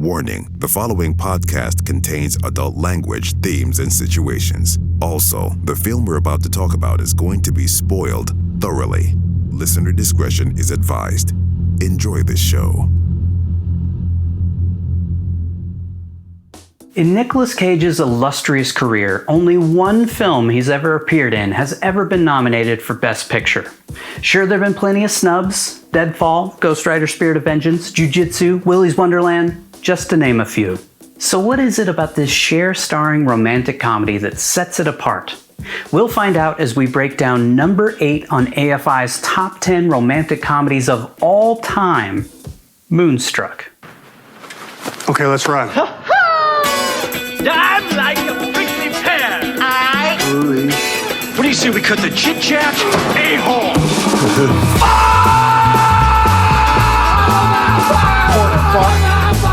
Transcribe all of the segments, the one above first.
Warning, the following podcast contains adult language, themes, and situations. Also, the film we're about to talk about is going to be spoiled thoroughly. Listener discretion is advised. Enjoy this show. In Nicolas Cage's illustrious career, only one film he's ever appeared in has ever been nominated for Best Picture. Sure, there have been plenty of snubs: Deadfall, Ghost Rider Spirit of Vengeance, Jiu Jitsu, Willy's Wonderland, just to name a few. So what is it about this Cher starring romantic comedy that sets it apart? We'll find out as we break down number 8 on AFI's top 10 romantic comedies of all time, Moonstruck. Okay, let's run. I'm like a prickly pear. What do you say we cut the chit-chat a-hole?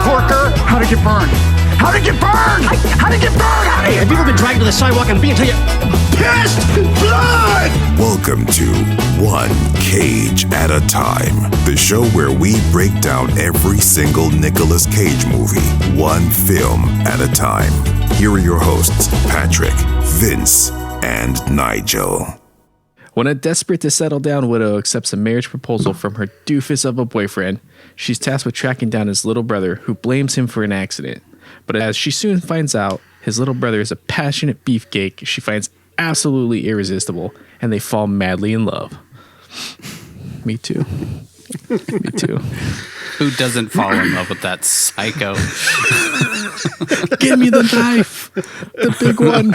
Porker, how'd it get burned? How'd it get burned? How'd it get burned? Hey, have you ever been dragged to the sidewalk and beat until you pissed blood? Welcome to One Cage at a Time, the show where we break down every single Nicolas Cage movie, one film at a time. Here are your hosts, Patrick, Vince, and Nigel. When a desperate to settle down widow accepts a marriage proposal from her doofus of a boyfriend, she's tasked with tracking down his little brother, who blames him for an accident. But as she soon finds out, his little brother is a passionate beefcake she finds absolutely irresistible, and they fall madly in love. Me too. Me too. Who doesn't fall in love with that psycho? Give me the knife. The big one.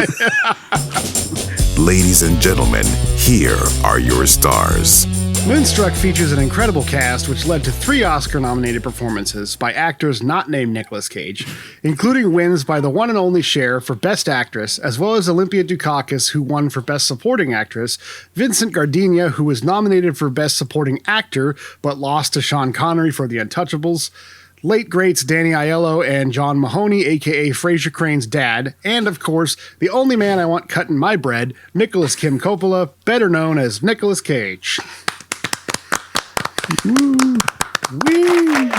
Ladies and gentlemen, here are your stars. Moonstruck features an incredible cast which led to 3 Oscar-nominated performances by actors not named Nicolas Cage, including wins by the one and only Cher for Best Actress, as well as Olympia Dukakis, who won for Best Supporting Actress, Vincent Gardenia, who was nominated for Best Supporting Actor, but lost to Sean Connery for The Untouchables, late greats Danny Aiello and John Mahoney, a.k.a. Frasier Crane's dad, and, of course, the only man I want cutting my bread, Nicolas Kim Coppola, better known as Nicolas Cage. Woo. Wee.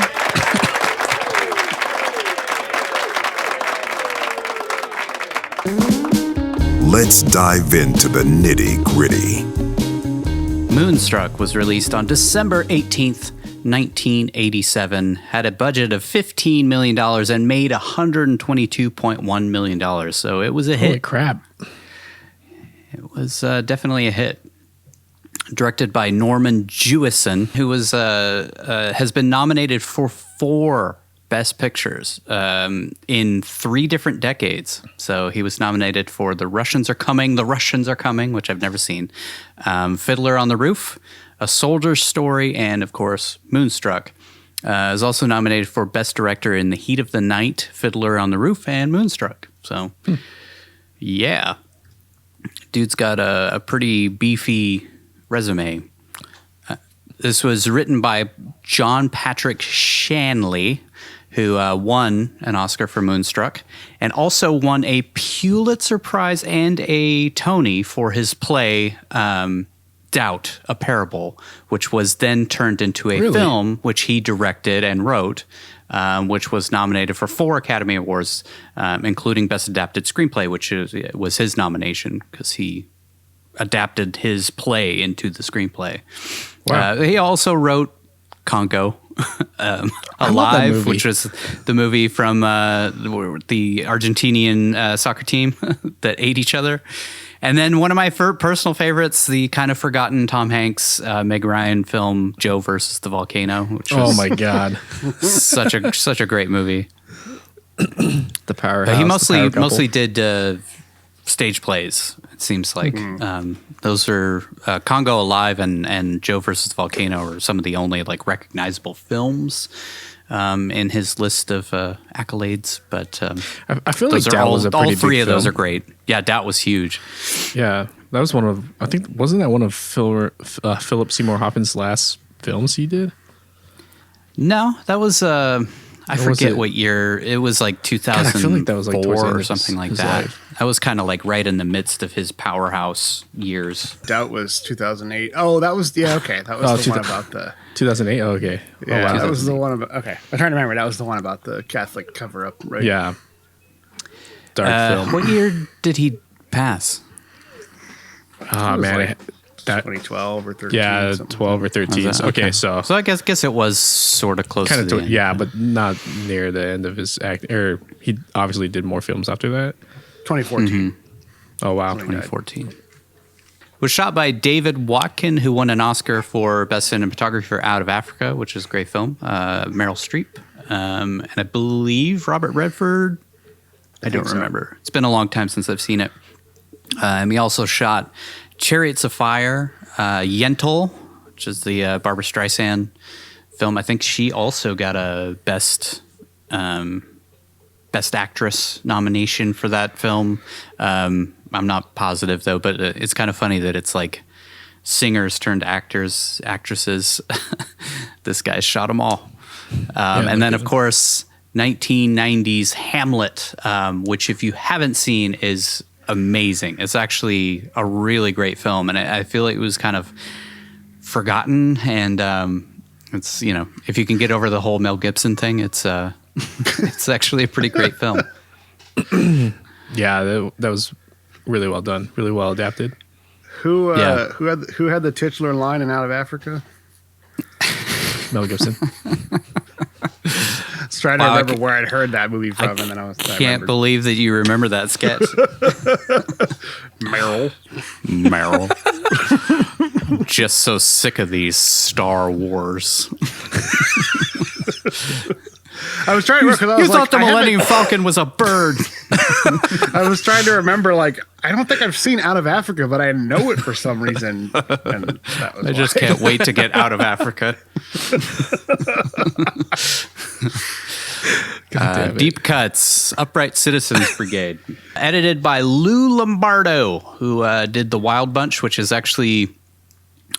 Let's dive into the nitty-gritty. Moonstruck was released on December 18th, 1987, had a budget of $15 million and made $122.1 million. So it was a hit. Holy crap. It was definitely a hit. Directed by Norman Jewison, who was has been nominated for 4 Best Pictures in 3 different decades. So he was nominated for The Russians Are Coming, which I've never seen, Fiddler on the Roof, A Soldier's Story, and, of course, Moonstruck. Is also nominated for Best Director in The Heat of the Night, Fiddler on the Roof, and Moonstruck. So, yeah. Dude's got a pretty beefy resume. This was written by John Patrick Shanley, who won an Oscar for Moonstruck, and also won a Pulitzer Prize and a Tony for his play Doubt, a Parable, which was then turned into a film, which he directed and wrote, which was nominated for 4 Academy Awards, including Best Adapted Screenplay, which was his nomination because he adapted his play into the screntplay. Wow. He also wrote Congo, Alive, which was the movie from the Argentinian soccer team that ate each other. And then one of my personal favorites, the kind of forgotten Tom Hanks, Meg Ryan film, Joe versus the Volcano, which was oh my God. such a great movie. The powerhouse. But he mostly did stage plays, it seems like. Those are Congo, Alive, and Joe versus the Volcano are some of the only like recognizable films in his list of accolades. But I feel like Doubt was a pretty all 3 big of those film. are great. Yeah, Doubt was huge. Yeah, that was one of, I think, wasn't that one of Philip Seymour Hoffman's last films he did? No, that was I forget what year. It was like 2004 God, I feel like that was like towards the end or of something like his that. life. That was kind of like right in the midst of his powerhouse years. Doubt was 2008. Oh, that was okay. That was the one about the 2008. Oh, okay. yeah. Oh, wow. That was the one about okay. I'm trying to remember. That was the one about the Catholic cover up, right? Yeah. Dark film. What year did he pass? Oh man, like that 2012 or 13. yeah, something. 12 or 13. Okay, so I guess it was sort of close kind to of the end. yeah, but not near the end of his act. Or he obviously did more films after that. 2014. Oh wow, 2014. Was shot by David Watkin, who won an Oscar for Best Cinematography for Out of Africa, which is a great film. Meryl Streep, and I believe Robert Redford. I don't remember. It's been a long time since I've seen it. And he also shot Chariots of Fire, Yentl, which is the Barbara Streisand film. I think she also got a Best Actress nomination for that film. I'm not positive though, but it's kind of funny that it's like singers turned actors, actresses. This guy shot them all. And then, of course, 1990s Hamlet, which if you haven't seen is amazing. It's actually a really great film, and I feel like it was kind of forgotten. And it's, you know, if you can get over the whole Mel Gibson thing, it's it's actually a pretty great film. yeah, that was really well done, really well adapted. Who had the titular line in Out of Africa? Mel Gibson. I was trying to remember where I'd heard that movie from, and then I Can't believe that you remember that sketch. Meryl. I'm just so sick of these Star Wars. I was trying to remember because I was You thought the Millennium Falcon was a bird. I was trying to remember, like, I don't think I've seen Out of Africa, but I know it for some reason. And that was I just can't wait to get out of Africa. Deep Cuts, Upright Citizens Brigade. Edited by Lou Lombardo, who did The Wild Bunch, which is actually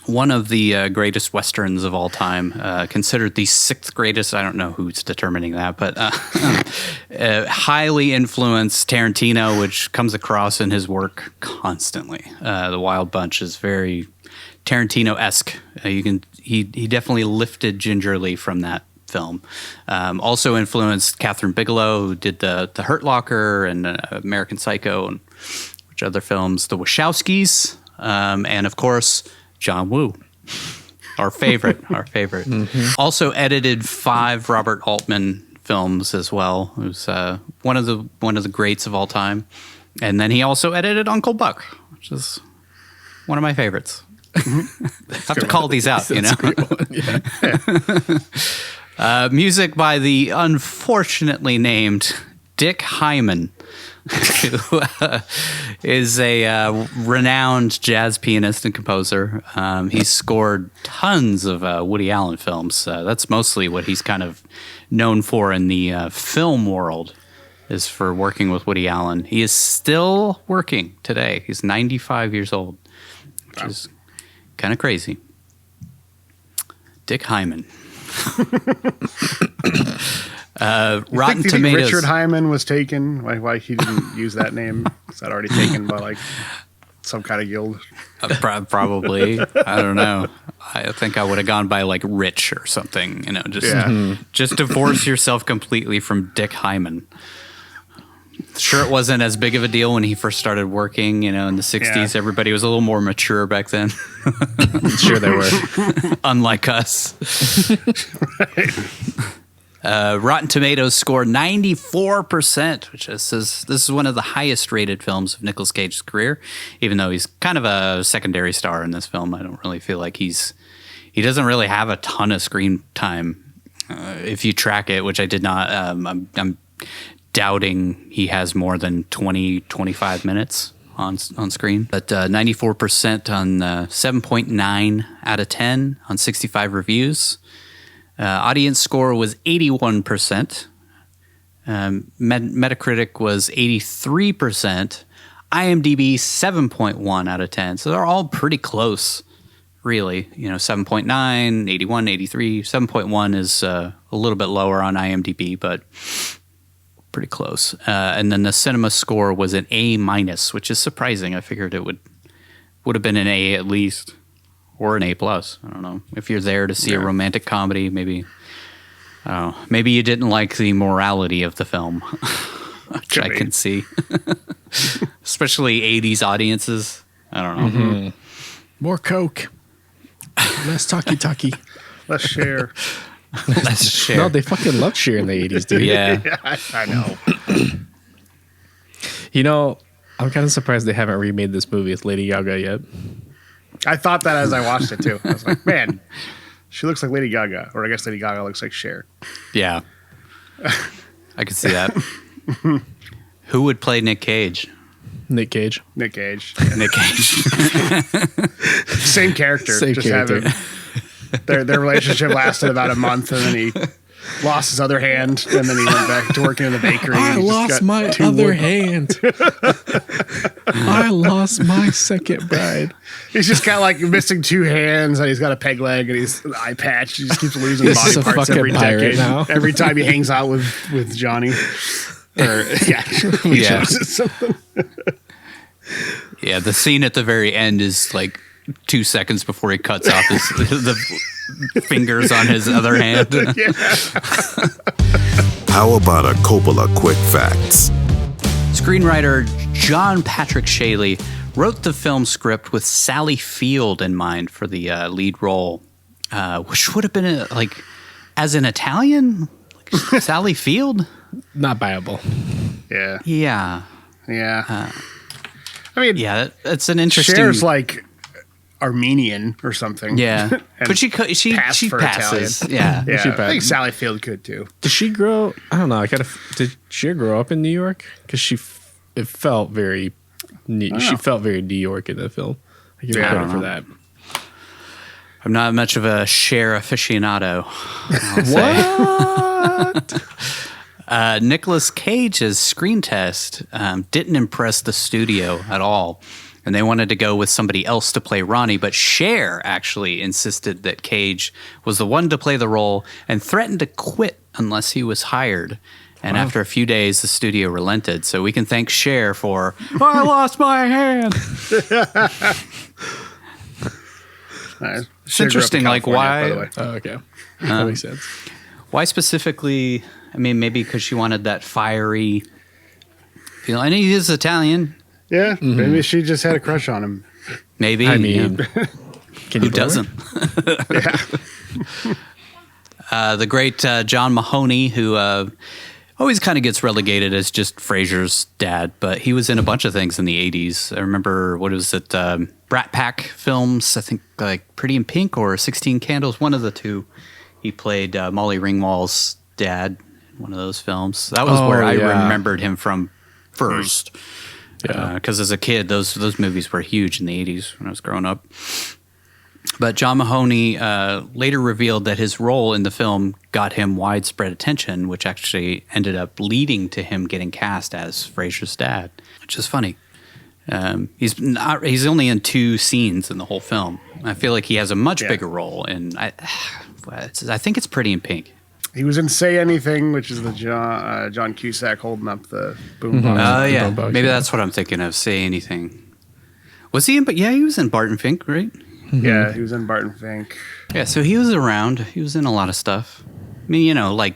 one of the greatest Westerns of all time. Considered the sixth greatest. I don't know who's determining that, but highly influenced Tarantino, which comes across in his work constantly. The Wild Bunch is very Tarantino-esque. He definitely lifted gingerly from that film. Also influenced Catherine Bigelow, who did the Hurt Locker and American Psycho, and which other films, The Wachowskis, and of course John Woo, our favorite. Mm-hmm. Also edited 5 Robert Altman films as well. Who's one of the greats of all time. And then he also edited Uncle Buck, which is one of my favorites. I have to call these out, you know. Music by the unfortunately named Dick Hyman, who is a renowned jazz pianist and composer. He's scored tons of Woody Allen films. That's mostly what he's kind of known for in the film world, is for working with Woody Allen. He is still working today. He's 95 years old, which is kind of crazy. Dick Hyman. Rotten Tomatoes. Richard Hyman was taken. Why he didn't use that name? Is that already taken by like some kind of guild? Probably. I don't know. I think I would have gone by like Rich or something. You know, just divorce yourself completely from Dick Hyman. Sure, it wasn't as big of a deal when he first started working, you know, in the 60s. Yeah. Everybody was a little more mature back then. Sure they were. Unlike us. Right. Rotten Tomatoes score 94%, which this is one of the highest rated films of Nicolas Cage's career, even though he's kind of a secondary star in this film. I don't really feel like he doesn't really have a ton of screen time. If you track it, which I did not, I'm doubting he has more than 20-25 minutes on screen, but 94% on 7.9 out of 10 on 65 reviews. Audience score was 81%. Metacritic was 83%. IMDb 7.1 out of 10. So they're all pretty close, really. You know, 7.9, 81, 83. 7.1 is a little bit lower on IMDb, but pretty close. And then the cinema score was an A-, which is surprising. I figured it would have been an A at least, or an A+. I don't know. If you're there to see a romantic comedy, maybe maybe you didn't like the morality of the film, which I can see. Especially 80s audiences. I don't know. Mm-hmm. More Coke. Less talkie. Let's share. Let's share. No, they fucking loved Cher in the 80s, dude. Yeah. I know. You know, I'm kind of surprised they haven't remade this movie with Lady Gaga yet. I thought that as I watched it too. I was like, man, she looks like Lady Gaga, or I guess Lady Gaga looks like Cher. Yeah. I could see that. Who would play Nick Cage? Nick Cage. Nick Cage. Nick Cage. Same character. Same character. Their relationship lasted about a month, and then he lost his other hand, and then he went back to working in the bakery. I lost my other hand. I lost my second bride. He's just got like missing 2 hands, and he's got a peg leg, and he's an eye patch. He just keeps losing This body is a parts fucking every pirate decade. now. Every time he hangs out with Johnny. Or, yeah. He Yeah. chooses something. Yeah, the scene at the very end is like 2 seconds before he cuts off the fingers on his other hand. Yeah. How about a Coppola quick facts? Screenwriter John Patrick Shaley wrote the film script with Sally Field in mind for the lead role, which would have been as an Italian, like Sally Field. Not viable. Yeah. Yeah, Yeah. I mean, yeah, that's an interesting. Cher's like Armenian or something. Yeah, And but she passed for passes. Italian. Yeah, Yeah, She I think passed. Sally Field could too. Did she grow? I don't know. Did Cher grow up in New York? Because it felt very. She felt very New York in the film. I give her Yeah, I credit don't for know. that. I'm not much of a Cher aficionado. What? Nicolas Cage's screen test didn't impress the studio at all, and they wanted to go with somebody else to play Ronnie, but Cher actually insisted that Cage was the one to play the role and threatened to quit unless he was hired. And after a few days, the studio relented. So we can thank Cher for, I lost my hand. It's interesting, like, why- Oh, okay. That makes sense. Why specifically? I mean, maybe because she wanted that fiery feel. And he is Italian. Yeah, maybe she just had a crush on him. Maybe. I mean, yeah. can Who you blame her? doesn't? The great John Mahoney, who always kind of gets relegated as just Frasier's dad, but he was in a bunch of things in the 80s. I remember, what was it, Brat Pack films, I think like Pretty in Pink or 16 Candles, one of the two. He played Molly Ringwald's dad in one of those films. That was where I remembered him from first. Because as a kid, those movies were huge in the 80s when I was growing up. But John Mahoney later revealed that his role in the film got him widespread attention, which actually ended up leading to him getting cast as Frasier's dad, which is funny. He's only in 2 scenes in the whole film. I feel like he has a much bigger role, and I think it's Pretty in Pink. He was in Say Anything, which is the John Cusack holding up the boombox. Oh yeah, Boombox, maybe yeah. that's what I'm thinking of. Say Anything. Was he in? But yeah, he was in Barton Fink, right? Yeah, he was in Barton Fink. Yeah, so he was around. He was in a lot of stuff. I mean, like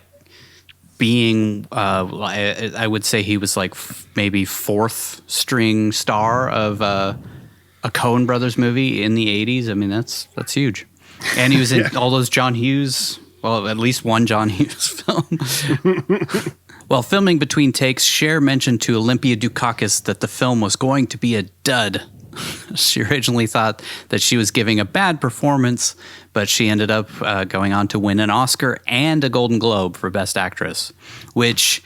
being, I would say he was like maybe 4th string star of a Coen Brothers movie in the 80s. I mean, that's huge. And he was in all those John Hughes, well, at least one John Hughes film. While filming between takes, Cher mentioned to Olympia Dukakis that the film was going to be a dud. She originally thought that she was giving a bad performance, but she ended up going on to win an Oscar and a Golden Globe for Best Actress, which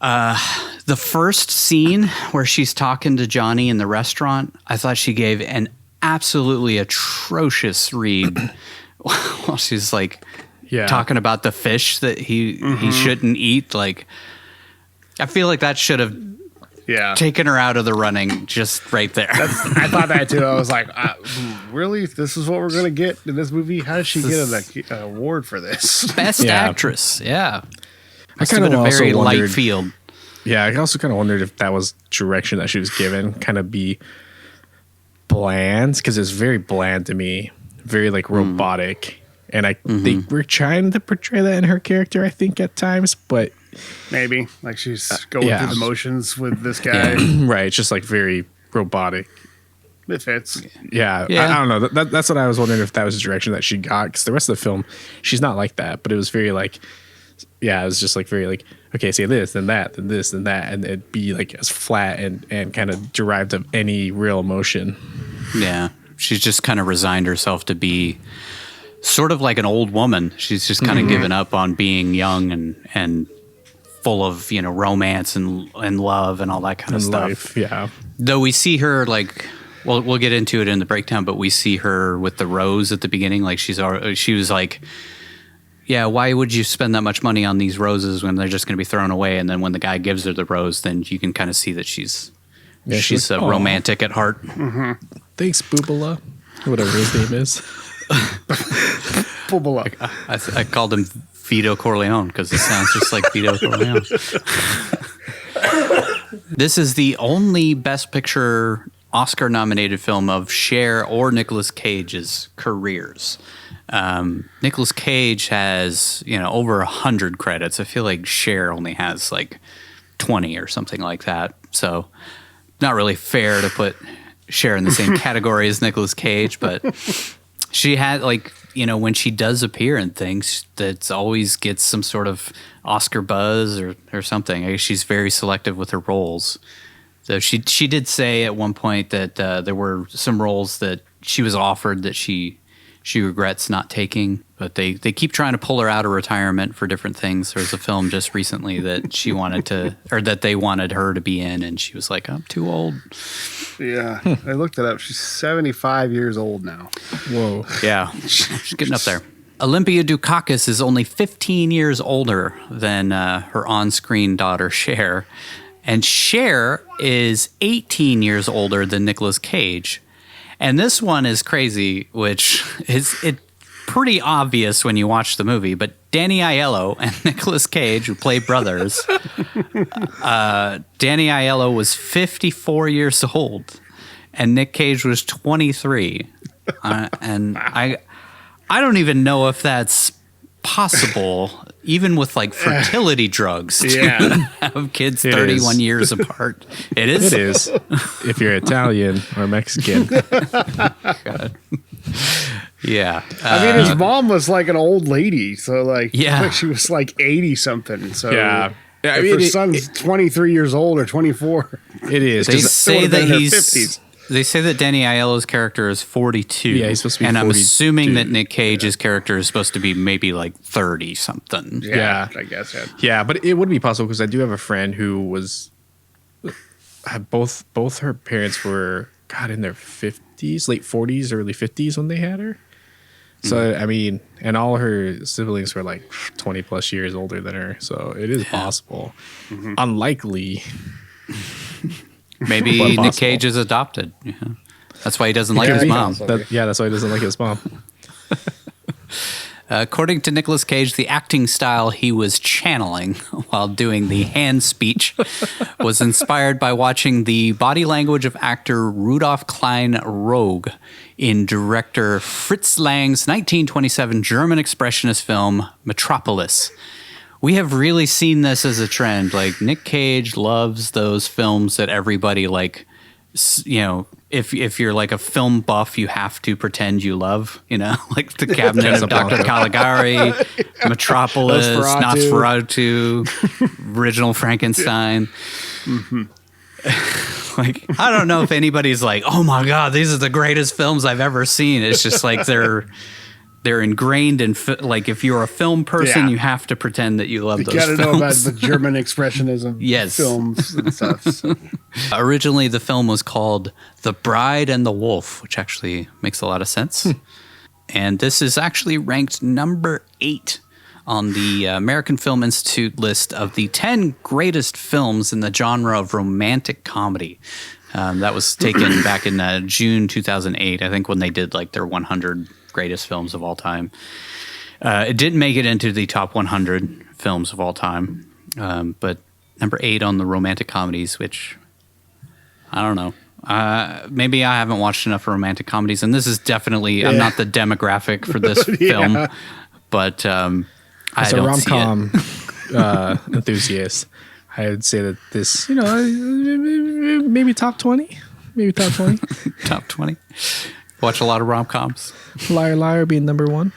the first scene where she's talking to Johnny in the restaurant, I thought she gave an absolutely atrocious read while she's like talking about the fish that he shouldn't eat. Like, I feel like that should have taken her out of the running just right there. I thought that too. I was like, really? This is what we're going to get in this movie? How did she get an award for this? Best actress, yeah. Must have been a very light field. Yeah, I also kind of wondered if that was direction that she was given, kind of be bland, because it's very bland to me, very like robotic. And they were trying to portray that in her character, I think, at times, but maybe like she's going through the motions with this guy. Right, it's just like very robotic. It fits. Yeah. I don't know. That's what I was wondering, if that was the direction that she got, because the rest of the film, she's not like that, but it was very like, it was just like very like, okay, say this, then that, then this, then that, and it'd be like as flat and kind of derived of any real emotion. Yeah. She's just kind of resigned herself to be sort of like an old woman. She's just kind of given up on being young and full of, romance and love and all that kind of stuff. Life, yeah. Though we see her like, well, we'll get into it in the breakdown, but we see her with the rose at the beginning. Like she was like, yeah, why would you spend that much money on these roses when they're just going to be thrown away? And then when the guy gives her the rose, then you can kind of see that she's like, romantic at heart. Mm-hmm. Thanks, Boobola, whatever his name is. Boobola. I called him Vito Corleone because it sounds just like Vito Corleone. This is the only Best Picture Oscar-nominated film of Cher or Nicolas Cage's careers. Nicolas Cage has, over 100 credits. I feel like Cher only has like 20 or something like that. So not really fair to put Cher in the same category as Nicolas Cage, but she had when she does appear in things, that always gets some sort of Oscar buzz or something. I guess she's very selective with her roles. So she did say at one point that there were some roles that she was offered that she regrets not taking, but they keep trying to pull her out of retirement for different things. There was a film just recently that she wanted to, or that they wanted her to be in, and she was like, I'm too old. Yeah, I looked it up. She's 75 years old now. Whoa. Yeah, she's getting up there. Olympia Dukakis is only 15 years older than her on-screen daughter, Cher. And Cher is 18 years older than Nicolas Cage. And this one is crazy, which is pretty obvious when you watch the movie. But Danny Aiello and Nicolas Cage, who play brothers, Danny Aiello was 54 years old, and Nick Cage was 23. And I don't even know if that's possible, even with like fertility drugs, to have kids 31 years apart. It is. It is. If you're Italian or Mexican. God. Yeah. I mean, his mom was like an old lady, so like, Yeah. she was like 80 something. So Yeah. I if mean, her son's 23 years old or 24, It is. They 'cause say would've that been in her he's. 50s. They say that Danny Aiello's character is 42. Yeah, he's supposed to be and 42. I'm assuming that Nick Cage's character is supposed to be maybe like 30 something. Yeah. I guess. Yeah. Yeah, but it would be possible, because I do have a friend who was both her parents were in their 50s, late 40s, early 50s when they had her. So I mean, and all her siblings were like 20 plus years older than her. So it is possible. Unlikely. Maybe But Nick possible. Cage is adopted. Yeah. That's why he doesn't like Yeah, his he mom. does. That's why he doesn't like his mom. According to Nicolas Cage, the acting style he was channeling while doing the hand speech was inspired by watching the body language of actor Rudolf Klein Rogue in director Fritz Lang's 1927 German expressionist film Metropolis. We have really seen this as a trend. Like, Nick Cage loves those films that everybody if you're like a film buff, you have to pretend you love, like The Cabinet of Dr. Caligari, Metropolis, Nosferatu, Original Frankenstein. Like, I don't know if anybody's like, oh my God, these are the greatest films I've ever seen. It's just like they're ingrained in, like, if you're a film person, you have to pretend that you love those films. You got to know about the German expressionism Yes. films and stuff. So. Originally, the film was called The Bride and the Wolf, which actually makes a lot of sense. And this is actually ranked number 8 on the American Film Institute list of the 10 greatest films in the genre of romantic comedy. That was taken back in June 2008, I think, when they did like their 100 greatest films of all time. It didn't make it into the top 100 films of all time. But number 8 on the romantic comedies, which I don't know. Maybe I haven't watched enough romantic comedies, and this is definitely I'm not the demographic for this film, but as a rom-com enthusiast, I would say that this, maybe top 20, top 20. Watch a lot of rom-coms. Liar Liar being number 1.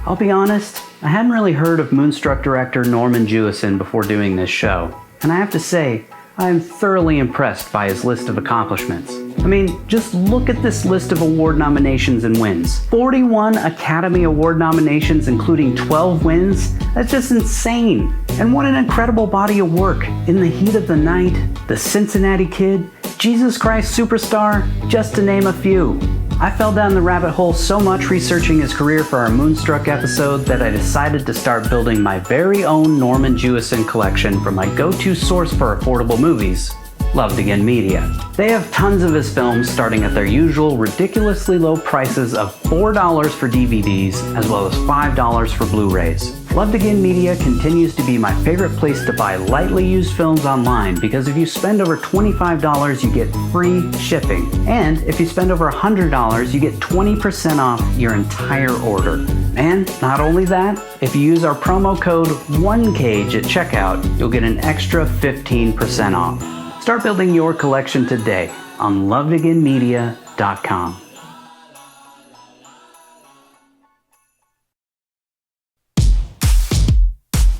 I'll be honest, I hadn't really heard of Moonstruck director Norman Jewison before doing this show, and I have to say, I am thoroughly impressed by his list of accomplishments. I mean, just look at this list of award nominations and wins. 41 Academy Award nominations, including 12 wins? That's just insane. And what an incredible body of work. In the Heat of the Night, The Cincinnati Kid, Jesus Christ Superstar, just to name a few. I fell down the rabbit hole so much researching his career for our Moonstruck episode that I decided to start building my very own Norman Jewison collection from my go-to source for affordable movies, Loved Again Media. They have tons of his films starting at their usual ridiculously low prices of $4 for DVDs as well as $5 for Blu-rays. Loved Again Media continues to be my favorite place to buy lightly used films online because if you spend over $25, you get free shipping. And if you spend over $100, you get 20% off your entire order. And not only that, if you use our promo code ONECAGE at checkout, you'll get an extra 15% off. Start building your collection today on lovedagainmedia.com.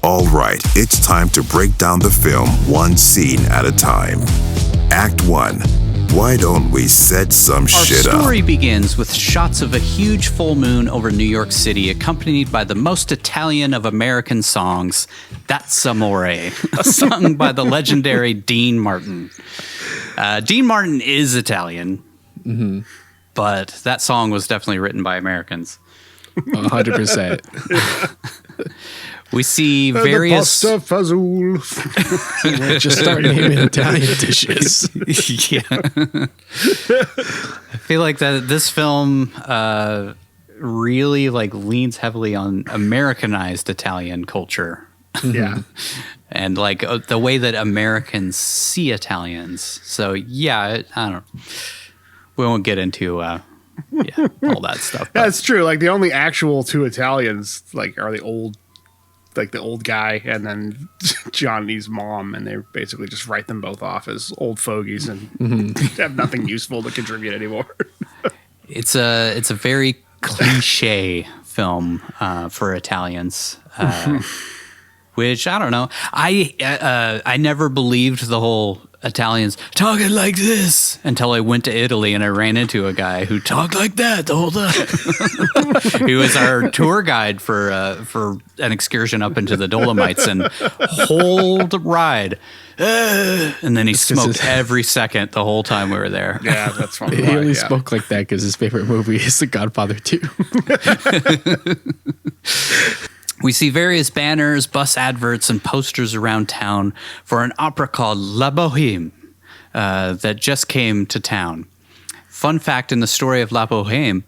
All right, it's time to break down the film one scene at a time. Act 1. Why don't we set some shit up? Our story begins with shots of a huge full moon over New York City, accompanied by the most Italian of American songs, That's Amore, sung by the legendary Dean Martin. Dean Martin is Italian, but that song was definitely written by Americans. 100%. We see various... The pasta fazool. Just start naming Italian dishes. Yeah. I feel like that this film really leans heavily on Americanized Italian culture. Yeah. And the way that Americans see Italians. So yeah, I don't know. We won't get into all that stuff. That's true. Like the only actual two Italians are the old guy and then Johnny's mom, and they basically just write them both off as old fogies and have nothing useful to contribute anymore. It's a very cliche film for Italians, which I don't know. I never believed the whole Italians talking like this until I went to Italy and I ran into a guy who talked like that the whole time. He was our tour guide for an excursion up into the Dolomites, and whole ride. And then he smoked every second the whole time we were there. Yeah, that's funny. He only spoke like that because his favorite movie is The Godfather 2. We see various banners, bus adverts, and posters around town for an opera called La Bohème that just came to town. Fun fact, in the story of La Bohème,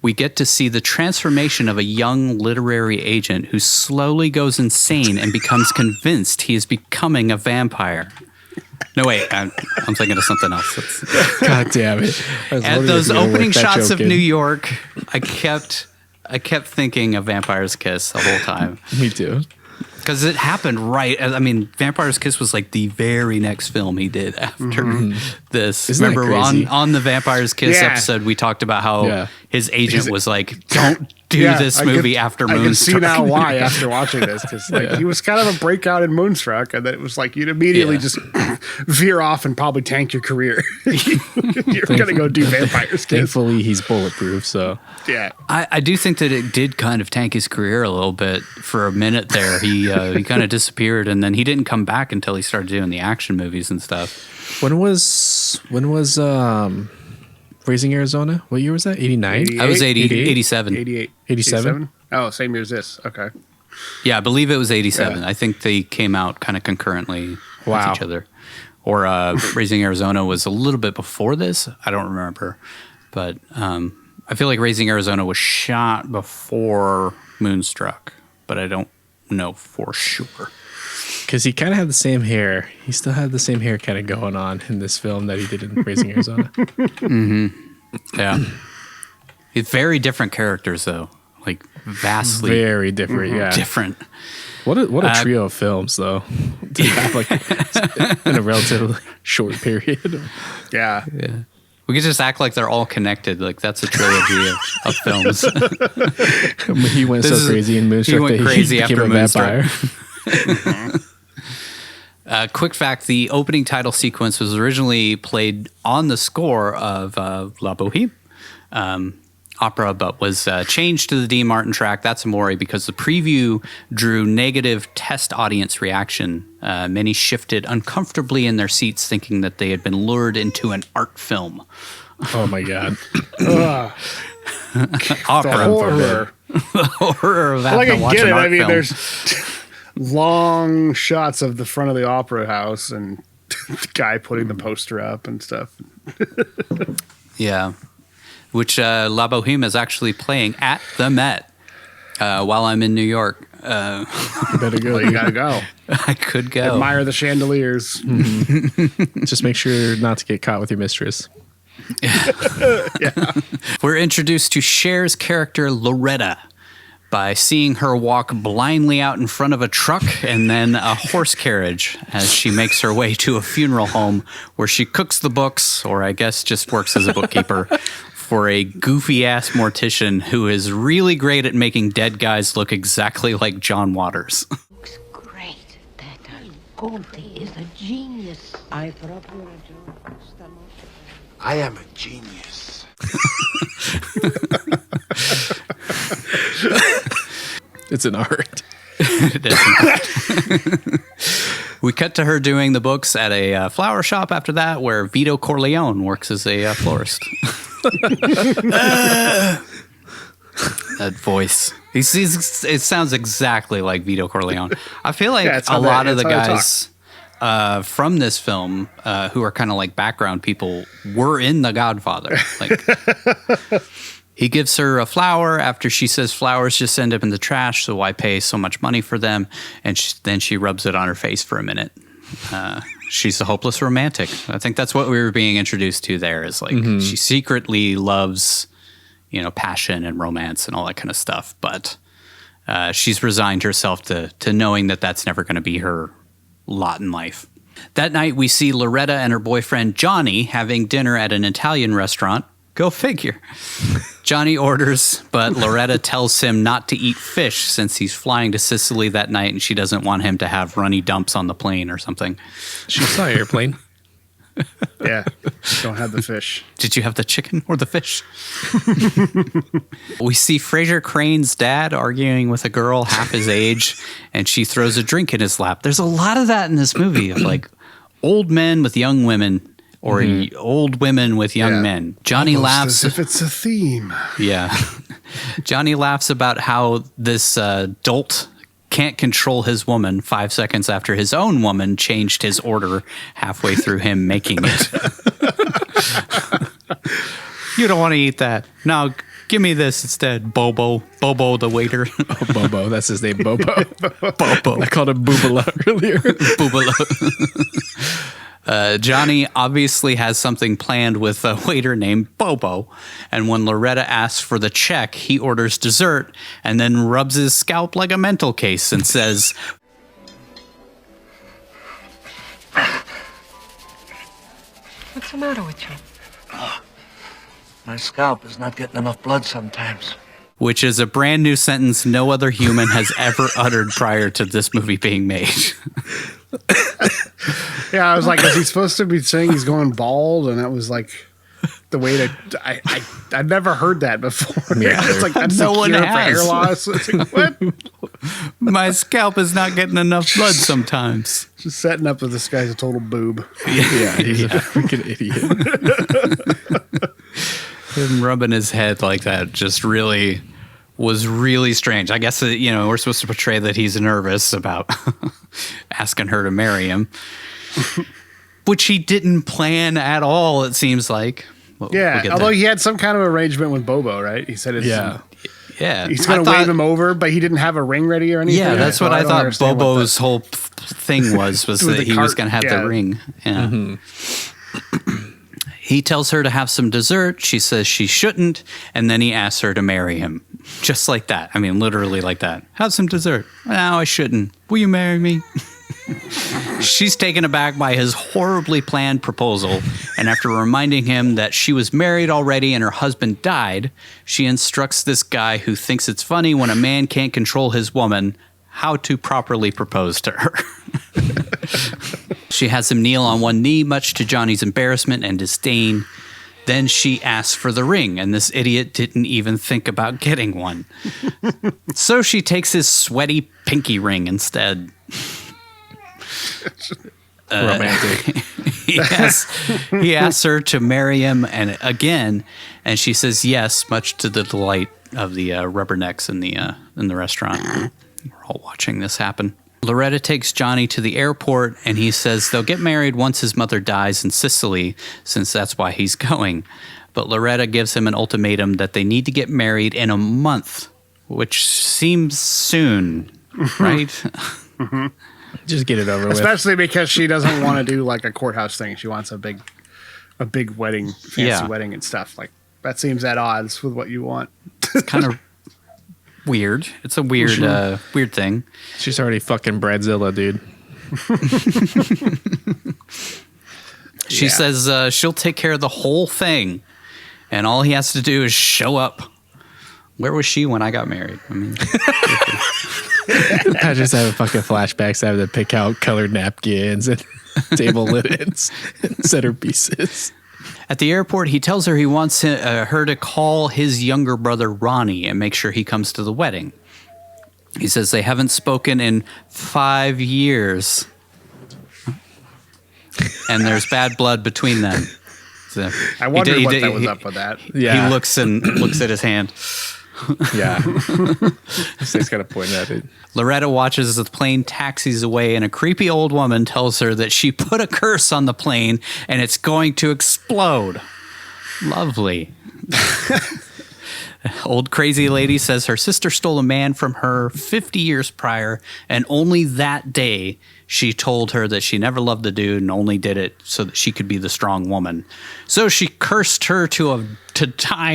we get to see the transformation of a young literary agent who slowly goes insane and becomes convinced he is becoming a vampire. No, wait, I'm thinking of something else. God damn it. At those opening shots of New York, I kept thinking of Vampire's Kiss the whole time. Me too. Because it happened right. I mean, Vampire's Kiss was the very next film he did after this. Isn't Remember that crazy? on the Vampire's Kiss episode, we talked about how his agent was like, "Don't do this movie after Moonstruck." I can see now why after watching this, because he was kind of a breakout in Moonstruck, and then it was you'd immediately just veer off and probably tank your career. You're gonna go do Vampire's Kiss. Thankfully, he's bulletproof. So yeah, I do think that it did kind of tank his career a little bit for a minute there. He kind of disappeared, and then he didn't come back until he started doing the action movies and stuff. When was Raising Arizona? What year was that? 89? I was 87. 88. 87? Oh, same year as this. Okay. Yeah, I believe it was 87. Yeah. I think they came out kind of concurrently with each other. Or Raising Arizona was a little bit before this. I don't remember. But I feel like Raising Arizona was shot before Moonstruck, but I don't know for sure. Because he kind of had the same hair. He still had the same hair kind of going on in this film that he did in Raising Arizona. Yeah. It's very different characters, though. Like, vastly Very different, yeah. different. What a trio of films, though, to have like in a relatively short period. Yeah. We could just act like they're all connected. Like, that's a trilogy of films. He went so crazy in Moonstruck he went that crazy he became after a Moonstruck. vampire. Quick fact, the opening title sequence was originally played on the score of La Boheme opera, but was changed to the Dean Martin track, That's Amore, because the preview drew negative test audience reaction. Many shifted uncomfortably in their seats, thinking that they had been lured into an art film. Oh, my God. Opera. Horror. The horror of Well, I having to can watch get an it. art I mean, film. there's long shots of the front of the opera house and the guy putting the poster up and stuff. Yeah. Which La Boheme is actually playing at the Met while I'm in New York. You better go. Well, you gotta go. I could go. Admire the chandeliers. Just make sure not to get caught with your mistress. We're introduced to Cher's character Loretta by seeing her walk blindly out in front of a truck and then a horse carriage as she makes her way to a funeral home where she cooks the books, or I guess just works as a bookkeeper, for a goofy-ass mortician who is really great at making dead guys look exactly like John Waters. Looks great. That Conte is a genius. I am a genius. It's an art. We cut to her doing the books at a flower shop after that, where Vito Corleone works as a florist. That voice. It sounds exactly like Vito Corleone. I feel like a lot of the guys from this film who are kind of like background people were in The Godfather. Like, he gives her a flower after she says flowers just end up in the trash, so why pay so much money for them? And then she rubs it on her face for a minute. She's a hopeless romantic. I think that's what we were being introduced to there, is like she secretly loves, passion and romance and all that kind of stuff. But she's resigned herself to knowing that that's never going to be her lot in life. That night, we see Loretta and her boyfriend Johnny having dinner at an Italian restaurant. Go figure. Johnny orders, but Loretta tells him not to eat fish since he's flying to Sicily that night and she doesn't want him to have runny dumps on the plane or something. She saw airplane. Yeah. Don't have the fish. Did you have the chicken or the fish? We see Frasier Crane's dad arguing with a girl half his age, and she throws a drink in his lap. There's a lot of that in this movie, of like old men with young women, or old women with young men. Johnny Almost laughs. as if it's a theme. Yeah. Johnny laughs about how this dolt can't control his woman 5 seconds after his own woman changed his order halfway through him making it. You don't want to eat that. No, give me this instead, Bobo. Bobo the waiter. Oh, Bobo. That's his name, Bobo. Bobo. I called him Boobala earlier. Boobala. Johnny obviously has something planned with a waiter named Bobo, and when Loretta asks for the check, he orders dessert and then rubs his scalp like a mental case and says, What's the matter with you? My scalp is not getting enough blood sometimes. which is a brand new sentence no other human has ever uttered prior to this movie being made. Yeah, I was like, is he supposed to be saying he's going bald? And that was like the way to. I'd never heard that before. Yeah. It's like that's No the one cure for has. hair loss. It's like, what? My scalp is not getting enough blood sometimes. Just setting up that this guy's a total boob. Yeah, he's a freaking idiot. Him rubbing his head like that just really was really strange. I guess, we're supposed to portray that he's nervous about asking her to marry him, which he didn't plan at all, it seems like. Yeah, get although there. he had some kind of arrangement with Bobo, right? He said, Yeah. he's going to wave him over, but he didn't have a ring ready or anything. Yeah, that's what I thought Bobo's whole thing was With that the he was cart, going to have the ring. Yeah. He tells her to have some dessert. She says she shouldn't, and then he asks her to marry him. Just like that. I mean, literally like that. Have some dessert. No, I shouldn't. Will you marry me? She's taken aback by his horribly planned proposal, and after reminding him that she was married already and her husband died, she instructs this guy who thinks it's funny when a man can't control his woman how to properly propose to her. She has him kneel on one knee, much to Johnny's embarrassment and disdain. Then she asks for the ring, and this idiot didn't even think about getting one. So she takes his sweaty pinky ring instead. Romantic. He asks her to marry him and she says yes, much to the delight of the rubbernecks in the restaurant. We're all watching this happen. Loretta takes Johnny to the airport, and he says they'll get married once his mother dies in Sicily, since that's why he's going. But Loretta gives him an ultimatum that they need to get married in a month, which seems soon, right? Just get it over with. Especially because she doesn't want to do like a courthouse thing. She wants a big wedding, fancy wedding and stuff. Like that seems at odds with what you want. It's kind of weird. It's a weird, weird thing. She's already fucking Bradzilla, dude. She says she'll take care of the whole thing, and all he has to do is show up. Where was she when I got married? I mean, I just have fucking flashbacks having to pick out colored napkins and table linens and centerpieces. At the airport, he tells her he wants her to call his younger brother Ronnie and make sure he comes to the wedding. He says they haven't spoken in 5 years, and there's bad blood between them. So I wondered what that was up with that. Yeah. He looks at his hand. Yeah. He's got to point at it. Loretta watches as the plane taxis away, and a creepy old woman tells her that she put a curse on the plane and it's going to explode. Lovely. Old crazy lady says her sister stole a man from her 50 years prior, and only that day she told her that she never loved the dude and only did it so that she could be the strong woman. So she cursed her to die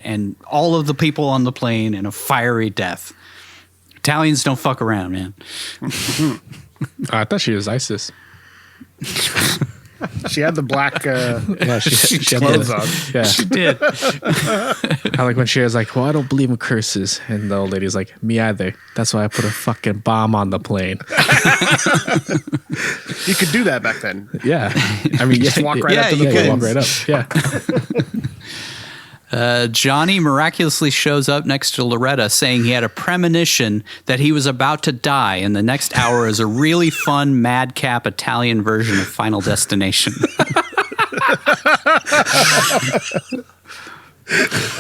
and all of the people on the plane in a fiery death. Italians don't fuck around, man. I thought she was ISIS. She had the black she had clothes on. Yeah. She did. I like when Cher's like, well, I don't believe in curses. And the old lady's like, me either. That's why I put a fucking bomb on the plane. You could do that back then. Yeah. I mean, Just walk right up to the you planes. walk right up. Yeah. Johnny miraculously shows up next to Loretta saying he had a premonition that he was about to die, and the next hour is a really fun madcap Italian version of Final Destination.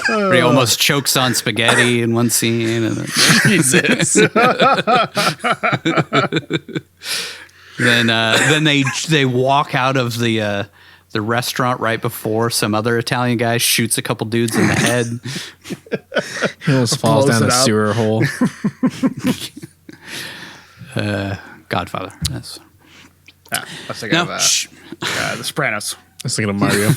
Where he almost chokes on spaghetti in one scene. And Jesus. then they walk out of the restaurant right before some other Italian guy shoots a couple dudes in the head. He almost falls Blows down it a up. sewer hole. Godfather. That's Let's think of The Sopranos. I was thinking of Mario.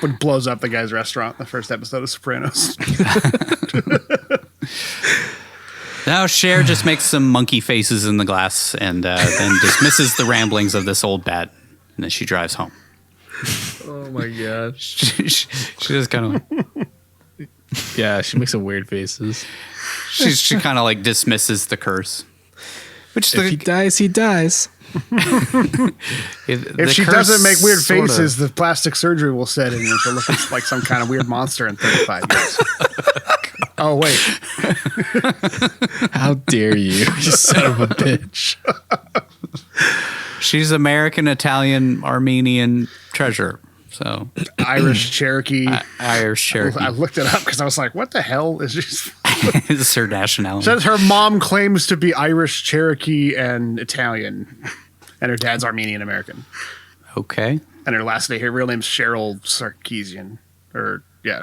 When it blows up the guy's restaurant, the first episode of Sopranos. Now Cher just makes some monkey faces in the glass and then dismisses the ramblings of this old bat, and then she drives home. Oh my god. She just kind of Yeah, she makes some weird faces. she kind of like dismisses the curse. Which If he dies, he dies. If she doesn't make weird faces, the plastic surgery will set in and she'll look like some kind of weird monster in 35 years. Oh, wait. How dare you, you son of a bitch. She's American, Italian, Armenian treasure. So Irish Cherokee. Irish Cherokee. I looked it up because I was like, what the hell is this? Is her nationality. Says her mom claims to be Irish, Cherokee, and Italian. And her dad's Armenian American. Okay. And her last name, her real name's Cheryl Sarkeesian. Or, yeah.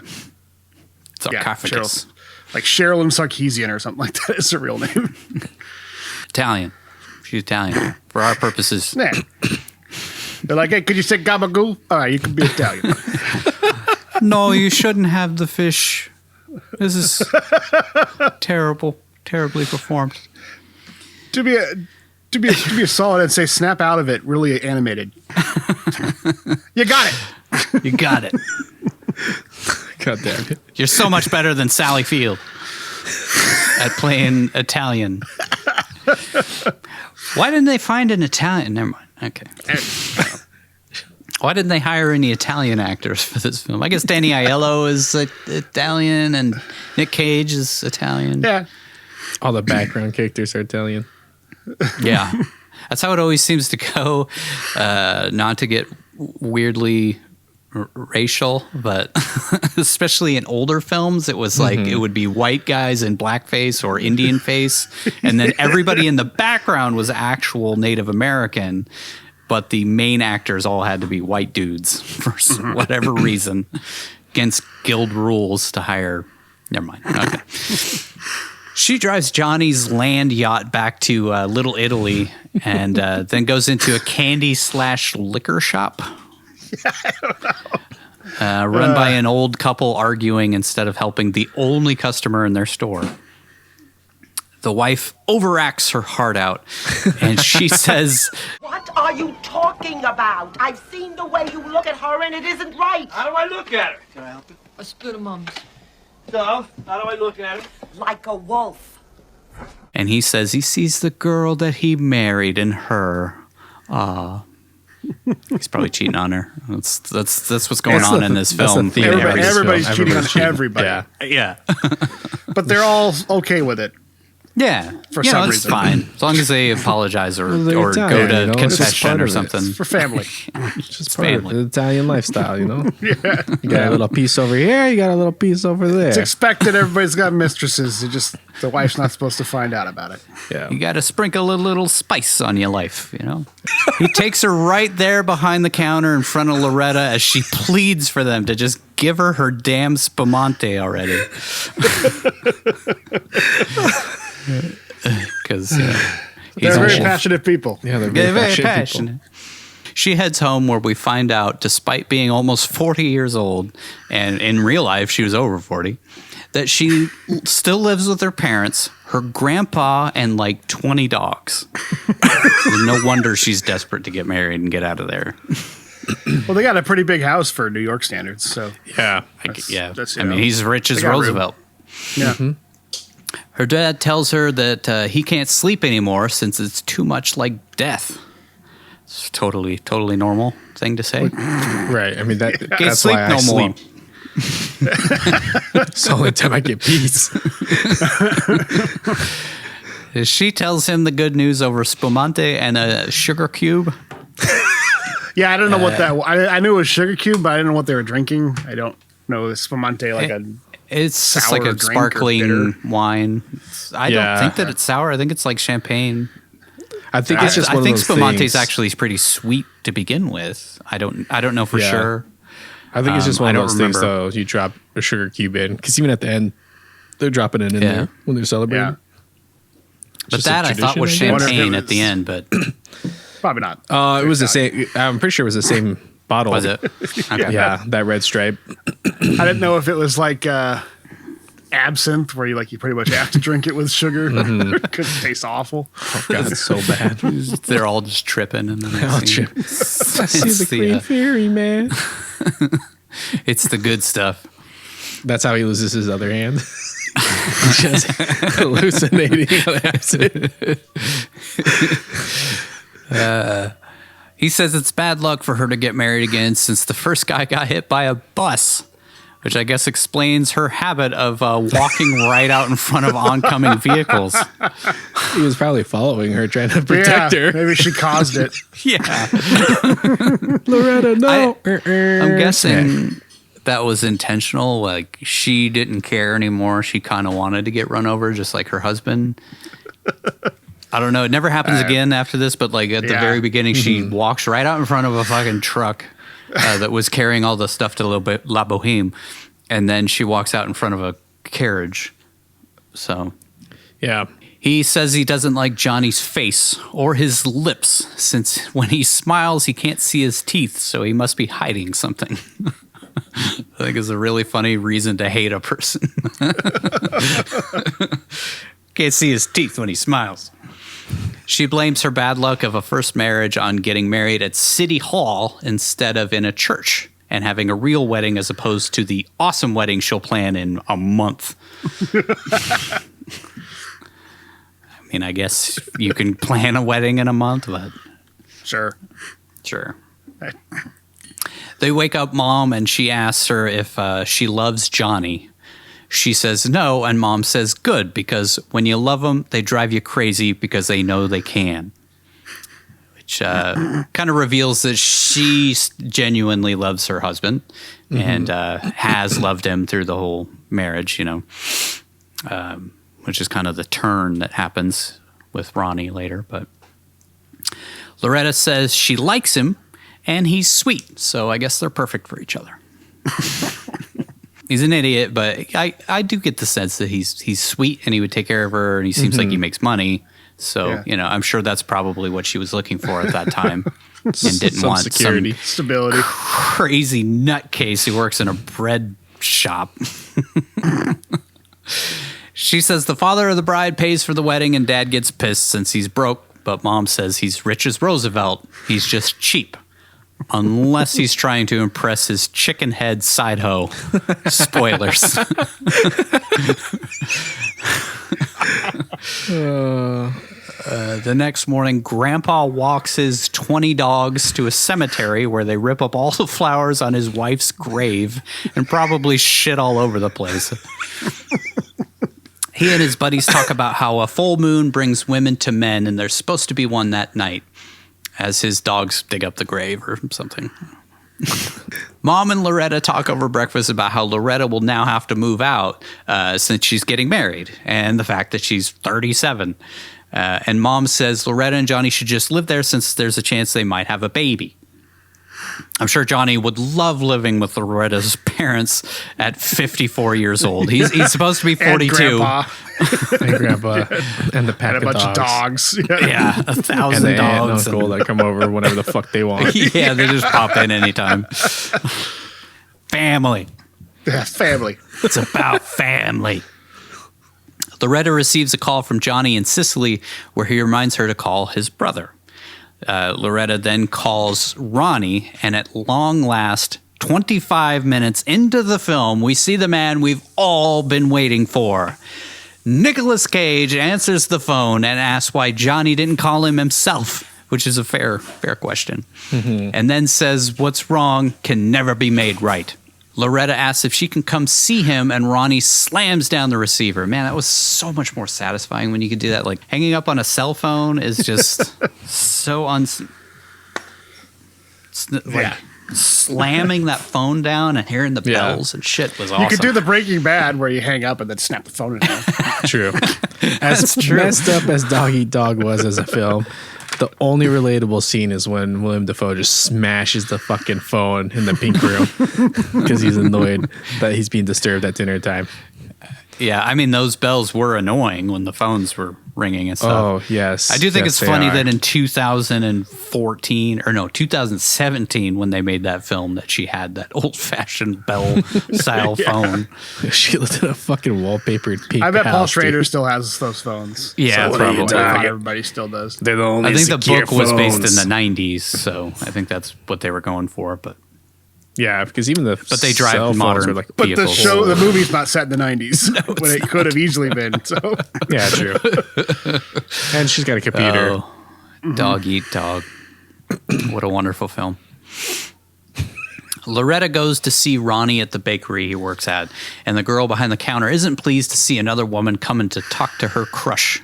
Sarcophagus. Like Cheryl Sarkeesian or something like that is her real name. Italian. She's Italian. For our purposes. Yeah. They're like, hey, could you say gabagoo? All right, you can be Italian. No, you shouldn't have the fish. This is terrible. Terribly performed. To be a solid and say snap out of it, really animated. You got it. You got it. God damn it. You're so much better than Sally Field at playing Italian. Why didn't they find an Italian? Never mind. Okay. Why didn't they hire any Italian actors for this film? I guess Danny Aiello is Italian and Nick Cage is Italian. Yeah. All the background characters are Italian. Yeah. That's how it always seems to go. Not to get weirdly racial, but especially in older films, it was like it would be white guys in blackface or Indian face, and then everybody in the background was actual Native American, but the main actors all had to be white dudes for whatever reason, against guild rules to hire. Never mind. Okay. She drives Johnny's land yacht back to Little Italy and then goes into a candy/liquor shop. I don't know. Run by an old couple arguing instead of helping the only customer in their store. The wife overacts her heart out, and she says, "What are you talking about? I've seen the way you look at her, and it isn't right." How do I look at her? Can I help you? A split of mums. So, how do I look at her? Like a wolf. and he says he sees the girl that he married in her. He's probably cheating on her. That's what's going on in this film. Everybody's cheating on everybody. Yeah. But they're all okay with it. Yeah, for some it's reason. fine as long as they apologize or Italian, go to you know, confession or something. It's for family. It's just part of family. the Italian lifestyle, you know? Yeah. You got a little piece over here, you got a little piece over there. It's expected. Everybody's got mistresses. The wife's not supposed to find out about it. Yeah. You got to sprinkle a little spice on your life, you know? He takes her right there behind the counter in front of Loretta as she pleads for them to just give her damn spumante already. Because they're very passionate people. Yeah, they're very passionate. She heads home where we find out, despite being almost 40 years old, and in real life she was over 40, that she still lives with her parents, her grandpa, and like 20 dogs. No wonder she's desperate to get married and get out of there. Well, they got a pretty big house for New York standards, so Yeah. I mean, he's rich as Roosevelt. Yeah. Mm-hmm. Her dad tells her that he can't sleep anymore since it's too much like death. It's totally normal thing to say. Right. I mean, Can't that's sleep why I no more. sleep. It's the only time I get peace. She tells him the good news over spumante and a sugar cube. Yeah, I don't know what that. I knew it was sugar cube, but I didn't know what they were drinking. I don't know the spumante like a. It's just like sour a drink or sparkling bitter. wine. I Yeah. don't think that it's sour. I think it's like champagne. I think it's just one I of think those spumante's things. actually pretty sweet to begin with. I don't know for Yeah. sure. I think it's just one I of those don't things, remember. though. You drop a sugar cube in, because even at the end, they're dropping it in Yeah. there when they're celebrating. Yeah. But Just a that I thought was tradition, I guess. champagne Wonder if it at the was- end, but Probably not. It was the same. I'm pretty sure it was the same bottle. was it? Okay. Yeah, that red stripe. I didn't know if it was like absinthe, where you pretty much have to drink it with sugar because it tastes awful. Oh, God, it's so bad. They're all just tripping and then I'll scene. trip. I see It's the the, Green Fairy, man. It's the good stuff. That's how he loses his other hand. Just hallucinating on accident. He says it's bad luck for her to get married again since the first guy got hit by a bus, which I guess explains her habit of walking right out in front of oncoming vehicles. He was probably following her, trying to protect her. Maybe she caused it. Yeah. Loretta, no. I'm guessing that was intentional. Like, she didn't care anymore. She kind of wanted to get run over just like her husband. I don't know. It never happens again after this, but like at the Yeah. very beginning, she walks right out in front of a fucking truck that was carrying all the stuff to La Boheme, and then she walks out in front of a carriage. So, Yeah. he says he doesn't like Johnny's face or his lips, since when he smiles, he can't see his teeth, so he must be hiding something. I think it's a really funny reason to hate a person. Can't see his teeth when he smiles. She blames her bad luck of a first marriage on getting married at City Hall instead of in a church and having a real wedding as opposed to the awesome wedding she'll plan in a month. I mean, I guess you can plan a wedding in a month, but... Sure. They wake up Mom, and she asks her if she loves Johnny. She says no, and Mom says good, because when you love them, they drive you crazy because they know they can. Which kind of reveals that she genuinely loves her husband and has loved him through the whole marriage, you know, which is kind of the turn that happens with Ronnie later. But Loretta says she likes him, and he's sweet, so I guess they're perfect for each other. He's an idiot, but I do get the sense that he's sweet and he would take care of her, and he seems like he makes money. So, you know, I'm sure that's probably what she was looking for at that time and didn't want security, stability. Crazy nutcase who works in a bread shop. She says the father of the bride pays for the wedding and Dad gets pissed since he's broke, but Mom says he's rich as Roosevelt. He's just cheap. Unless he's trying to impress his chicken head side hoe. Spoilers. The next morning, Grandpa walks his 20 dogs to a cemetery where they rip up all the flowers on his wife's grave and probably shit all over the place. He and his buddies talk about how a full moon brings women to men, and there's supposed to be one that night, as his dogs dig up the grave or something. Mom and Loretta talk over breakfast about how Loretta will now have to move out since she's getting married, and the fact that she's 37. And Mom says Loretta and Johnny should just live there since there's a chance they might have a baby. I'm sure Johnny would love living with Loretta's parents at 54 years old. He's supposed to be 42. And Grandpa. And the pack And a bunch of dogs. Yeah, 1,000 and the dogs. aunt and uncle that come over whenever the fuck they want. Yeah, they just pop in anytime. Family. Yeah, family. It's about family. Loretta receives a call from Johnny in Sicily where he reminds her to call his brother. Loretta then calls Ronnie, and at long last, 25 minutes into the film, we see the man we've all been waiting for. Nicolas Cage answers the phone and asks why Johnny didn't call him himself, which is a fair question, and then says what's wrong can never be made right. Loretta asks if she can come see him, and Ronnie slams down the receiver. Man, that was so much more satisfying when you could do that. Like, hanging up on a cell phone is just so slamming that phone down and hearing the bells and shit was awesome. You could do the Breaking Bad where you hang up and then snap the phone in half. True. As messed up as Dog Eat Dog was as a film, the only relatable scene is when Willem Dafoe just smashes the fucking phone in the pink room because he's annoyed that he's being disturbed at dinner time. Yeah, I mean, those bells were annoying when the phones were ringing and stuff. Oh, yes. I do think it's funny that in 2017, when they made that film, that she had that old-fashioned bell-style phone. She looked at a fucking wallpapered pink I bet Paul house, Schrader dude. still has those phones. Yeah, so probably. Everybody still does. They're the only I think the secure book was based phones. in the 90s, so I think that's what they were going for. But yeah, because even the But they drive cell phones modern are like But the vehicles. the movie's not set in the 90s, when it could have easily been. So yeah, true. And she's got a computer. Oh, Dog Eat Dog. What a wonderful film. Loretta goes to see Ronnie at the bakery he works at, and the girl behind the counter isn't pleased to see another woman coming to talk to her crush.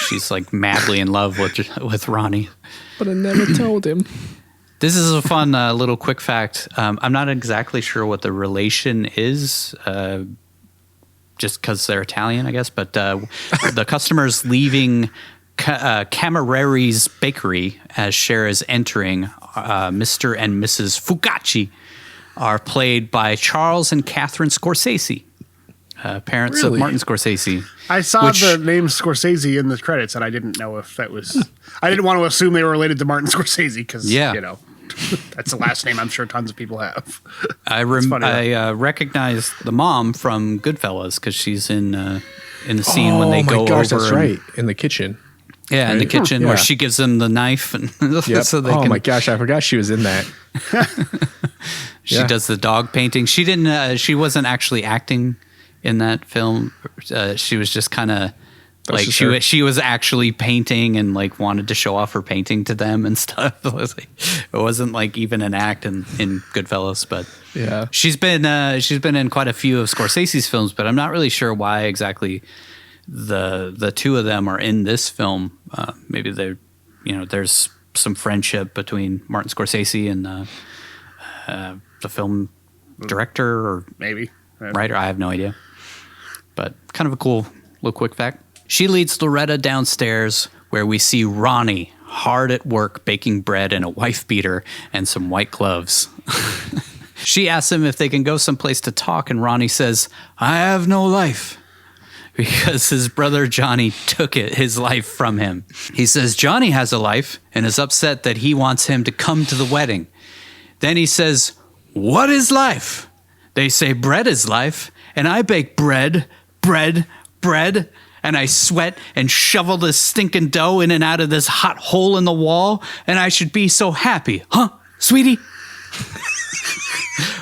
She's like madly in love with Ronnie. But I never told him. This is a fun little quick fact. I'm not exactly sure what the relation is, just because they're Italian, I guess. But the customer's leaving Camerari's Bakery, as Cher is entering, Mr. and Mrs. Fugacci are played by Charles and Catherine Scorsese, parents of Martin Scorsese. I saw the name Scorsese in the credits, and I didn't know if that was... I didn't want to assume they were related to Martin Scorsese, because, that's the last name I'm sure tons of people have. I recognize the mom from Goodfellas, because she's in the scene when they go over. Oh my gosh, that's right. In the kitchen. Yeah, right? In the kitchen where she gives them the knife. And so they my gosh, I forgot she was in that. She does the dog painting. She didn't. She wasn't actually acting in that film. She was just kind of like she was actually painting and like wanted to show off her painting to them and stuff. It wasn't like even an act in Goodfellas, but she's been in quite a few of Scorsese's films, but I'm not really sure why exactly the two of them are in this film. Maybe there's some friendship between Martin Scorsese and the film director or maybe writer. I have no idea, but kind of a cool little quick fact. She leads Loretta downstairs where we see Ronnie hard at work baking bread in a wife beater and some white gloves. She asks him if they can go someplace to talk, and Ronnie says, "I have no life," because his brother Johnny took his life from him. He says Johnny has a life and is upset that he wants him to come to the wedding. Then he says, "What is life?" They say bread is life, and I bake bread, and I sweat and shovel this stinking dough in and out of this hot hole in the wall, and I should be so happy, huh, sweetie?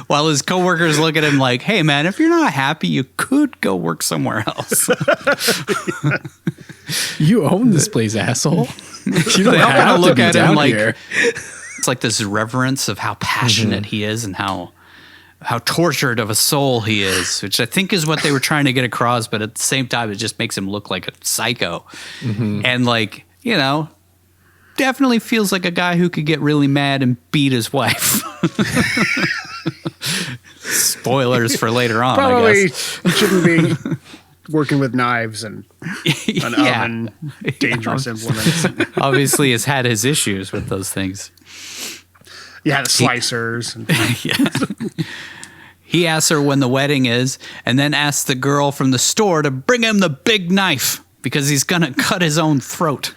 While his coworkers look at him like, "Hey, man, if you're not happy, you could go work somewhere else." You own this place, asshole. You don't have to look at him like here. It's like this reverence of how passionate he is and how tortured of a soul he is, which I think is what they were trying to get across. But at the same time, it just makes him look like a psycho. And like, definitely feels like a guy who could get really mad and beat his wife. Spoilers for later on, probably I guess. Shouldn't be working with knives and an oven, dangerous implements. Obviously has had his issues with those things. Yeah, the slicers. He asks her when the wedding is, and then asks the girl from the store to bring him the big knife because he's going to cut his own throat,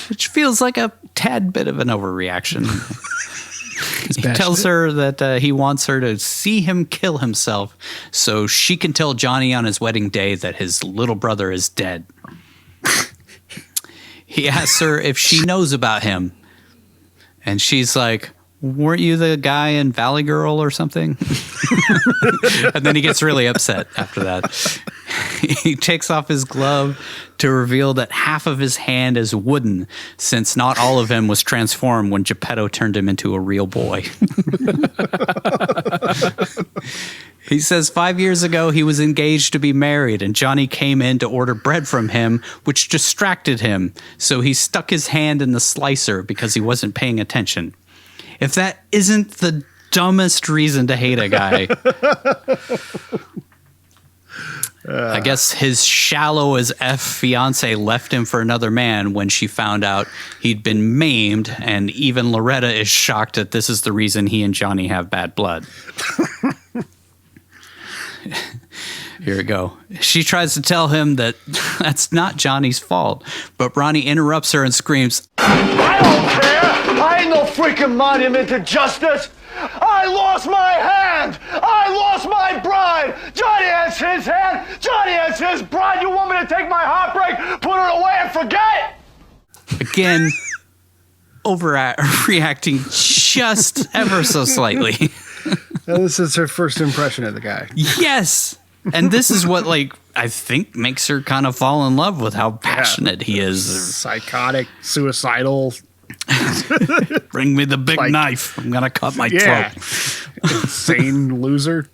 which feels like a tad bit of an overreaction. He tells her that he wants her to see him kill himself so she can tell Johnny on his wedding day that his little brother is dead. He asks her if she knows about him, and she's like, "Weren't you the guy in Valley Girl or something?" And then he gets really upset after that. He takes off his glove to reveal that half of his hand is wooden, since not all of him was transformed when Geppetto turned him into a real boy. He says 5 years ago he was engaged to be married, and Johnny came in to order bread from him, which distracted him, so he stuck his hand in the slicer because he wasn't paying attention. If that isn't the dumbest reason to hate a guy... I guess his shallow as F fiance left him for another man when she found out he'd been maimed, and even Loretta is shocked that this is the reason he and Johnny have bad blood. Here we go. She tries to tell him that that's not Johnny's fault, but Ronnie interrupts her and screams, "I don't care! I ain't no freaking monument to justice! I lost my hand! I lost my bride! Johnny has his hand! Johnny has his bride! You want me to take my heartbreak, put her away, and forget it?" Again, overreacting just ever so slightly. This is her first impression of the guy. Yes! And this is what, I think makes her kind of fall in love with how passionate he is. Psychotic, suicidal. Bring me the big knife. I'm going to cut my throat. Insane loser.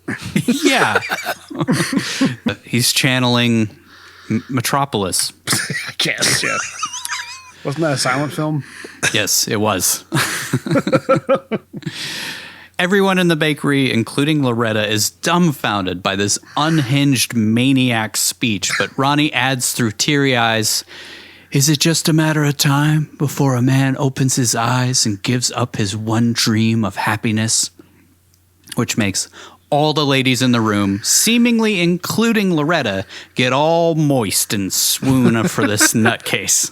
Yeah. He's channeling Metropolis. I guess, yeah. Wasn't that a silent film? Yes, it was. Everyone in the bakery, including Loretta, is dumbfounded by this unhinged maniac speech, but Ronnie adds through teary eyes, Is it just a matter of time before a man opens his eyes and gives up his one dream of happiness? Which makes all the ladies in the room, seemingly including Loretta, get all moist and swoon for this nutcase.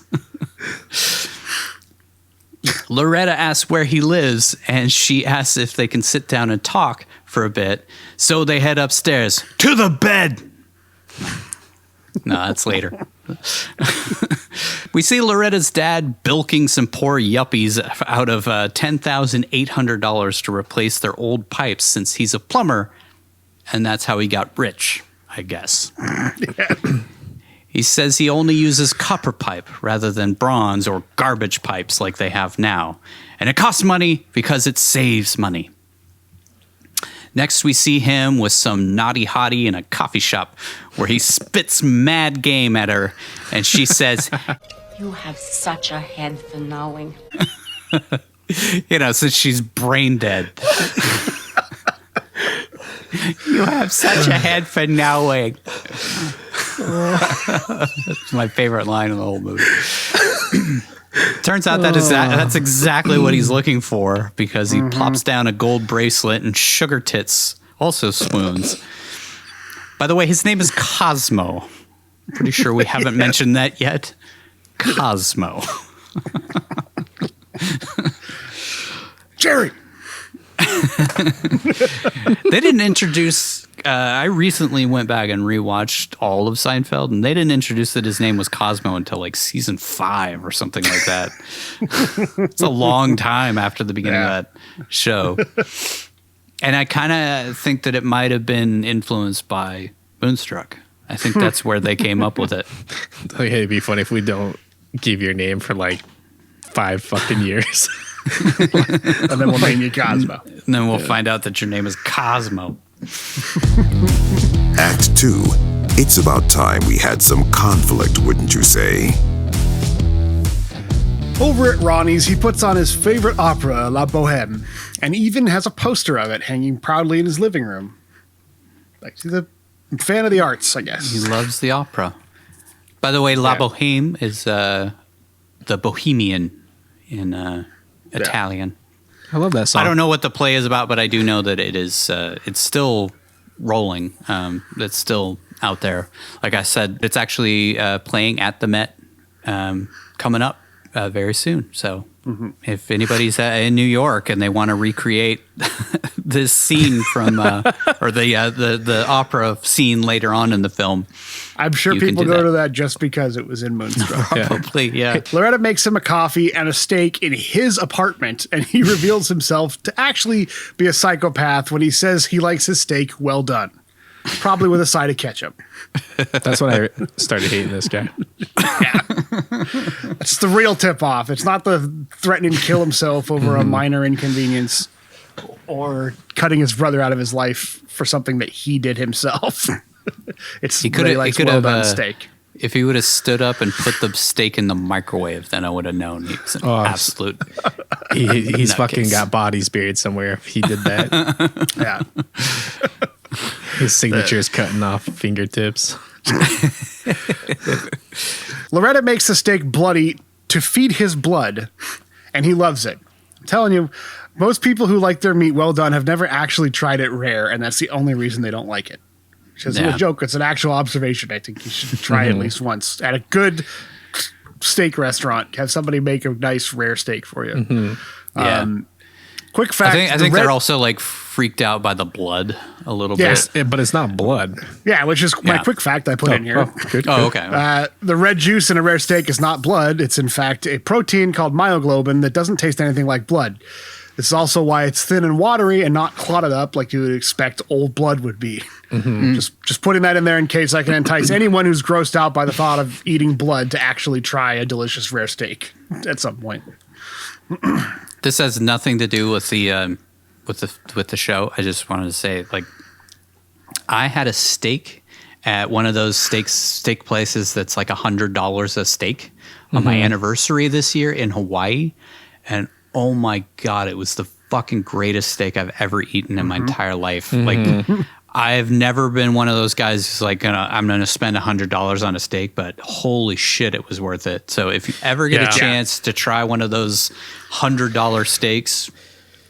Loretta asks where he lives, and she asks if they can sit down and talk for a bit. So they head upstairs to the bed. No, that's later. We see Loretta's dad bilking some poor yuppies out of $10,800 to replace their old pipes since he's a plumber, and that's how he got rich, I guess. He says he only uses copper pipe rather than bronze or garbage pipes like they have now, and it costs money because it saves money. Next, we see him with some naughty hottie in a coffee shop where he spits mad game at her, and she says, You have such a head for knowing. since she's brain dead. You have such a head for knowing. That's my favorite line in the whole movie. Turns out that's exactly what he's looking for, because he plops down a gold bracelet and Sugar Tits also swoons. By the way, his name is Cosmo. I'm pretty sure we haven't mentioned that yet. Cosmo. Jerry! They didn't introduce... I recently went back and rewatched all of Seinfeld, and they didn't introduce that his name was Cosmo until like season 5 or something like that. It's a long time after the beginning of that show. And I kind of think that it might have been influenced by Moonstruck. I think that's where they came up with it. Like, hey, it'd be funny if we don't give your name for like 5 fucking years. And then we'll name you Cosmo. And then we'll find out that your name is Cosmo. Act 2. It's about time we had some conflict, wouldn't you say? Over at Ronnie's, he puts on his favorite opera, La Bohème, and even has a poster of it hanging proudly in his living room. Like, he's a fan of the arts, I guess. He loves the opera. By the way, La Bohème is the Bohemian in Italian. I love that song. I don't know what the play is about, but I do know that it is. It's still rolling. It's still out there. Like I said, it's actually playing at the Met coming up very soon. So if anybody's in New York and they want to recreate this scene from or the opera scene later on in the film, I'm sure people go to that just because it was in Moonstruck. Probably, yeah. Loretta makes him a coffee and a steak in his apartment, and he reveals himself to actually be a psychopath when he says he likes his steak well done, probably with a side of ketchup. That's when I started hating this guy. Yeah. That's the real tip-off. It's not the threatening to kill himself over a minor inconvenience or cutting his brother out of his life for something that he did himself. He could have well done steak. If he would have stood up and put the steak in the microwave, then I would have known he was an absolute. He's fucking got bodies buried somewhere. If he did that, yeah. His signature is cutting off fingertips. Loretta makes the steak bloody to feed his blood, and he loves it. I'm telling you, most people who like their meat well done have never actually tried it rare, and that's the only reason they don't like it. Which isn't a joke. It's an actual observation. I think you should try it at least once at a good steak restaurant. Have somebody make a nice rare steak for you. Quick fact. I think they're also like freaked out by the blood a little bit. But it's not blood. Yeah, which is my quick fact I put in here. Good. Okay. The red juice in a rare steak is not blood. It's in fact a protein called myoglobin that doesn't taste anything like blood. This is also why it's thin and watery and not clotted up like you would expect old blood would be. Just putting that in there in case I can entice anyone who's grossed out by the thought of eating blood to actually try a delicious rare steak at some point. This has nothing to do with the show. I just wanted to say, like, I had a steak at one of those steak places that's like $100 a steak on my anniversary this year in Hawaii, and oh my God, it was the fucking greatest steak I've ever eaten in my entire life. Like, I've never been one of those guys who's like, I'm going to spend $100 on a steak, but holy shit, it was worth it. So if you ever get a chance to try one of those $100 steaks,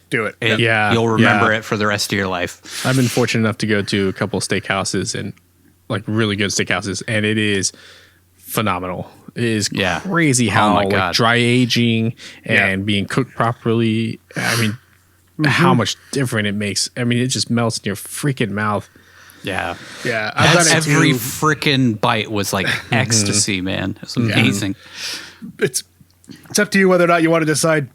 do it. You'll remember it for the rest of your life. I've been fortunate enough to go to a couple of steakhouses and like really good steakhouses, and it is phenomenal. It is crazy how like dry aging and being cooked properly. I mean, how much different it makes. I mean, it just melts in your freaking mouth. Yeah. Yeah. Every freaking bite was like ecstasy, man. It was amazing. It's up to you whether or not you want to decide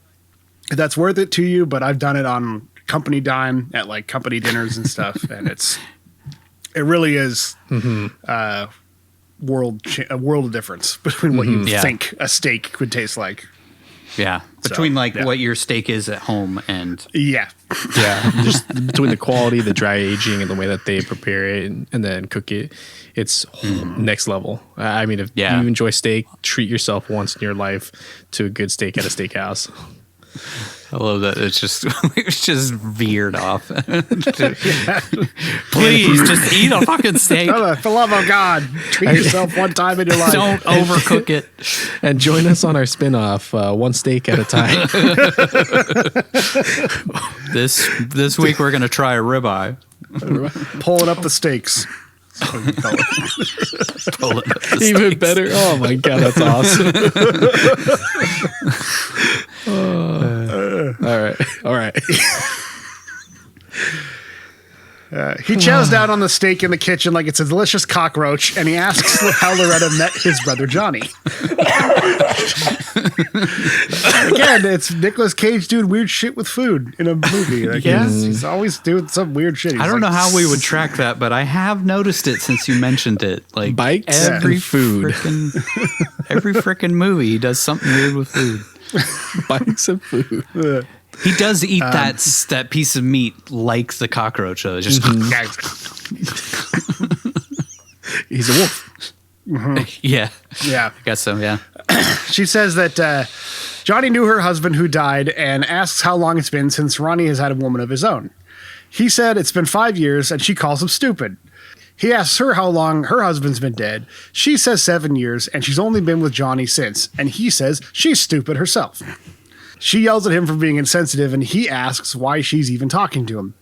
if that's worth it to you, but I've done it on company dime at like company dinners and stuff, and it really is a world of difference between what you think a steak could taste like. Yeah. Between what your steak is at home and just between the quality, the dry aging, and the way that they prepare it and then cook it, it's next level. I mean, if you enjoy steak, treat yourself once in your life to a good steak at a steakhouse. I love that. It's just veered off. Please just eat a fucking steak. For the love of God, treat yourself one time in your life. Don't overcook it. And join us on our spinoff, One Steak at a Time. This week we're gonna try a ribeye. Pulling up the steaks. Even better. Oh my God, that's awesome. All right. He chows down on the steak in the kitchen like it's a delicious cockroach, and he asks how Loretta met his brother Johnny. Again, it's Nicolas Cage doing weird shit with food in a movie. Like he's always doing some weird shit. I don't know how we would track that, but I have noticed it since you mentioned it. Like bikes every and food. Every freaking movie, he does something weird with food. Bikes and food. He does eat that piece of meat like the cockroach, though. Just he's a wolf. Yeah. Yeah. I guess so, yeah. She says that Johnny knew her husband who died and asks how long it's been since Ronnie has had a woman of his own. He said it's been 5 years, and she calls him stupid. He asks her how long her husband's been dead. She says 7 years, and she's only been with Johnny since. And he says she's stupid herself. She yells at him for being insensitive, and he asks why she's even talking to him.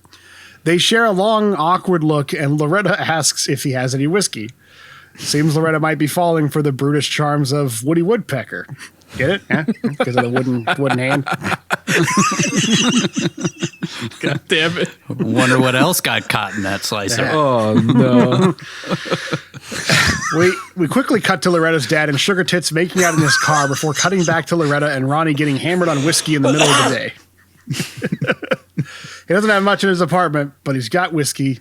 They share a long, awkward look, and Loretta asks if he has any whiskey. Seems Loretta might be falling for the brutish charms of Woody Woodpecker. Get it? Yeah? Because of the wooden hand. God damn it. Wonder what else got caught in that slicer. Oh, no. We quickly cut to Loretta's dad and Sugar Tits making out in his car before cutting back to Loretta and Ronnie getting hammered on whiskey in the middle of the day. He doesn't have much in his apartment, but he's got whiskey.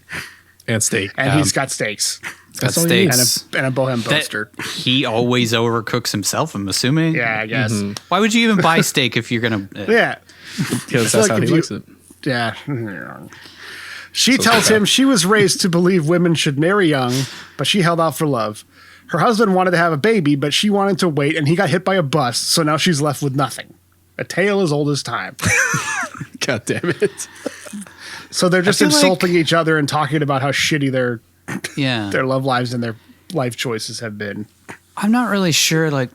And steak. And he's got steaks. Got steaks. And a Bohem poster. He always overcooks himself, I'm assuming. Yeah, I guess. Why would you even buy steak if you're going to... Yeah. Because that's how he likes it. Yeah. She tells him she was raised to believe women should marry young, but she held out for love. Her husband wanted to have a baby, but she wanted to wait, and he got hit by a bus, so now she's left with nothing. A tale as old as time. God damn it. So they're just insulting each other and talking about how shitty their love lives and their life choices have been. I'm not really sure. Like,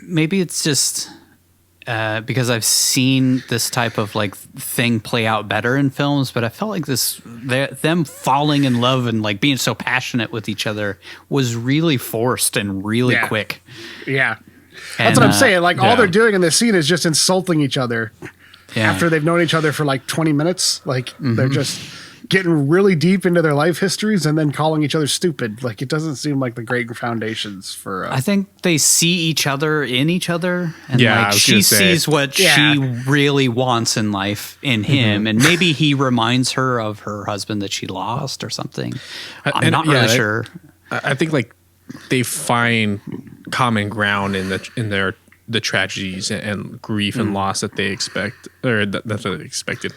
maybe it's just because I've seen this type of like thing play out better in films, but I felt like them falling in love and like being so passionate with each other was really forced and really quick. Yeah. That's what I'm saying. Like all they're doing in this scene is just insulting each other. Yeah. After they've known each other for like 20 minutes, like they're just getting really deep into their life histories and then calling each other stupid. Like it doesn't seem like the great foundations for. I think they see each other in each other, and like she sees what she really wants in life in him, and maybe he reminds her of her husband that she lost or something. I'm not really sure. I think like they find common ground in the tragedies and grief and loss that they expect, or that's what they expected,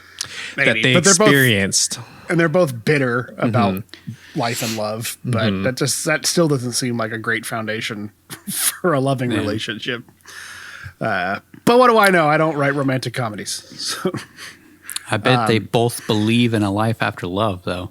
that they experienced. And they're both bitter about life and love, but that still doesn't seem like a great foundation for a loving relationship. But what do I know? I don't write romantic comedies. So, I bet they both believe in a life after love, though.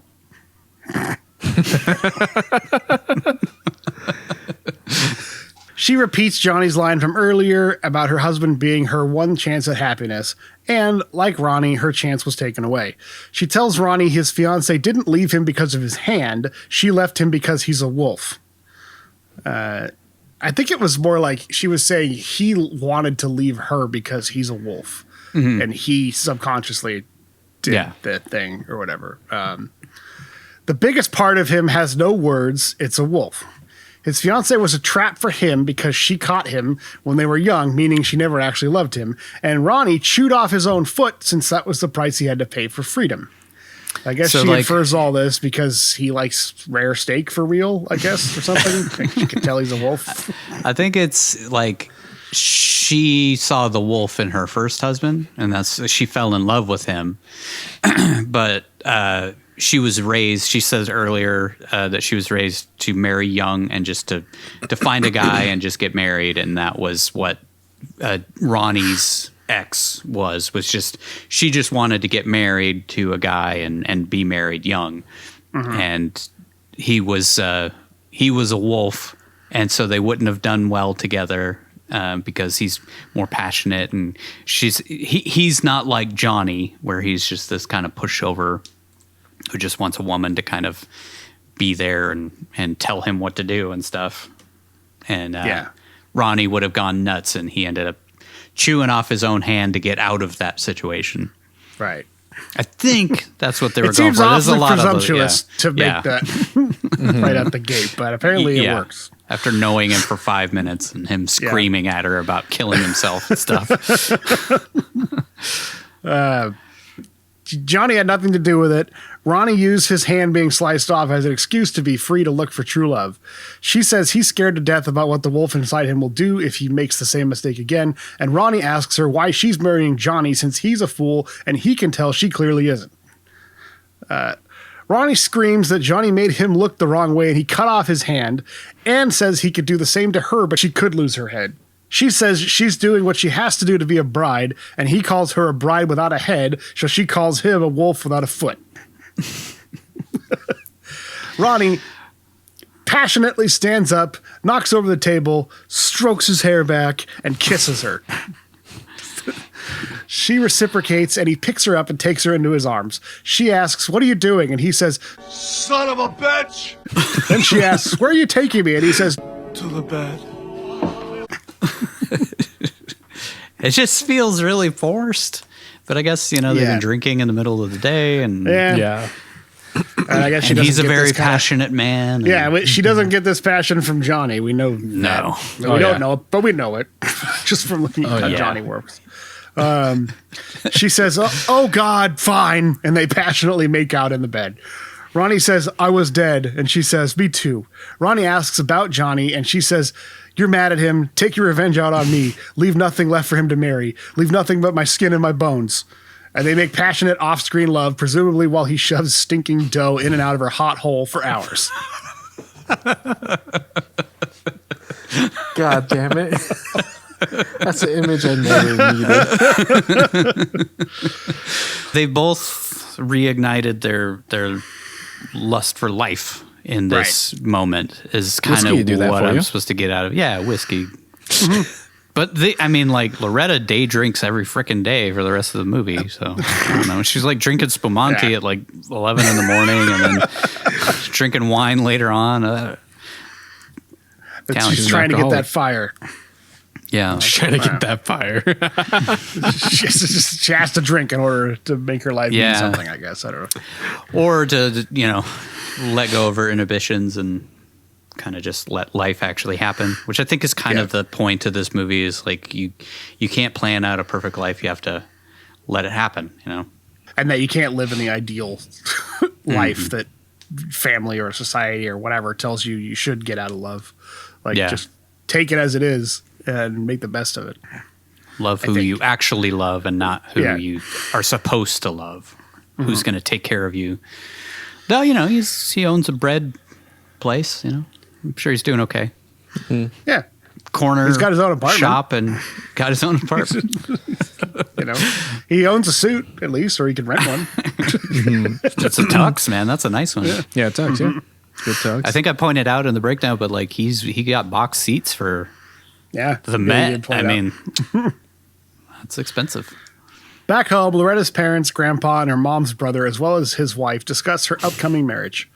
She repeats Johnny's line from earlier about her husband being her one chance at happiness, and, like Ronnie, her chance was taken away. She tells Ronnie his fiancée didn't leave him because of his hand, she left him because he's a wolf. I think it was more like she was saying he wanted to leave her because he's a wolf, and he subconsciously did the thing or whatever. The biggest part of him has no words, it's a wolf. His fiancée was a trap for him because she caught him when they were young, meaning she never actually loved him. And Ronnie chewed off his own foot since that was the price he had to pay for freedom. I guess she infers all this because he likes rare steak for real, I guess, or something. She could tell he's a wolf. I think it's like she saw the wolf in her first husband, and she fell in love with him. But she was raised, she says earlier that she was raised to marry young and just to find a guy and just get married. And that was what Ronnie's ex was just, she just wanted to get married to a guy and be married young. And he was a wolf. And so they wouldn't have done well together because he's more passionate, and he's not like Johnny, where he's just this kind of pushover who just wants a woman to kind of be there and tell him what to do and stuff. And Ronnie would have gone nuts, and he ended up chewing off his own hand to get out of that situation. Right. I think that's what they were it going for. There's a lot presumptuous to make that right out the gate, but apparently it works. After knowing him for 5 minutes and him screaming at her about killing himself and stuff. Johnny had nothing to do with it. Ronnie used his hand being sliced off as an excuse to be free to look for true love. She says he's scared to death about what the wolf inside him will do if he makes the same mistake again, and Ronnie asks her why she's marrying Johnny since he's a fool and he can tell she clearly isn't. Ronnie screams that Johnny made him look the wrong way and he cut off his hand, and says he could do the same to her, but she could lose her head. She says she's doing what she has to do to be a bride, and he calls her a bride without a head, so she calls him a wolf without a foot. Ronnie passionately stands up, knocks over the table, strokes his hair back, and kisses her. She reciprocates, and he picks her up and takes her into his arms. She asks, "What are you doing?" And he says, "Son of a bitch!" Then she asks, "Where are you taking me?" And he says, "To the bed." It just feels really forced. But I guess, they've been drinking in the middle of the day. And yeah. And I guess he's a very passionate man. Yeah, she doesn't get this passion from Johnny. We know no. We don't know it, but we know it just from looking at how Johnny works. She says, oh God, fine. And they passionately make out in the bed. Ronnie says, "I was dead." And she says, "Me too." Ronnie asks about Johnny, and she says, "You're mad at him. Take your revenge out on me. Leave nothing left for him to marry. Leave nothing but my skin and my bones." And they make passionate off-screen love, presumably while he shoves stinking dough in and out of her hot hole for hours. God damn it. That's an image I never needed. They both reignited their lust for life in this moment is kind whiskey of what I'm supposed to get out of. Yeah, whiskey. But Loretta day drinks every freaking day for the rest of the movie. So I don't know. She's like drinking spumante at like 11 in the morning and then drinking wine later on. She's trying to get that fire. Yeah. She's trying to get that fire. she has to drink in order to make her life mean something, I guess. I don't know. Or to, let go of her inhibitions and kind of just let life actually happen, which I think is kind of the point of this movie is like you can't plan out a perfect life. You have to let it happen, And that you can't live in the ideal life that family or society or whatever tells you should get out of love. Just take it as it is and make the best of it. Love who you actually love and not who you are supposed to love. Who's going to take care of you. Though, he owns a bread place, I'm sure he's doing okay. Yeah. Corner. He's got his own apartment. Shop and got his own apartment. He owns a suit at least, or he can rent one. It's a tux, man. That's a nice one. Yeah, a tux, yeah. Good talks. I think I pointed out in the breakdown, but like he got box seats for the Met. I mean, that's expensive. Back home, Loretta's parents, grandpa, and her mom's brother, as well as his wife, discuss her upcoming marriage.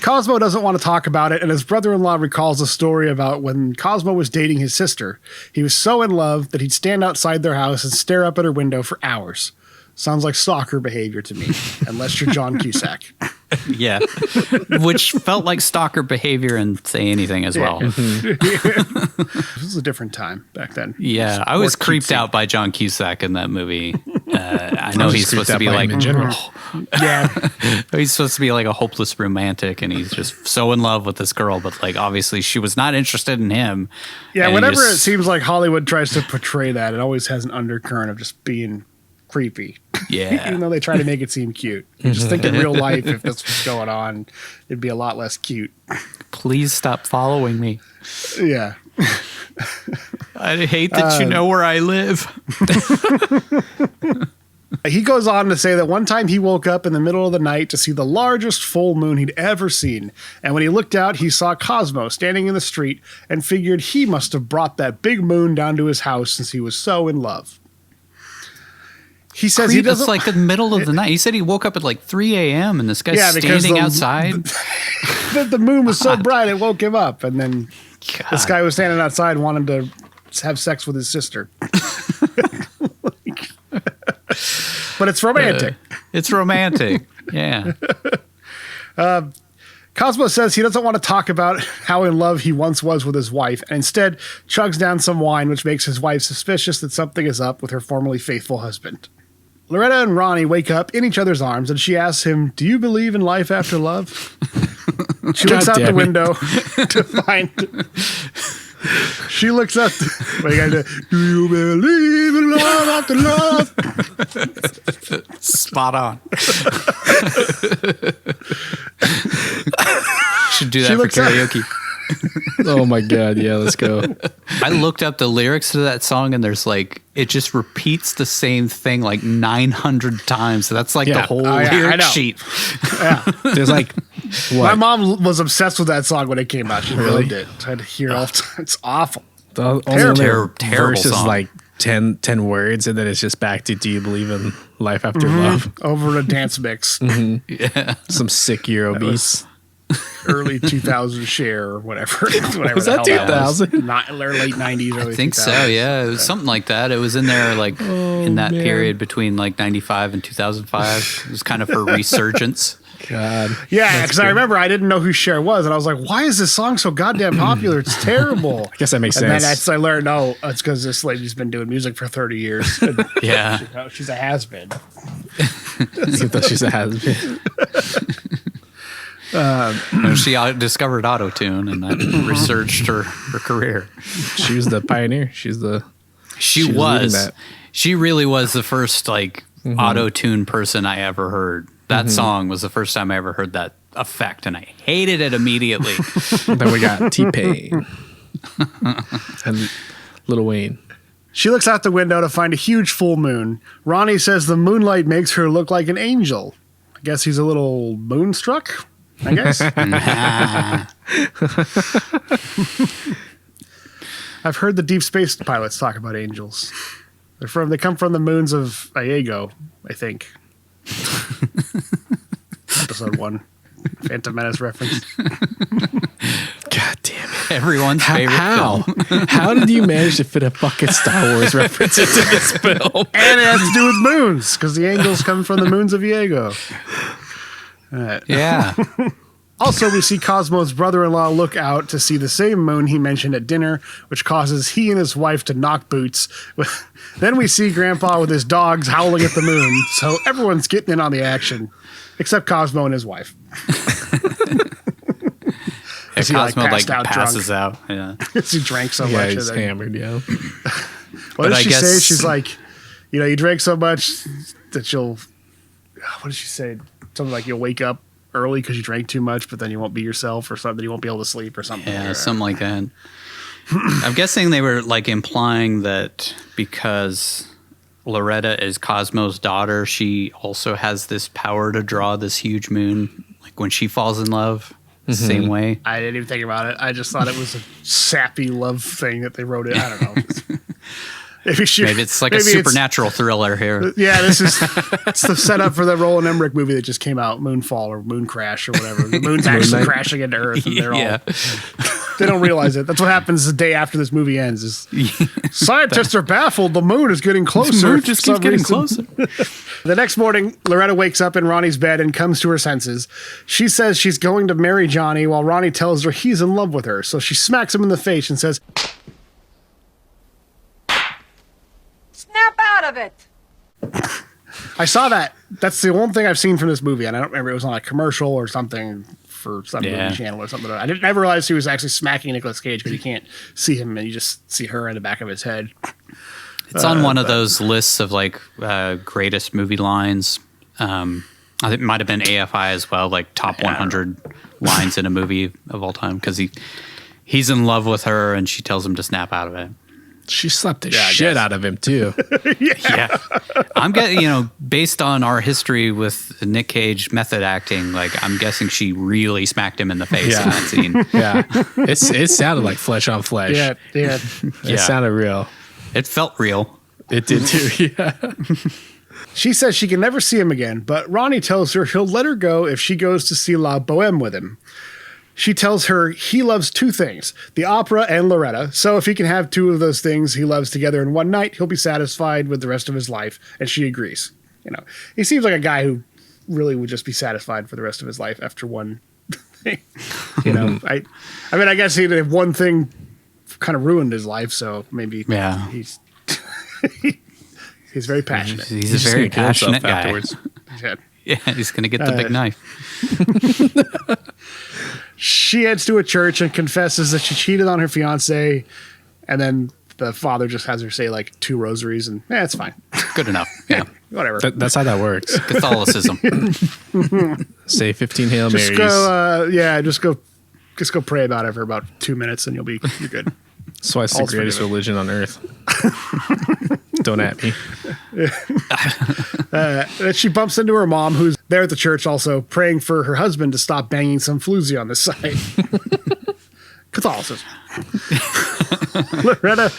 Cosmo doesn't want to talk about it, and his brother-in-law recalls a story about when Cosmo was dating his sister. He was so in love that he'd stand outside their house and stare up at her window for hours. Sounds like stalker behavior to me, unless you're John Cusack. Yeah, which felt like stalker behavior and Say Anything as well. This was a different time back then. Yeah, I was creeped out by John Cusack in that movie. I know he's supposed to be like in general. he's supposed to be like a hopeless romantic, and he's just so in love with this girl, but like obviously she was not interested in him. Yeah, whenever it seems like Hollywood tries to portray that, it always has an undercurrent of just being creepy. Yeah. Even though they try to make it seem cute. You just think in real life, if this was going on, it'd be a lot less cute. Please stop following me. Yeah. I hate that you know where I live. He goes on to say that one time he woke up in the middle of the night to see the largest full moon he'd ever seen. And when he looked out, he saw Cosmo standing in the street and figured he must have brought that big moon down to his house since he was so in love. He says he doesn't... It's like the middle of the night. He said he woke up at like 3 a.m. and this guy's standing outside. The moon was so bright it woke him up. And then this guy was standing outside and wanted to have sex with his sister. But it's romantic. It's romantic. Yeah. Cosmo says he doesn't want to talk about how in love he once was with his wife, and instead chugs down some wine, which makes his wife suspicious that something is up with her formerly faithful husband. Loretta and Ronnie wake up in each other's arms, and she asks him, "Do you believe in life after love?" She looks out the window to find... She looks up... Do you believe in love after love? Spot on. Should do that for karaoke. Oh my God, yeah, let's go. I looked up the lyrics to that song, and there's like, it just repeats the same thing like 900 times. So that's like the whole lyric sheet. Yeah. There's like, what? My mom was obsessed with that song when it came out. She loved it. I had to hear it all the time. It's awful. The terrible verse is song. like 10 words, and then it's just back to "Do you believe in life after love?" Over a dance mix. Yeah. Some sick Euro beats. Early 2000 Cher or whatever. Was that 2000? Late 90s, early I think 2000s. so, yeah. It was something like that. It was in there like in that period between like 95 and 2005. It was kind of her resurgence. God. Yeah, because I remember I didn't know who Cher was, and I was like, why is this song so goddamn popular? It's terrible. I guess that makes and sense. then as I learned, it's because this lady's been doing music for 30 years. Yeah. She's a has-been. She's a has-been. She discovered auto-tune, and that resurged her career. She was the pioneer. She was. She really was the first like auto-tune person I ever heard. That song was the first time I ever heard that effect, and I hated it immediately. Then we got T-Pain and Lil Wayne. She looks out the window to find a huge full moon. Ronnie says the moonlight makes her look like an angel. I guess he's a little moonstruck, I guess. I've heard the deep space pilots talk about angels. They come from the moons of Aiello, I think. Episode 1. Phantom Menace reference. God damn it. Everyone's favorite film. How did you manage to fit a fucking Star Wars reference into this film? And it has to do with moons, because the angels come from the moons of Aiello. Yeah. Also, we see Cosmo's brother-in-law look out to see the same moon he mentioned at dinner, which causes he and his wife to knock boots. Then we see Grandpa with his dogs howling at the moon, so everyone's getting in on the action, except Cosmo and his wife. Cosmo passes out. Yeah, he drank so much. Yeah, he's hammered. Yeah. What did she say? She's like, you drank so much that you'll. What did she say? Something like you'll wake up early because you drank too much, but then you won't be yourself, or something. You won't be able to sleep, or something. Yeah, something like that. I'm guessing they were like implying that because Loretta is Cosmo's daughter, she also has this power to draw this huge moon, like when she falls in love. same way. I didn't even think about it. I just thought it was a sappy love thing that they wrote in. I don't know. Maybe it's like a supernatural thriller here. Yeah, it's the setup for the Roland Emmerich movie that just came out, Moonfall or Moon Crash or whatever. The moon's actually crashing into Earth, and they're all they don't realize it. That's what happens the day after this movie ends. Is scientists are baffled. The moon is getting closer. The moon just keeps getting closer. The next morning, Loretta wakes up in Ronnie's bed and comes to her senses. She says she's going to marry Johnny, while Ronnie tells her he's in love with her. So she smacks him in the face and says, Snap out of it! I saw that. That's the only thing I've seen from this movie, and I don't remember, it was on a commercial or something for some movie channel or something. I didn't ever realize he was actually smacking Nicolas Cage, because you can't see him and you just see her in the back of his head. It's on one of those lists of like greatest movie lines. I think it might have been AFI as well, like top 100 lines in a movie of all time, because he's in love with her and she tells him to snap out of it. She slapped the shit out of him too. Yeah. I'm getting, based on our history with Nick Cage method acting, like I'm guessing she really smacked him in the face in that scene. Yeah. It sounded like flesh on flesh. Yeah. It sounded real. It felt real. It did too. Yeah. She says she can never see him again, but Ronnie tells her he'll let her go if she goes to see La Boheme with him. She tells her he loves two things, the opera and Loretta. So if he can have two of those things he loves together in one night, he'll be satisfied with the rest of his life. And she agrees. He seems like a guy who really would just be satisfied for the rest of his life after one thing. I mean, I guess one thing kind of ruined his life. So maybe he's very passionate. He's a very passionate guy. Afterwards. Yeah, he's going to get the big knife. She heads to a church and confesses that she cheated on her fiance, and then the father just has her say like 2 rosaries, and it's fine. Good enough. Yeah, whatever. That's how that works. Catholicism. Say 15 Hail Marys. Just go pray about it for about 2 minutes, and you're good. That's why it's the greatest religion on earth. Don't at me. She bumps into her mom, who's there at the church also, praying for her husband to stop banging some floozy on the side. Catholicism. Loretta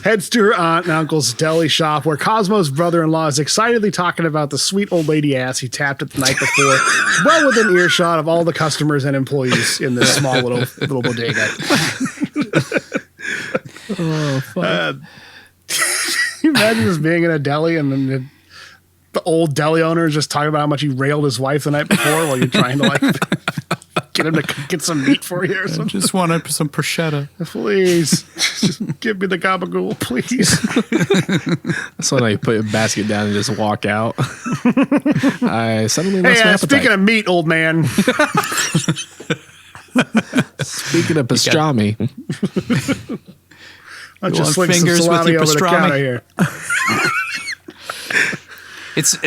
heads to her aunt and uncle's deli shop, where Cosmo's brother-in-law is excitedly talking about the sweet old lady ass he tapped it the night before, well within earshot of all the customers and employees in this small little bodega. Oh, fuck. Can you imagine just being in a deli and then the old deli owner is just talking about how much he railed his wife the night before while you're trying to get him to get some meat for you or something? I just wanted some prosciutto. Please. Just give me the gabagool, please. So now you put your basket down and just walk out. I suddenly lost my appetite. Speaking of meat, old man. Speaking of pastrami. I'll just flick some salami over the counter here. It's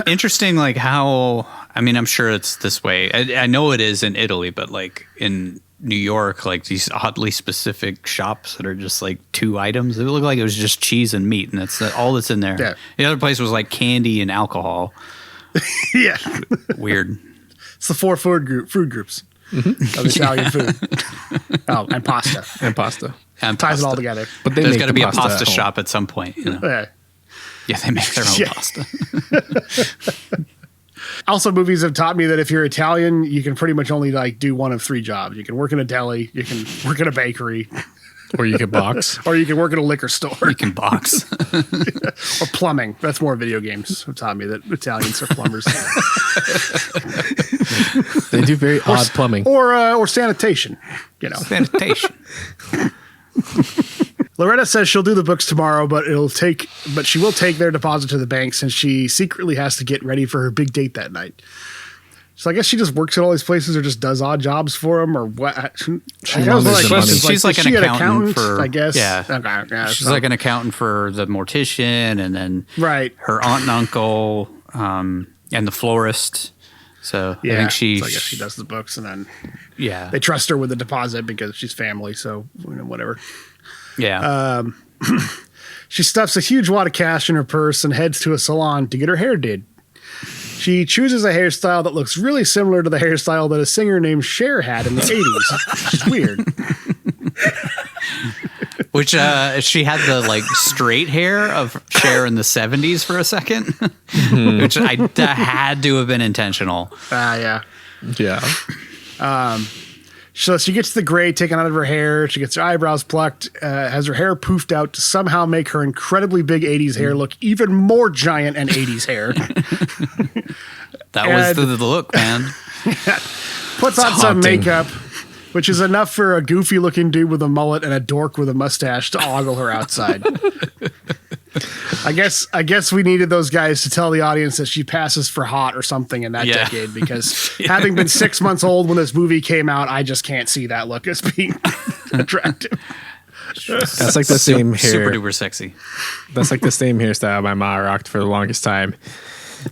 interesting, like how, I mean, I'm sure it's this way. I know it is in Italy, but like in New York, like these oddly specific shops that are just like 2 items. It looked like it was just cheese and meat, and that's all that's in there. Yeah. The other place was like candy and alcohol. Yeah. Weird. It's the 4 food groups of Italian food. Oh, and pasta. And pasta. And ties it all together. But there's got to be a pasta shop at some point. Yeah, they make their own pasta. Also, movies have taught me that if you're Italian, you can pretty much only do one of 3 jobs. You can work in a deli, you can work in a bakery, or you can box, or you can work in a liquor store. You can box, or plumbing. That's more video games have taught me that Italians are plumbers. They do very odd plumbing, or sanitation. Sanitation. Loretta says she'll do the books tomorrow, but she will take their deposit to the bank since she secretly has to get ready for her big date that night. So I guess she just works at all these places or just does odd jobs for them or what? She's like an accountant for, I guess. Yeah. Okay, she's like an accountant for the mortician and then her aunt and uncle and the florist. So I think so I guess she does the books and then they trust her with the deposit because she's family. So whatever. Yeah. She stuffs a huge wad of cash in her purse and heads to a salon to get her hair did. She chooses a hairstyle that looks really similar to the hairstyle that a singer named Cher had in the 80s, which is weird. Which she had the like straight hair of Cher in the 70s for a second, which that had to have been intentional. Yeah. Yeah. So she gets the gray taken out of her hair. She gets her eyebrows plucked, has her hair poofed out to somehow make her incredibly big 80s hair look even more giant and 80s hair. That was the look, man. Puts on some makeup, which is enough for a goofy looking dude with a mullet and a dork with a mustache to ogle her outside. I guess we needed those guys to tell the audience that she passes for hot or something in that decade, because having been 6 months old when this movie came out, I just can't see that look as being attractive. That's like the same hair. Super duper sexy. That's like the same hairstyle my ma rocked for the longest time.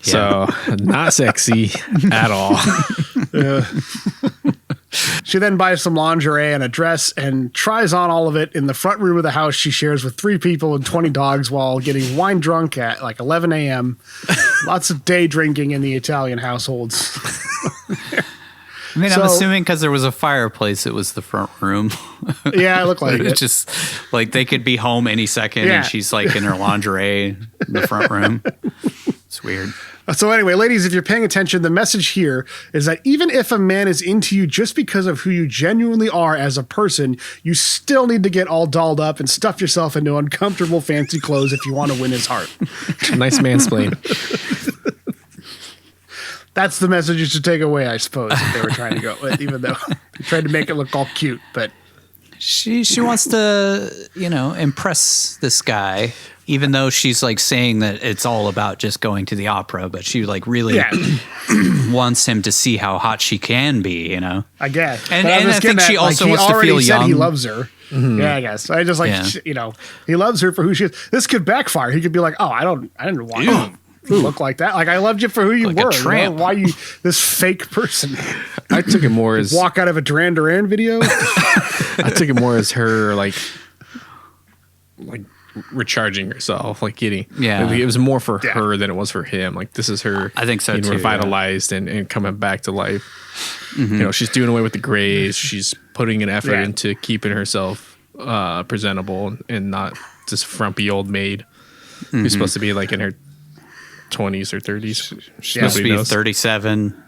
So not sexy at all. She then buys some lingerie and a dress and tries on all of it in the front room of the house she shares with 3 people and 20 dogs while getting wine drunk at like 11 a.m. Lots of day drinking in the Italian households. I mean, I'm assuming because there was a fireplace, it was the front room. Yeah, it looked like it. It's just like they could be home any second and she's like in her lingerie in the front room. It's weird. So anyway, ladies, if you're paying attention, the message here is that even if a man is into you just because of who you genuinely are as a person, you still need to get all dolled up and stuff yourself into uncomfortable fancy clothes if you want to win his heart. Nice mansplain. That's the message you should take away, I suppose, if they were trying to go with, even though they tried to make it look all cute. But she wants to, impress this guy. Even though she's like saying that it's all about just going to the opera, but she like really wants him to see how hot she can be, I guess. And I think she also wants to feel young. He loves her. Mm-hmm. Yeah, I guess. I just he loves her for who she is. This could backfire. He could be like, oh, I didn't want you look like that. Like, I loved you for who you were. A tramp. Why you this fake person? I took it more as walk out of a Duran Duran video. I took it more as her like recharging herself, like getting it was more for her than it was for him. Like, this is her, I think so too, revitalized and coming back to life. Mm-hmm. She's doing away with the grays. She's putting an effort into keeping herself presentable and not just frumpy old maid who's supposed to be like in her 20s or 30s. She's supposed to be 37,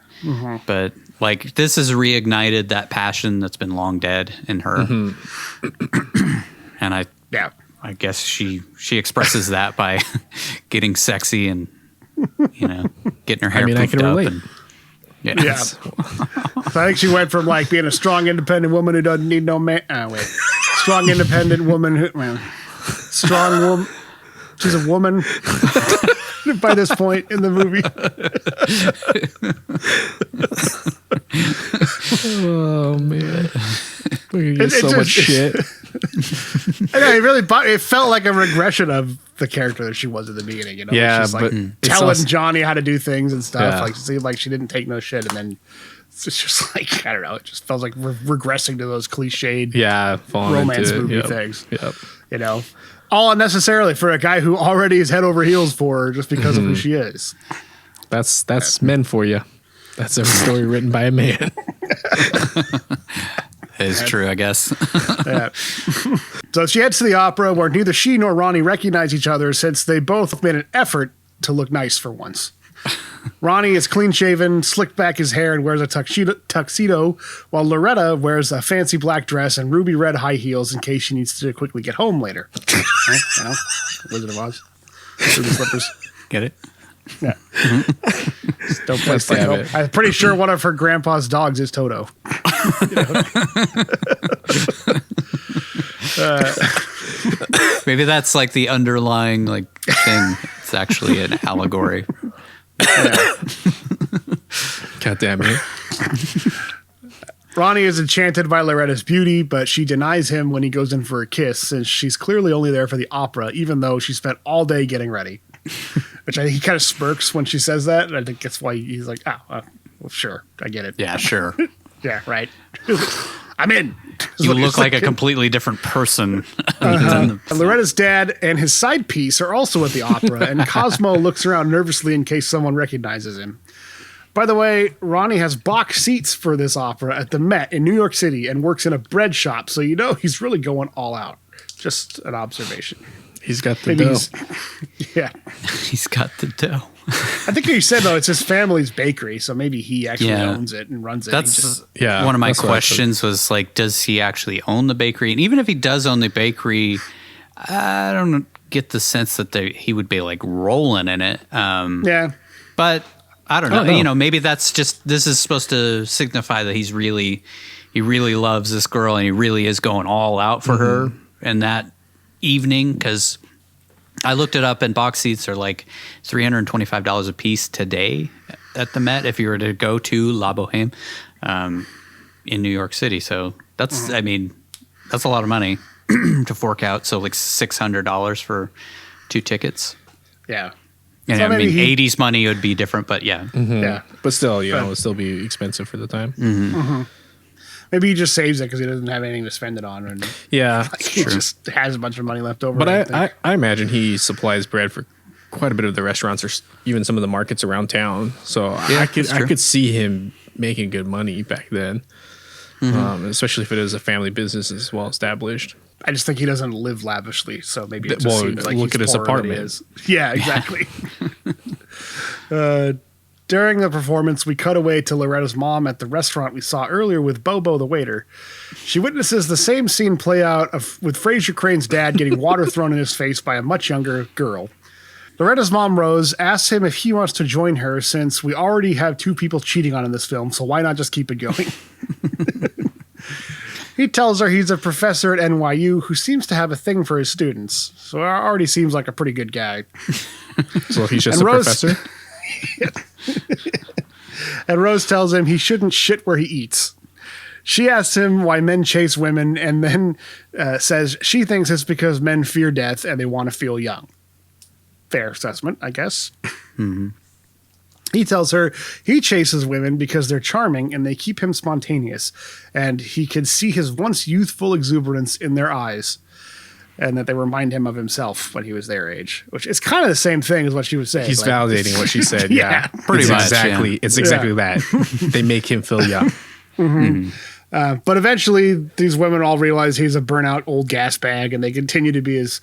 but like this has reignited that passion that's been long dead in her. And I guess she expresses that by getting sexy and getting her hair. I can relate. So I think she went from like being a strong, independent woman who doesn't need no man. Strong, independent woman who, strong woman. She's a woman by this point in the movie. Oh man, we get so much shit. I know, it felt like a regression of the character that she was at the beginning. Yeah, she's like telling Johnny how to do things and stuff. Yeah. Like, it seemed like she didn't take no shit, and then it's just like, I don't know. It just felt like regressing to those cliched romance movie things. Yep. All unnecessarily for a guy who already is head over heels for her just because of who she is. That's men for you. That's a story written by a man. It's true, I guess. So she heads to the opera where neither she nor Ronnie recognize each other since they both made an effort to look nice for once. Ronnie is clean-shaven, slicked back his hair, and wears a tuxedo, while Loretta wears a fancy black dress and ruby red high heels in case she needs to quickly get home later. Wizard of Oz. Ruby slippers. Get it? Yeah. Don't play Toto. I'm pretty sure one of her grandpa's dogs is Toto. Maybe that's like the underlying like thing. It's actually an allegory. God damn it. Ronnie is enchanted by Loretta's beauty, but she denies him when he goes in for a kiss, since she's clearly only there for the opera, even though she spent all day getting ready. Which I think he kind of smirks when she says that, and I think that's why he's like, well, sure, I get it. Yeah, sure. Yeah, right. I'm in. You look like a completely different person. Loretta's dad and his side piece are also at the opera, and Cosmo looks around nervously in case someone recognizes him. By the way, Ronnie has box seats for this opera at the Met in New York City and works in a bread shop, so you know he's really going all out. Just an observation. He's got the dough. Yeah. He's got the dough. I think you said, though, it's his family's bakery, so maybe he actually owns it and runs it. That's one of my questions was, like, does he actually own the bakery? And even if he does own the bakery, I don't get the sense that he would be, like, rolling in it. Yeah. But I don't know. You know, maybe that's just, this is supposed to signify that he really loves this girl and he really is going all out for her in that evening, because I looked it up and box seats are like $325 a piece today at the Met if you were to go to La Boheme in New York City. So that's, I mean, that's a lot of money to fork out. So like $600 for 2 tickets. Yeah. And so I mean, 80s money would be different, but yeah. Yeah. But still, you know, it would still be expensive for the time. Maybe he just saves it because he doesn't have anything to spend it on. And Yeah. he just has a bunch of money left over. But I imagine he supplies bread for quite a bit of the restaurants or even some of the markets around town. So I could see him making good money back then, especially if it is a family business as well established. I just think he doesn't live lavishly, so maybe it just Well, seems like look he's at his poorer than he apartment. is. Yeah, exactly. During the performance, we cut away to Loretta's mom at the restaurant we saw earlier with Bobo the waiter. She witnesses the same scene play out with Frasier Crane's dad getting water thrown in his face by a much younger girl. Loretta's mom, Rose, asks him if he wants to join her since we already have 2 people cheating on in this film, so why not just keep it going? He tells her he's a professor at NYU who seems to have a thing for his students, so it already seems like a pretty good guy. So he's just a professor? And Rose tells him he shouldn't shit where he eats. She asks him why men chase women and then says she thinks it's because men fear death and they want to feel young. Fair assessment, I guess. He tells her he chases women because they're charming and they keep him spontaneous, and he can see his once youthful exuberance in their eyes, and that they remind him of himself when he was their age, which is kind of the same thing as what she was saying. He's validating what she said. Yeah, pretty much. It's exactly that. They make him feel young. But eventually, these women all realize he's a burnout old gas bag, and they continue to be as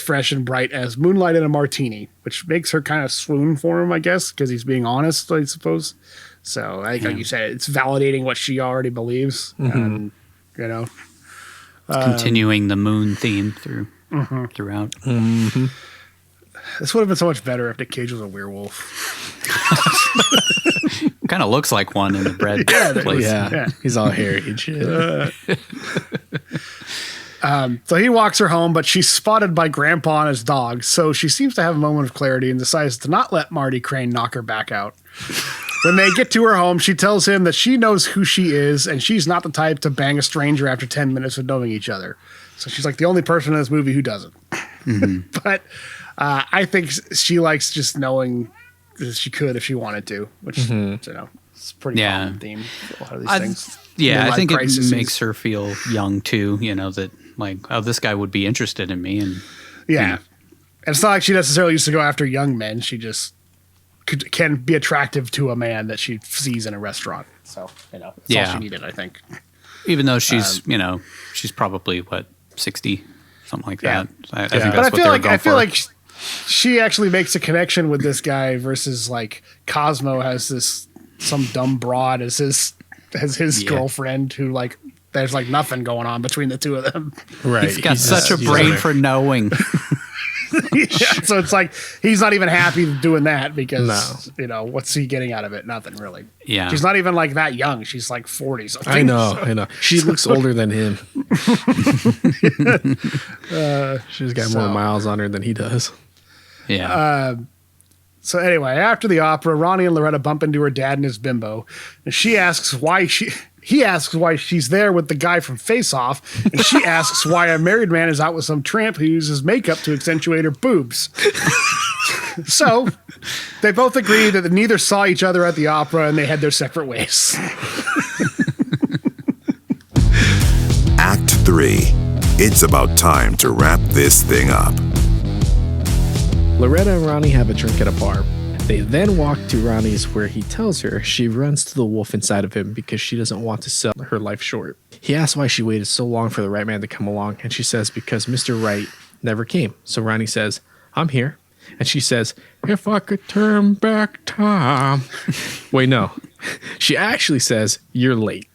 fresh and bright as moonlight in a martini, which makes her kind of swoon for him, I guess, because he's being honest, I suppose. So, like you said, it's validating what she already believes, you know. Continuing the moon theme throughout. This would have been so much better if Nick Cage was a werewolf. Kind of looks like one in the bread place. Yeah. He's all hairy and shit. So he walks her home, but she's spotted by Grandpa and his dog, so she seems to have a moment of clarity and decides to not let Marty Crane knock her back out. When they get to her home, she tells him that she knows who she is, and she's not the type to bang a stranger after 10 minutes of knowing each other. So she's like the only person in this movie who doesn't. But I think she likes just knowing that she could if she wanted to, which, you know, it's a pretty common theme for a lot of these things. Yeah, I think it makes her feel young, too, you know, that, like, oh, this guy would be interested in me. And and it's not like she necessarily used to go after young men. She just can be attractive to a man that she sees in a restaurant. So, you know, that's all she needed, I think. Even though she's, you know, she's probably, 60, something like that. I think but that's I feel like she actually makes a connection with this guy versus, like, Cosmo has some dumb broad as his girlfriend who, like, there's, like, nothing going on between the two of them. Right. He's got such a brain for knowing. So it's like he's not even happy doing that because you know, what's he getting out of it? Nothing really. Yeah, she's not even like that young. She's like 40 something. I know. She looks older than him. She's got more miles on her than he does. Yeah. So anyway, after the opera, Ronnie and Loretta bump into her dad and his bimbo, and he asks why she's there with the guy from Face Off, and she asks why a married man is out with some tramp who uses makeup to accentuate her boobs. So they both agree that neither saw each other at the opera, and they had their separate ways. 3. It's about time to wrap this thing up. Loretta and Ronnie have a drink at a bar. They then walk to Ronnie's where he tells her she runs to the wolf inside of him because she doesn't want to sell her life short. He asks why she waited so long for the right man to come along, and she says because Mr. Right never came. So Ronnie says, I'm here. And she says, if I could turn back time. Wait, no. She actually says, you're late.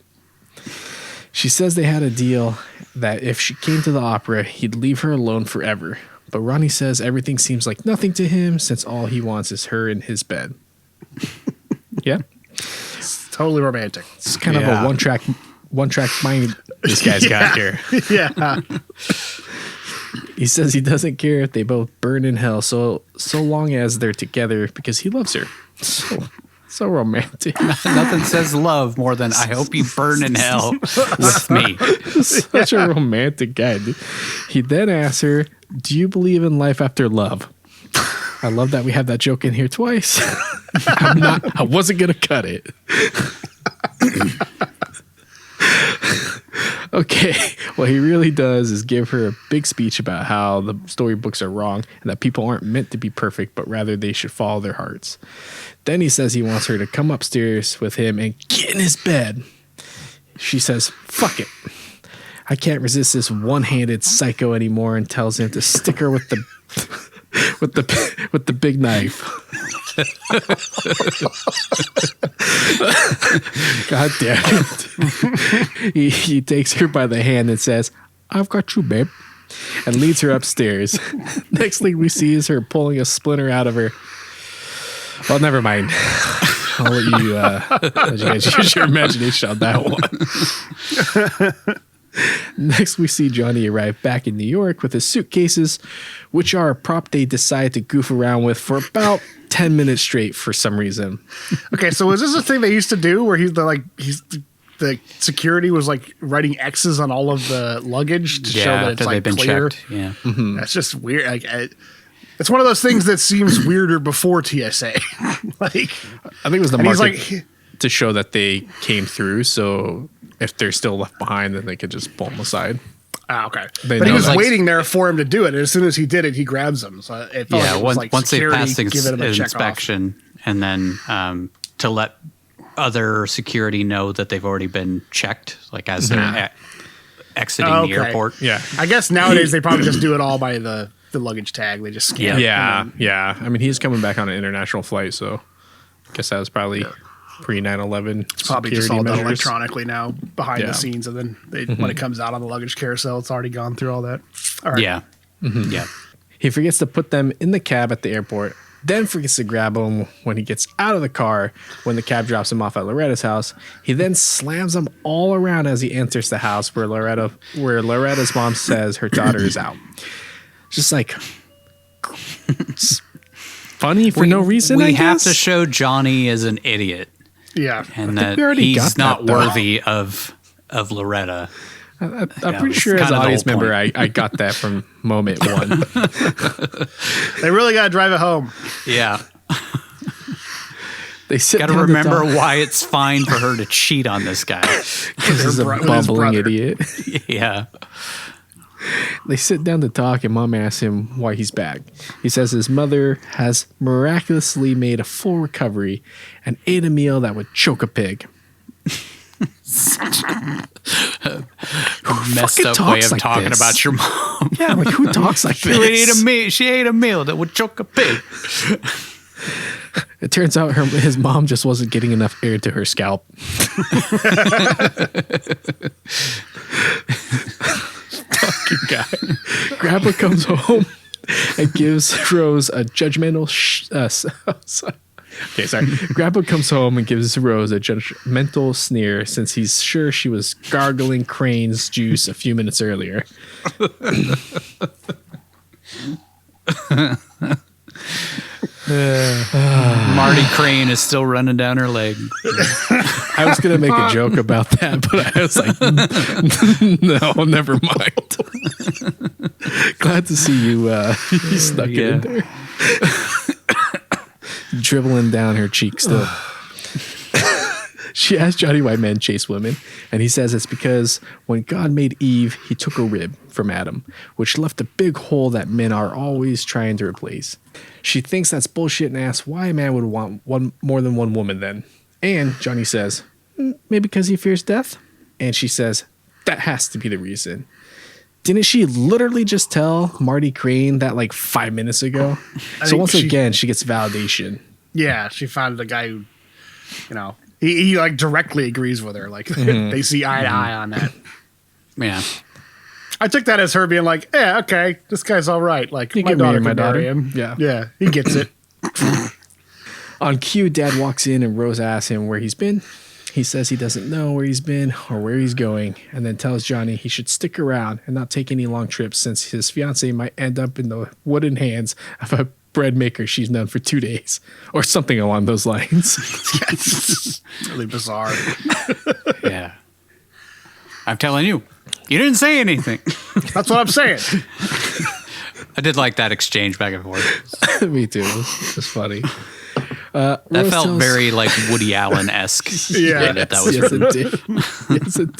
She says they had a deal that if she came to the opera, he'd leave her alone forever. But Ronnie says everything seems like nothing to him since all he wants is her in his bed. Yeah. It's totally romantic. It's kind of a one-track mind this guy's got here. Yeah. He says he doesn't care if they both burn in hell so long as they're together because he loves her. So romantic. Nothing says love more than I hope you burn in hell with me. Such a romantic guy. Dude. He then asks her, do you believe in life after love? I love that we have that joke in here twice. I wasn't going to cut it. Okay, what he really does is give her a big speech about how the storybooks are wrong and that people aren't meant to be perfect, but rather they should follow their hearts. Then he says he wants her to come upstairs with him and get in his bed. She says, fuck it. I can't resist this one-handed psycho anymore, and tells him to stick her with the with the big knife. God damn it. He takes her by the hand and says, I've got you, babe, and leads her upstairs. Next thing we see is her pulling a splinter out of her. Well, never mind. I'll let you guys use your imagination on that one. Next, we see Johnny arrive back in New York with his suitcases, which are a prop they decide to goof around with for about 10 minutes straight for some reason. Okay, so was this a thing they used to do where the security was like writing X's on all of the luggage to show that it's like clear? Checked. Yeah, That's just weird. Like, it's one of those things that seems weirder before TSA. Like, I think it was the market to show that they came through. So if they're still left behind, then they could just pull them aside. Ah, okay. But he was waiting there for him to do it. And as soon as he did it, he grabs him. So it felt like it was like once they passed security inspection, and then to let other security know that they've already been checked, like as they're exiting the airport. Yeah. I guess nowadays they probably just do it all by the luggage tag. They just scan it. Yeah. I mean, he's coming back on an international flight, so I guess that was probably pre 9/11. It's probably just all done electronically now behind the scenes, and then when it comes out on the luggage carousel, it's already gone through all that. All right. Yeah. Yeah. He forgets to put them in the cab at the airport, then forgets to grab them when he gets out of the car when the cab drops him off at Loretta's house. He then slams them all around as he enters the house where Loretta's mom says her daughter is out. Just like funny for no reason. We have to show Johnny as an idiot. Yeah. And that he's not worthy of Loretta. I'm pretty sure as an audience member, I got that from moment one. They really got to drive it home. Yeah. They got to remember why it's fine for her to cheat on this guy. Because he's a bumbling idiot. Yeah. They sit down to talk, and Mom asks him why he's back. He says his mother has miraculously made a full recovery and ate a meal that would choke a pig. Messed up way of talking about your mom. Yeah, like who talks like this? She ate a meal that would choke a pig. It turns out his mom just wasn't getting enough air to her scalp. Fucking guy. Grandpa comes home and gives Rose a judgmental Grandpa comes home and gives Rose a judgmental sneer since he's sure she was gargling Crane's juice a few minutes earlier. Marty Crane is still running down her leg. I was going to make a joke about that, but I was like, no, never mind. Glad to see you, you snuck it in there. Dribbling down her cheek still. She asks Johnny why men chase women, and he says it's because when God made Eve, he took a rib from Adam, which left a big hole that men are always trying to replace. She thinks that's bullshit and asks why a man would want more than one woman then. And Johnny says, maybe because he fears death? And she says, that has to be the reason. Didn't she literally just tell Marty Crane that like 5 minutes ago? So once again, she gets validation. Yeah, she found a guy who, he like directly agrees with her. Like they see eye to eye on that. Yeah. I took that as her being like, yeah, okay, this guy's all right. Like my daughter can marry him. Yeah, he gets it. On cue, Dad walks in and Rose asks him where he's been. He says he doesn't know where he's been or where he's going, and then tells Johnny he should stick around and not take any long trips since his fiancée might end up in the wooden hands of a bread maker she's known for 2 days, or something along those lines. It's really bizarre. Yeah. I'm telling you, you didn't say anything. That's what I'm saying. I did like that exchange back and forth. Me too. It's funny. That Rose felt very like Woody Allen-esque. Yeah, that was yes, it did. Yes, it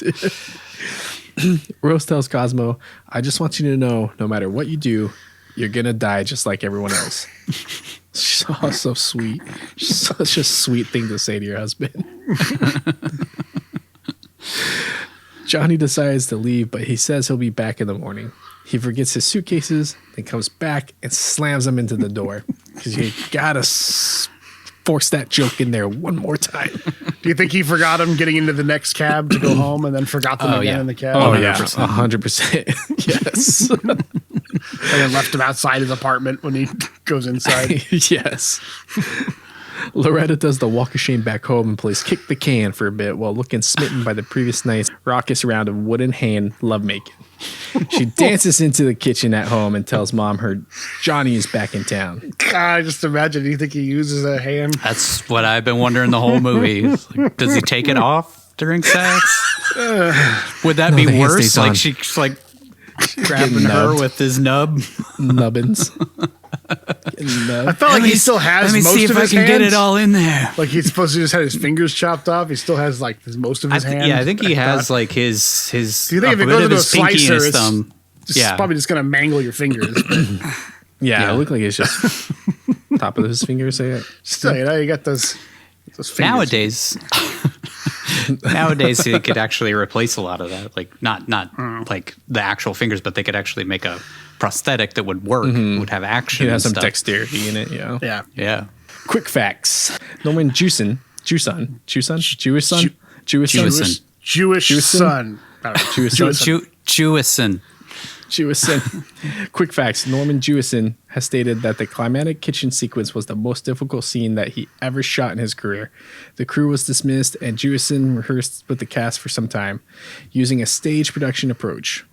did. Rose tells Cosmo, I just want you to know, no matter what you do, you're going to die just like everyone else. So sweet. Such a sweet thing to say to your husband. Johnny decides to leave, but he says he'll be back in the morning. He forgets his suitcases, then comes back and slams them into the door. Because you gotta force that joke in there one more time. Do you think he forgot him getting into the next cab to go home and then forgot them again in the cab? Oh, 100%. Yes. And then left him outside his apartment when he goes inside. Yes. Loretta does the walk of shame back home and plays kick the can for a bit while looking smitten by the previous night's raucous round of wooden hand lovemaking. She dances into the kitchen at home and tells Mom her Johnny is back in town. God, just imagine. Do you think he uses a hand? That's what I've been wondering the whole movie. Like, does he take it off during sex? Would that be worse? Like she's like grabbing her with his nubbins. I felt like he still has most of his hands. Let me see if I can get it all in there. Like he's supposed to just have his fingers chopped off. He still has like most of his hands. Yeah, I think he has like his. Do you think if it goes into a slicer, it's thumb? Probably just gonna mangle your fingers. Yeah, it looked like it's just top of his fingers. Still, you got those fingers. Nowadays, he could actually replace a lot of that. Like not like the actual fingers, but they could actually make a prosthetic that would work, would have action. It has some stuff. Dexterity in it, Yeah. Quick facts. Norman Jewison. Jewish son. Quick facts. Norman Jewison has stated that the climatic kitchen sequence was the most difficult scene that he ever shot in his career. The crew was dismissed and Jewison rehearsed with the cast for some time, using a stage production approach.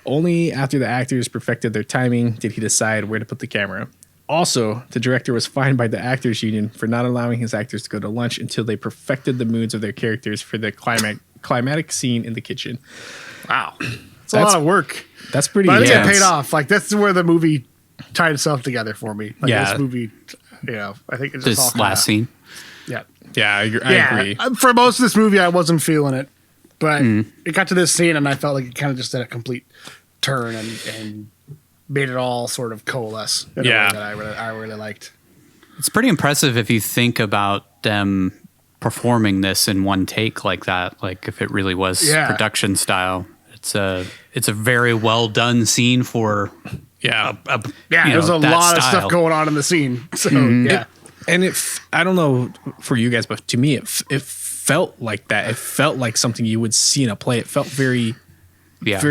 Only after the actors perfected their timing did he decide where to put the camera. Also, the director was fined by the Actors Union for not allowing his actors to go to lunch until they perfected the moods of their characters for the climatic scene in the kitchen. Wow. That's a lot of work. That's pretty But I think it paid off. Like, that's where the movie tied itself together for me. Like, this movie, I think it's just this last scene. Yeah. Yeah, I agree. For most of this movie, I wasn't feeling it. But it got to this scene, and I felt like it kind of just did a complete turn and made it all sort of coalesce in a way that I really liked. It's pretty impressive if you think about them performing this in one take like that. Like if it really was production style, it's a very well done scene for there's a lot of stuff going on in the scene. So I don't know for you guys, but to me it felt like that. It felt like something you would see in a play. It felt very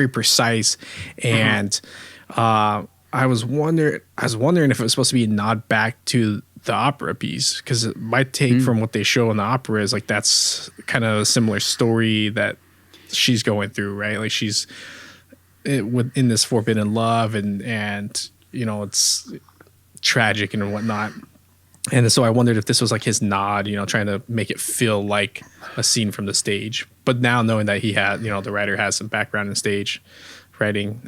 precise, and I was wondering if it was supposed to be a nod back to the opera piece, because my take from what they show in the opera is like that's kind of a similar story that she's going through, right? Like she's in this forbidden love, and you know it's tragic and whatnot. And so I wondered if this was like his nod, you know, trying to make it feel like a scene from the stage. But now knowing that he had, you know, the writer has some background in stage writing,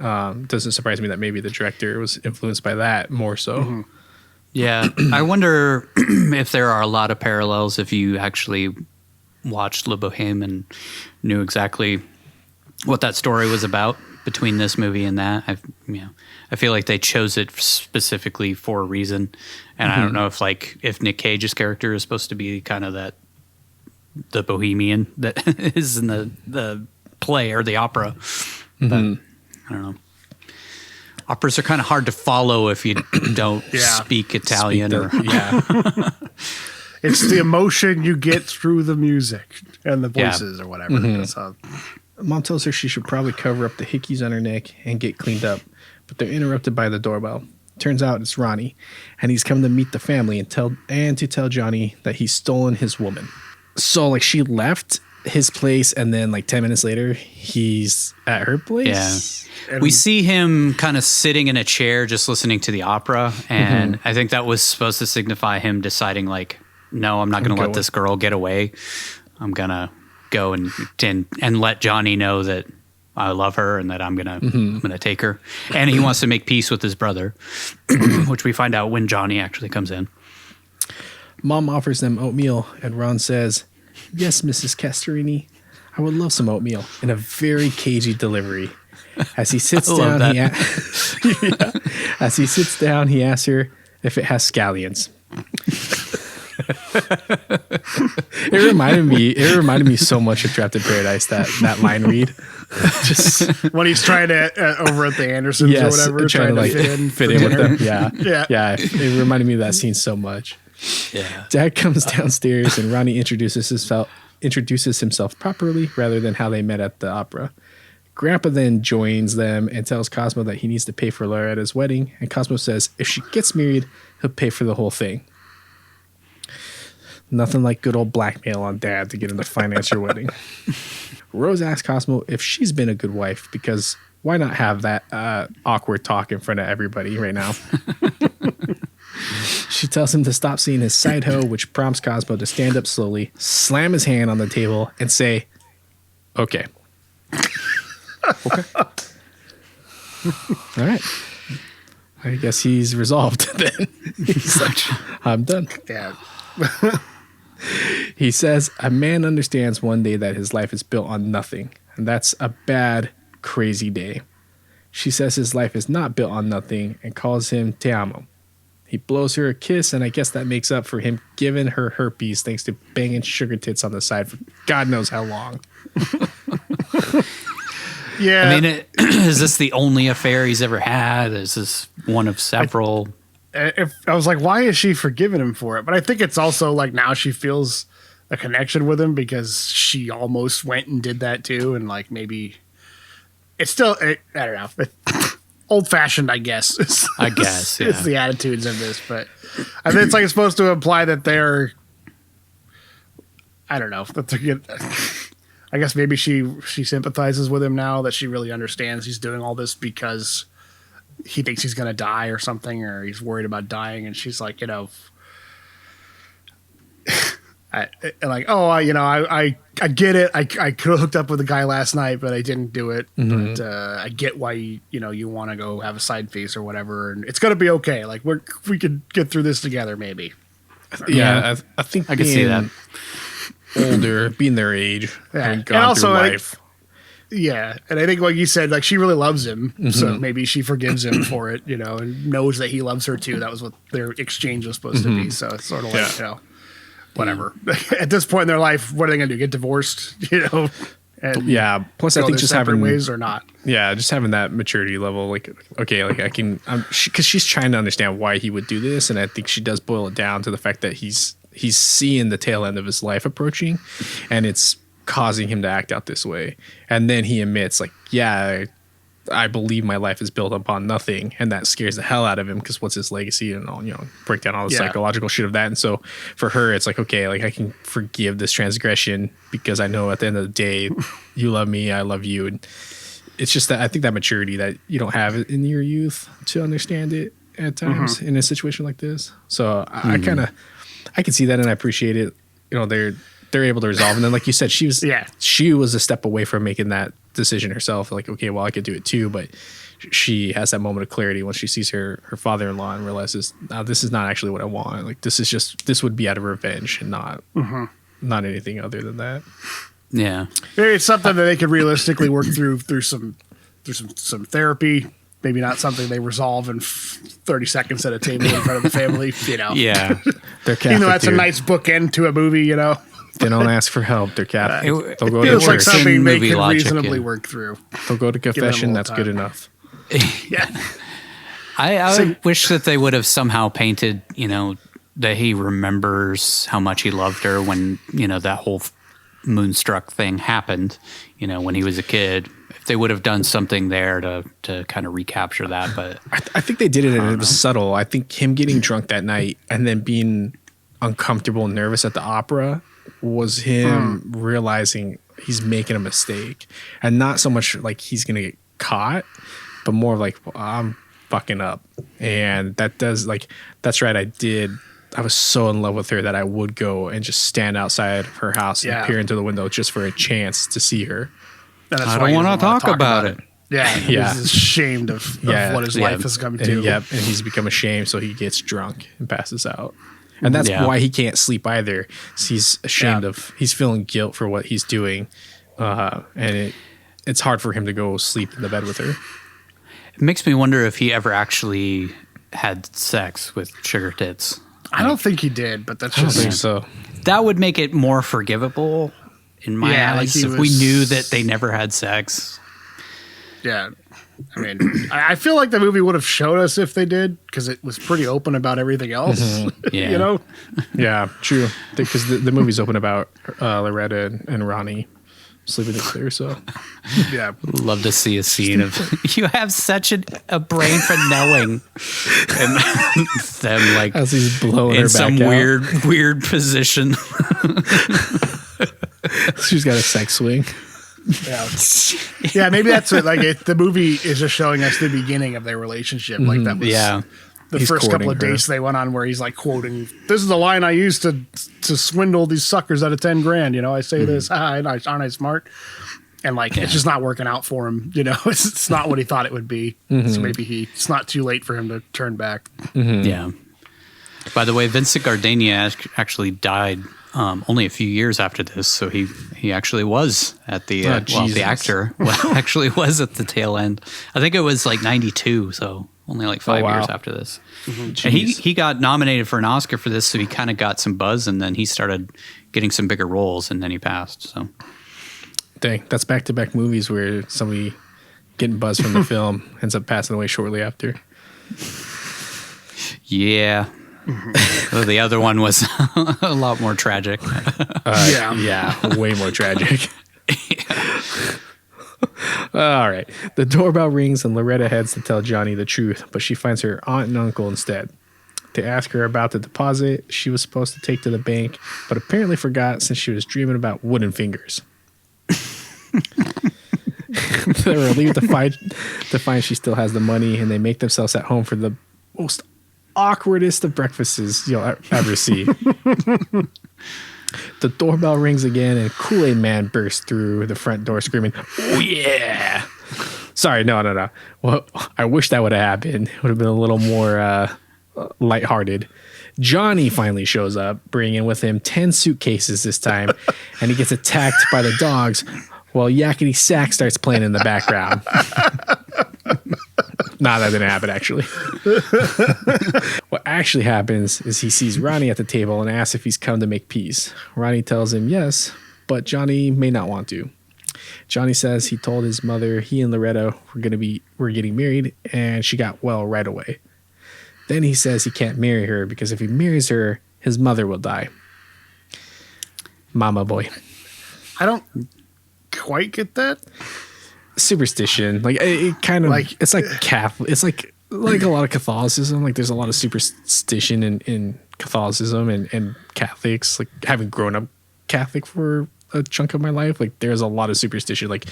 doesn't surprise me that maybe the director was influenced by that more so. Mm-hmm. Yeah. I wonder if there are a lot of parallels if you actually watched Le Bohème and knew exactly what that story was about between this movie and that. I feel like they chose it specifically for a reason, and I don't know if Nick Cage's character is supposed to be kind of the bohemian that is in the play or the opera, but I don't know. Operas are kind of hard to follow if you don't speak Italian It's the emotion you get through the music and the voices or whatever. That's how. Mom tells her she should probably cover up the hickeys on her neck and get cleaned up, but they're interrupted by the doorbell. Turns out it's Ronnie, and he's come to meet the family and to tell Johnny that he's stolen his woman. So like she left his place, and then like 10 minutes later, he's at her place. Yeah. We see him kind of sitting in a chair just listening to the opera, and I think that was supposed to signify him deciding like, no, I'm not going to let this girl get away. I'm going to go and let Johnny know that I love her and that I'm gonna take her. And he wants to make peace with his brother, which we find out when Johnny actually comes in. Mom offers them oatmeal, and Ron says, "Yes, Mrs. Castorini, I would love some oatmeal," in a very cagey delivery. As he sits down, he asks her if it has scallions. It reminded me so much of Trapped in Paradise, that line read. Just when he's trying to over at the Andersons or whatever, trying to like fit in with them. Yeah. It reminded me of that scene so much. Yeah. Dad comes downstairs and Ronnie introduces himself properly rather than how they met at the opera. Grandpa then joins them and tells Cosmo that he needs to pay for Loretta's wedding, and Cosmo says if she gets married, he'll pay for the whole thing. Nothing like good old blackmail on Dad to get him to finance your wedding. Rose asks Cosmo if she's been a good wife, because why not have that awkward talk in front of everybody right now? She tells him to stop seeing his side hoe, which prompts Cosmo to stand up slowly, slam his hand on the table, and say, "Okay." Okay. All right. I guess he's resolved then. He's like, I'm done. Yeah. He says a man understands one day that his life is built on nothing, and that's a bad, crazy day. She says his life is not built on nothing and calls him Te amo. He blows her a kiss, and I guess that makes up for him giving her herpes thanks to banging sugar tits on the side for God knows how long. Yeah. I mean, is this the only affair he's ever had? Is this one of several? I was like, why is she forgiving him for it? But I think it's also like now she feels a connection with him because she almost went and did that too. And like maybe it's still, I don't know, old fashioned, I guess. I guess, yeah. It's the attitudes of this. But I think it's like it's supposed to imply that they're, I don't know, that they're good. I guess maybe she sympathizes with him now, that she really understands he's doing all this because he thinks he's going to die or something, or he's worried about dying. And she's like, I get it. I could have hooked up with a guy last night, but I didn't do it. Mm-hmm. But I get why you want to go have a side face or whatever, and it's going to be okay. Like we could get through this together, maybe. Yeah, I think I can see that. Older, being their age, and gone also through life. Yeah, and I think like you said, like she really loves him, so maybe she forgives him for it, and knows that he loves her too. That was what their exchange was supposed to be. So it's sort of like, whatever. At this point in their life, what are they going to do? Get divorced? And yeah. Plus, I think just having ways or not. Yeah, just having that maturity level, like okay, like I can, because she's trying to understand why he would do this, and I think she does boil it down to the fact that he's seeing the tail end of his life approaching, and it's causing him to act out this way. And then he admits, like, yeah, I believe my life is built upon nothing, and that scares the hell out of him because what's his legacy and all, break down all the psychological shit of that. And so for her, it's like, okay, like I can forgive this transgression because I know at the end of the day, you love me, I love you. And it's just that I think that maturity that you don't have in your youth to understand it at times in a situation like this. So I can see that, and I appreciate it. They're able to resolve. And then, like you said, she was a step away from making that decision herself. Like, okay, well, I could do it too. But she has that moment of clarity when she sees her father-in-law and realizes, this is not actually what I want. Like, this would be out of revenge and not not anything other than that. Yeah. Maybe it's something that they could realistically work through some therapy. Maybe not something they resolve in 30 seconds at a table in front of the family, you know. Yeah. They're Catholic. You know, that's a nice bookend to a movie, you know. They don't ask for help. They're Catholic. They'll go to Feels like church. something they Movie could logic, reasonably yeah. work through. They'll go to confession. little That's time. good enough. Yeah. I wish that they would have somehow painted, you know, that he remembers how much he loved her when, you know, that whole Moonstruck thing happened, you know, when he was a kid. If they would have done something there to kind of recapture that, but I think they did it and it was subtle. I think him getting drunk that night and then being uncomfortable and nervous at the opera was him realizing he's making a mistake. And not so much like he's going to get caught, but more like, well, I'm fucking up. And that does, like, that's right. I was so in love with her that I would go and just stand outside of her house and peer into the window just for a chance to see her. And that's I why don't he want to doesn't wanna talk about it. Yeah. Yeah. He's ashamed of what his life has come to. And he's become ashamed, so he gets drunk and passes out. And that's why he can't sleep either. He's ashamed of, he's feeling guilt for what he's doing. And it's hard for him to go sleep in the bed with her. it makes me wonder if he ever actually had sex with Sugar Tits. I don't think he did, but that's I don't just think so. That would make it more forgivable in my eyes if we knew that they never had sex. Yeah. I mean, I feel like the movie would have showed us if they did because it was pretty open about everything else. Yeah. You know? Yeah, true. Because the movie's open about Loretta and Ronnie sleeping together. So Yeah. Love to see a scene of you have such a brain for knowing, and them like as he's blowing in her some back out. weird position. She's got a sex swing. Yeah. Yeah, maybe that's it. Like the movie is just showing us the beginning of their relationship. Like that was the He's first couple of courting her. dates they went on where he's like quoting, "This is the line I used to swindle these suckers out of 10 grand. You know, I say this, aren't I smart?" And like it's just not working out for him. You know, it's not what he thought it would be. So maybe it's not too late for him to turn back. Yeah. By the way, Vincent Gardenia actually died only a few years after this, so he actually was at the the actor actually was at the tail end. I think it was like 92, so only like 5 years after this. And he got nominated for an Oscar for this, so he kind of got some buzz, and then he started getting some bigger roles, and then he passed. So, Dang, that's back-to-back movies where somebody getting buzzed from the film ends up passing away shortly after. yeah. Well, the other one was a lot more tragic. Yeah, way more tragic. All right. The doorbell rings and Loretta heads to tell Johnny the truth, but she finds her aunt and uncle instead. They ask her about the deposit she was supposed to take to the bank, but apparently forgot since she was dreaming about wooden fingers. They're relieved to find she still has the money, and they make themselves at home for the most awkwardest of breakfasts you'll ever see. The doorbell rings again, and Kool-Aid Man bursts through the front door screaming, "Oh yeah!" Sorry, no. Well, I wish that would have happened. It would have been a little more lighthearted. Johnny finally shows up, bringing with him 10 suitcases this time, and he gets attacked by the dogs while Yakety Sax starts playing in the background. Nah, that didn't happen, actually. What actually happens is he sees Ronnie at the table and asks if he's come to make peace. Ronnie tells him yes, but Johnny may not want to. Johnny says he told his mother he and Loretta were getting married, and she got well right away. Then he says he can't marry her because if he marries her, his mother will die. Mama boy. I don't quite get that. Superstition, like it kind of Like- it's like Catholic. It's like a lot of Catholicism. Like there's a lot of superstition in Catholicism and Catholics. Like having grown up Catholic for a chunk of my life, like there's a lot of superstition. Like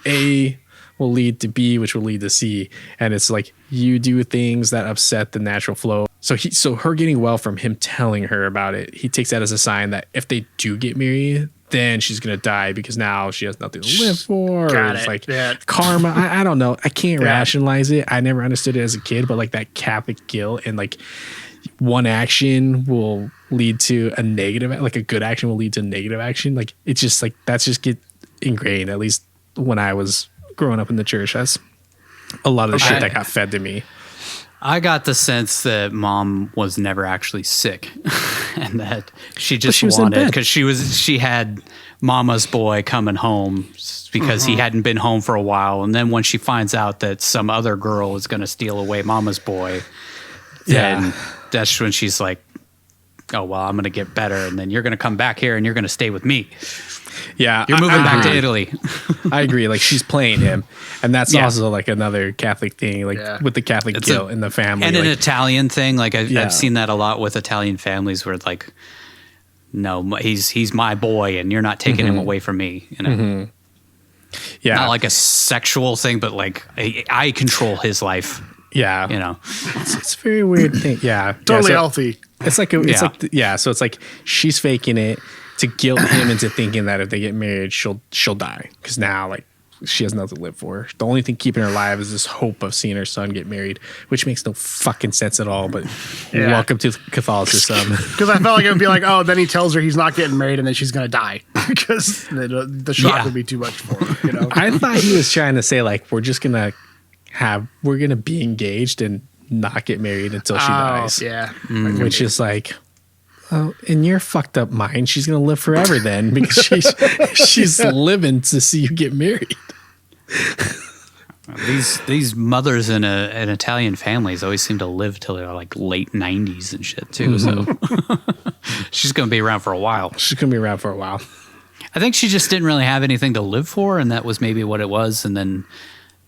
A will lead to B, which will lead to C, and it's like you do things that upset the natural flow. So her getting well from him telling her about it, he takes that as a sign that if they do get married, then she's gonna die because now she has nothing to live for. Or it's like karma. I don't know. I can't rationalize it. I never understood it as a kid, but like that Catholic guilt and like one action will lead to a negative, like a good action will lead to negative action. Like it's just like that's just get ingrained. At least when I was growing up in the church, that's a lot of the shit that got fed to me. I got the sense that mom was never actually sick, and that she just wanted because she had mama's boy coming home because he hadn't been home for a while, and then when she finds out that some other girl is going to steal away mama's boy, then that's when she's like, "Oh well, I'm going to get better, and then you're going to come back here and you're going to stay with me." Yeah, you're moving back to Italy. I agree. Like she's playing him, and that's also like another Catholic thing, like with the Catholic guilt in the family, and like, an Italian thing. Like I've seen that a lot with Italian families, where like, no, he's my boy, and you're not taking him away from me. You know, not like a sexual thing, but like I control his life. Yeah, you know, it's a very weird thing. Yeah, totally healthy. It's like so it's like she's faking it to guilt him into thinking that if they get married, she'll die because now like she has nothing to live for. The only thing keeping her alive is this hope of seeing her son get married, which makes no fucking sense at all. But welcome to Catholicism. Because I felt like it would be like, oh, then he tells her he's not getting married, and then she's gonna die because the shock would be too much for her. You know, I thought he was trying to say like we're gonna be engaged and not get married until she dies. Yeah, which is like. Oh, in your fucked up mind, she's gonna live forever then because she's living to see you get married. These mothers in an Italian families always seem to live till they're like late 90s and shit too. So she's gonna be around for a while. I think she just didn't really have anything to live for, and that was maybe what it was. And then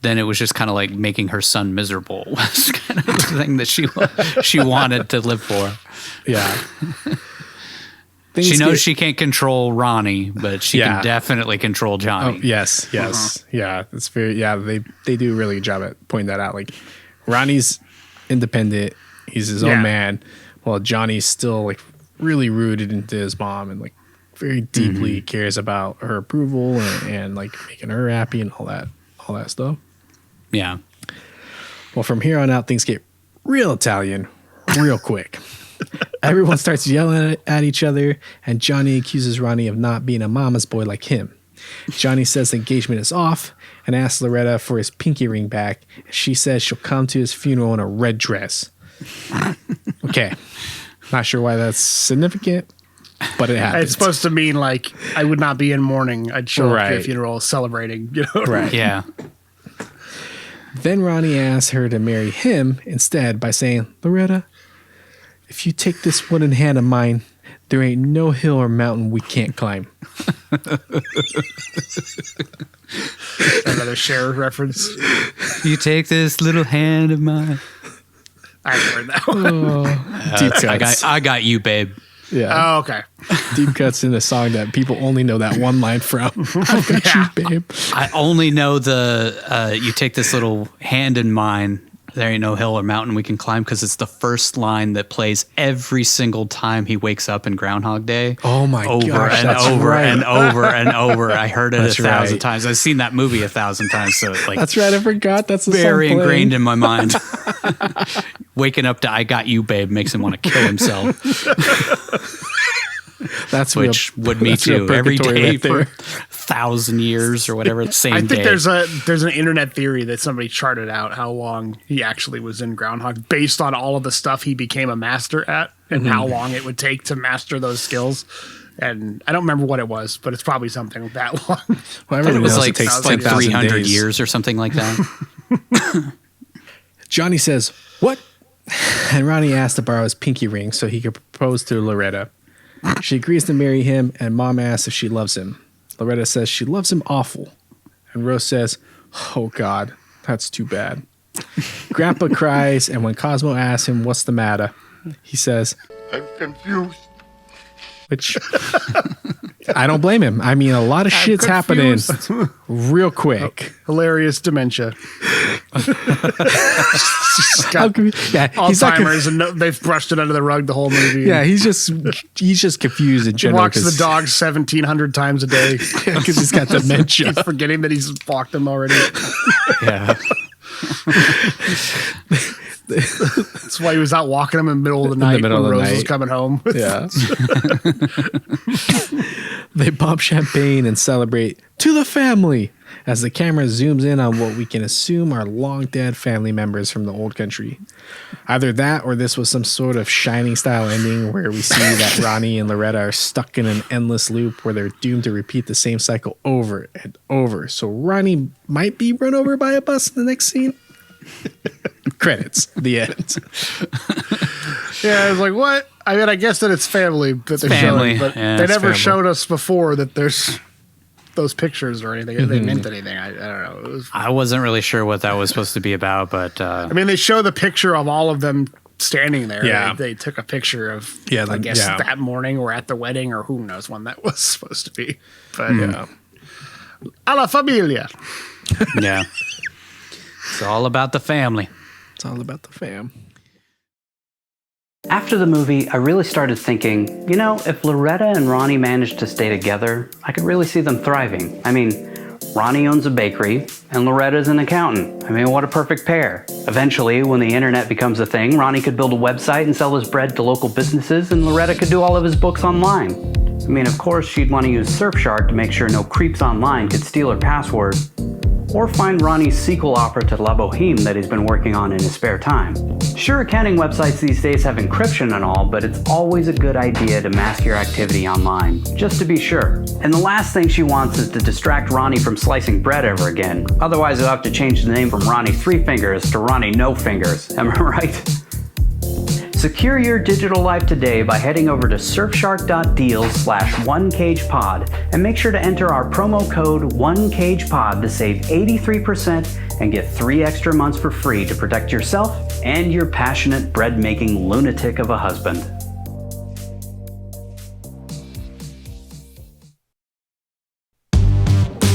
it was just kind of like making her son miserable was kind of the thing that she wanted to live for. Yeah. She knows she can't control Ronnie, but she can definitely control Johnny. Oh, yes. Yeah. It's very, they do a really good job at pointing that out. Like Ronnie's independent. He's his own man. While Johnny's still like really rooted into his mom and like very deeply cares about her approval and like making her happy and all that stuff. Yeah. Well, from here on out, things get real Italian real quick. Everyone starts yelling at each other, and Johnny accuses Ronnie of not being a mama's boy like him. Johnny says the engagement is off and asks Loretta for his pinky ring back. She says she'll come to his funeral in a red dress. Okay. Not sure why that's significant, but it happens. It's supposed to mean like I would not be in mourning. I'd show up to your funeral celebrating. You know? Right. Yeah. Then Ronnie asks her to marry him instead by saying, Loretta, if you take this wooden hand of mine, there ain't no hill or mountain we can't climb. Another Cher reference. You take this little hand of mine. I haven't heard that one. Deep cuts. I got you, babe. Yeah. Oh, okay. Deep cuts in a song that people only know that one line from. I got you, babe. I only know the you take this little hand in mine. There ain't no hill or mountain we can climb because it's the first line that plays every single time he wakes up in Groundhog Day. Oh my gosh, and over and over and over. I heard it 1,000 times. I've seen that movie 1,000 times. So like that's right. I forgot. That's very ingrained in my mind. Waking up to "I Got You, Babe" makes him want to kill himself. That's which would me too. Every day for 1,000 years or whatever. Same day. I think there's an internet theory that somebody charted out how long he actually was in Groundhog based on all of the stuff he became a master at and how long it would take to master those skills. And I don't remember what it was, but it's probably something that long. Well, it was like 300 years or something like that. Johnny says, "What?" And Ronnie asks to borrow his pinky ring so he could propose to Loretta. She agrees to marry him, and Mom asks if she loves him. Loretta says she loves him awful. And Rose says, "Oh, God, that's too bad." Grandpa cries, and when Cosmo asks him what's the matter, he says, I'm confused. Which, I don't blame him. I mean, a lot of shit's happening real quick. Hilarious dementia. Alzheimer's, and they've brushed it under the rug the whole movie. Yeah, he's just confused in He general. walks the dog 1,700 times a day because he's got dementia. He's forgetting that he's walked them already. Yeah. That's why he was out walking them in the middle of the night when Rose was coming home. Yeah. They pop champagne and celebrate to the family as the camera zooms in on what we can assume are long dead family members from the old country. Either that or this was some sort of Shining style ending where we see that Ronnie and Loretta are stuck in an endless loop where they're doomed to repeat the same cycle over and over. So Ronnie might be run over by a bus in the next scene. Credits. The end. Yeah, I was like, what? I mean, I guess that it's family that they're showing, but they never showed us before that there's those pictures or anything. They meant anything. I don't know. I wasn't really sure what that was supposed to be about, but I mean, they show the picture of all of them standing there. Yeah. They took a picture of, I guess, that morning or at the wedding or who knows when that was supposed to be. But a la familia. Yeah. It's all about the family. It's all about the fam. After the movie, I really started thinking, you know, if Loretta and Ronnie managed to stay together, I could really see them thriving. I mean, Ronnie owns a bakery, and Loretta's an accountant. I mean, what a perfect pair. Eventually, when the internet becomes a thing, Ronnie could build a website and sell his bread to local businesses, and Loretta could do all of his books online. I mean, of course, she'd want to use Surfshark to make sure no creeps online could steal her password, or find Ronnie's sequel opera to La Boheme that he's been working on in his spare time. Sure, accounting websites these days have encryption and all, but it's always a good idea to mask your activity online, just to be sure. And the last thing she wants is to distract Ronnie from slicing bread ever again. Otherwise, he'll have to change the name from Ronnie Three Fingers to Ronnie No Fingers. Am I right? Secure your digital life today by heading over to surfshark.deals/onecagepod and make sure to enter our promo code OneCagePod to save 83% and get 3 extra months for free to protect yourself and your passionate bread-making lunatic of a husband.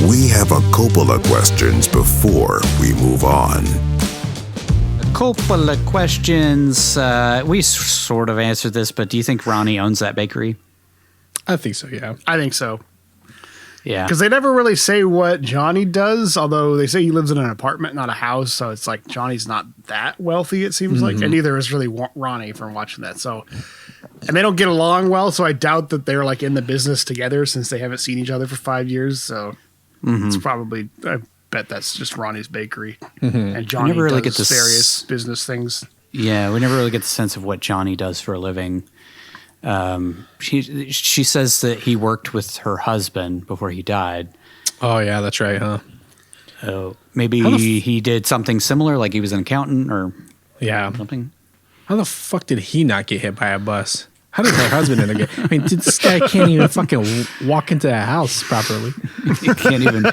We have a Coppola questions before we move on. Coppola questions. We sort of answered this, but do you think Ronnie owns that bakery? I think so, yeah. I think so. Yeah. Because they never really say what Johnny does, although they say he lives in an apartment, not a house. So it's like Johnny's not that wealthy, it seems like. And neither is really Ronnie from watching that. So, and they don't get along well. So I doubt that they're like in the business together since they haven't seen each other for 5 years. So it's probably, I bet that's just Ronnie's bakery. And Johnny never really does get to various business things. Yeah, we never really get the sense of what Johnny does for a living. She says that he worked with her husband before he died. Oh, yeah, that's right, huh? Oh, maybe he did something similar, like he was an accountant or something. How the fuck did he not get hit by a bus? How did her husband end up getting? I mean, this guy can't even fucking walk into a house properly. He can't even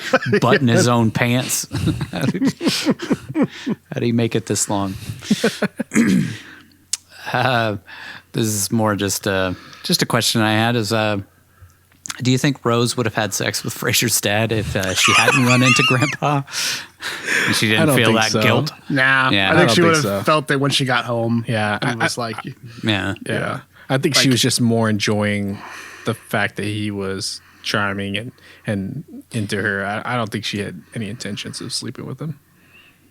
button his own pants. How did he make it this long? This is more just a question I had is, do you think Rose would have had sex with Frasier's dad if she hadn't run into Grandpa? And she didn't feel that guilt? Nah, yeah, I think she would have felt it when she got home. Yeah. It was like... Yeah. I think she was just more enjoying the fact that he was charming and into her. I don't think she had any intentions of sleeping with him.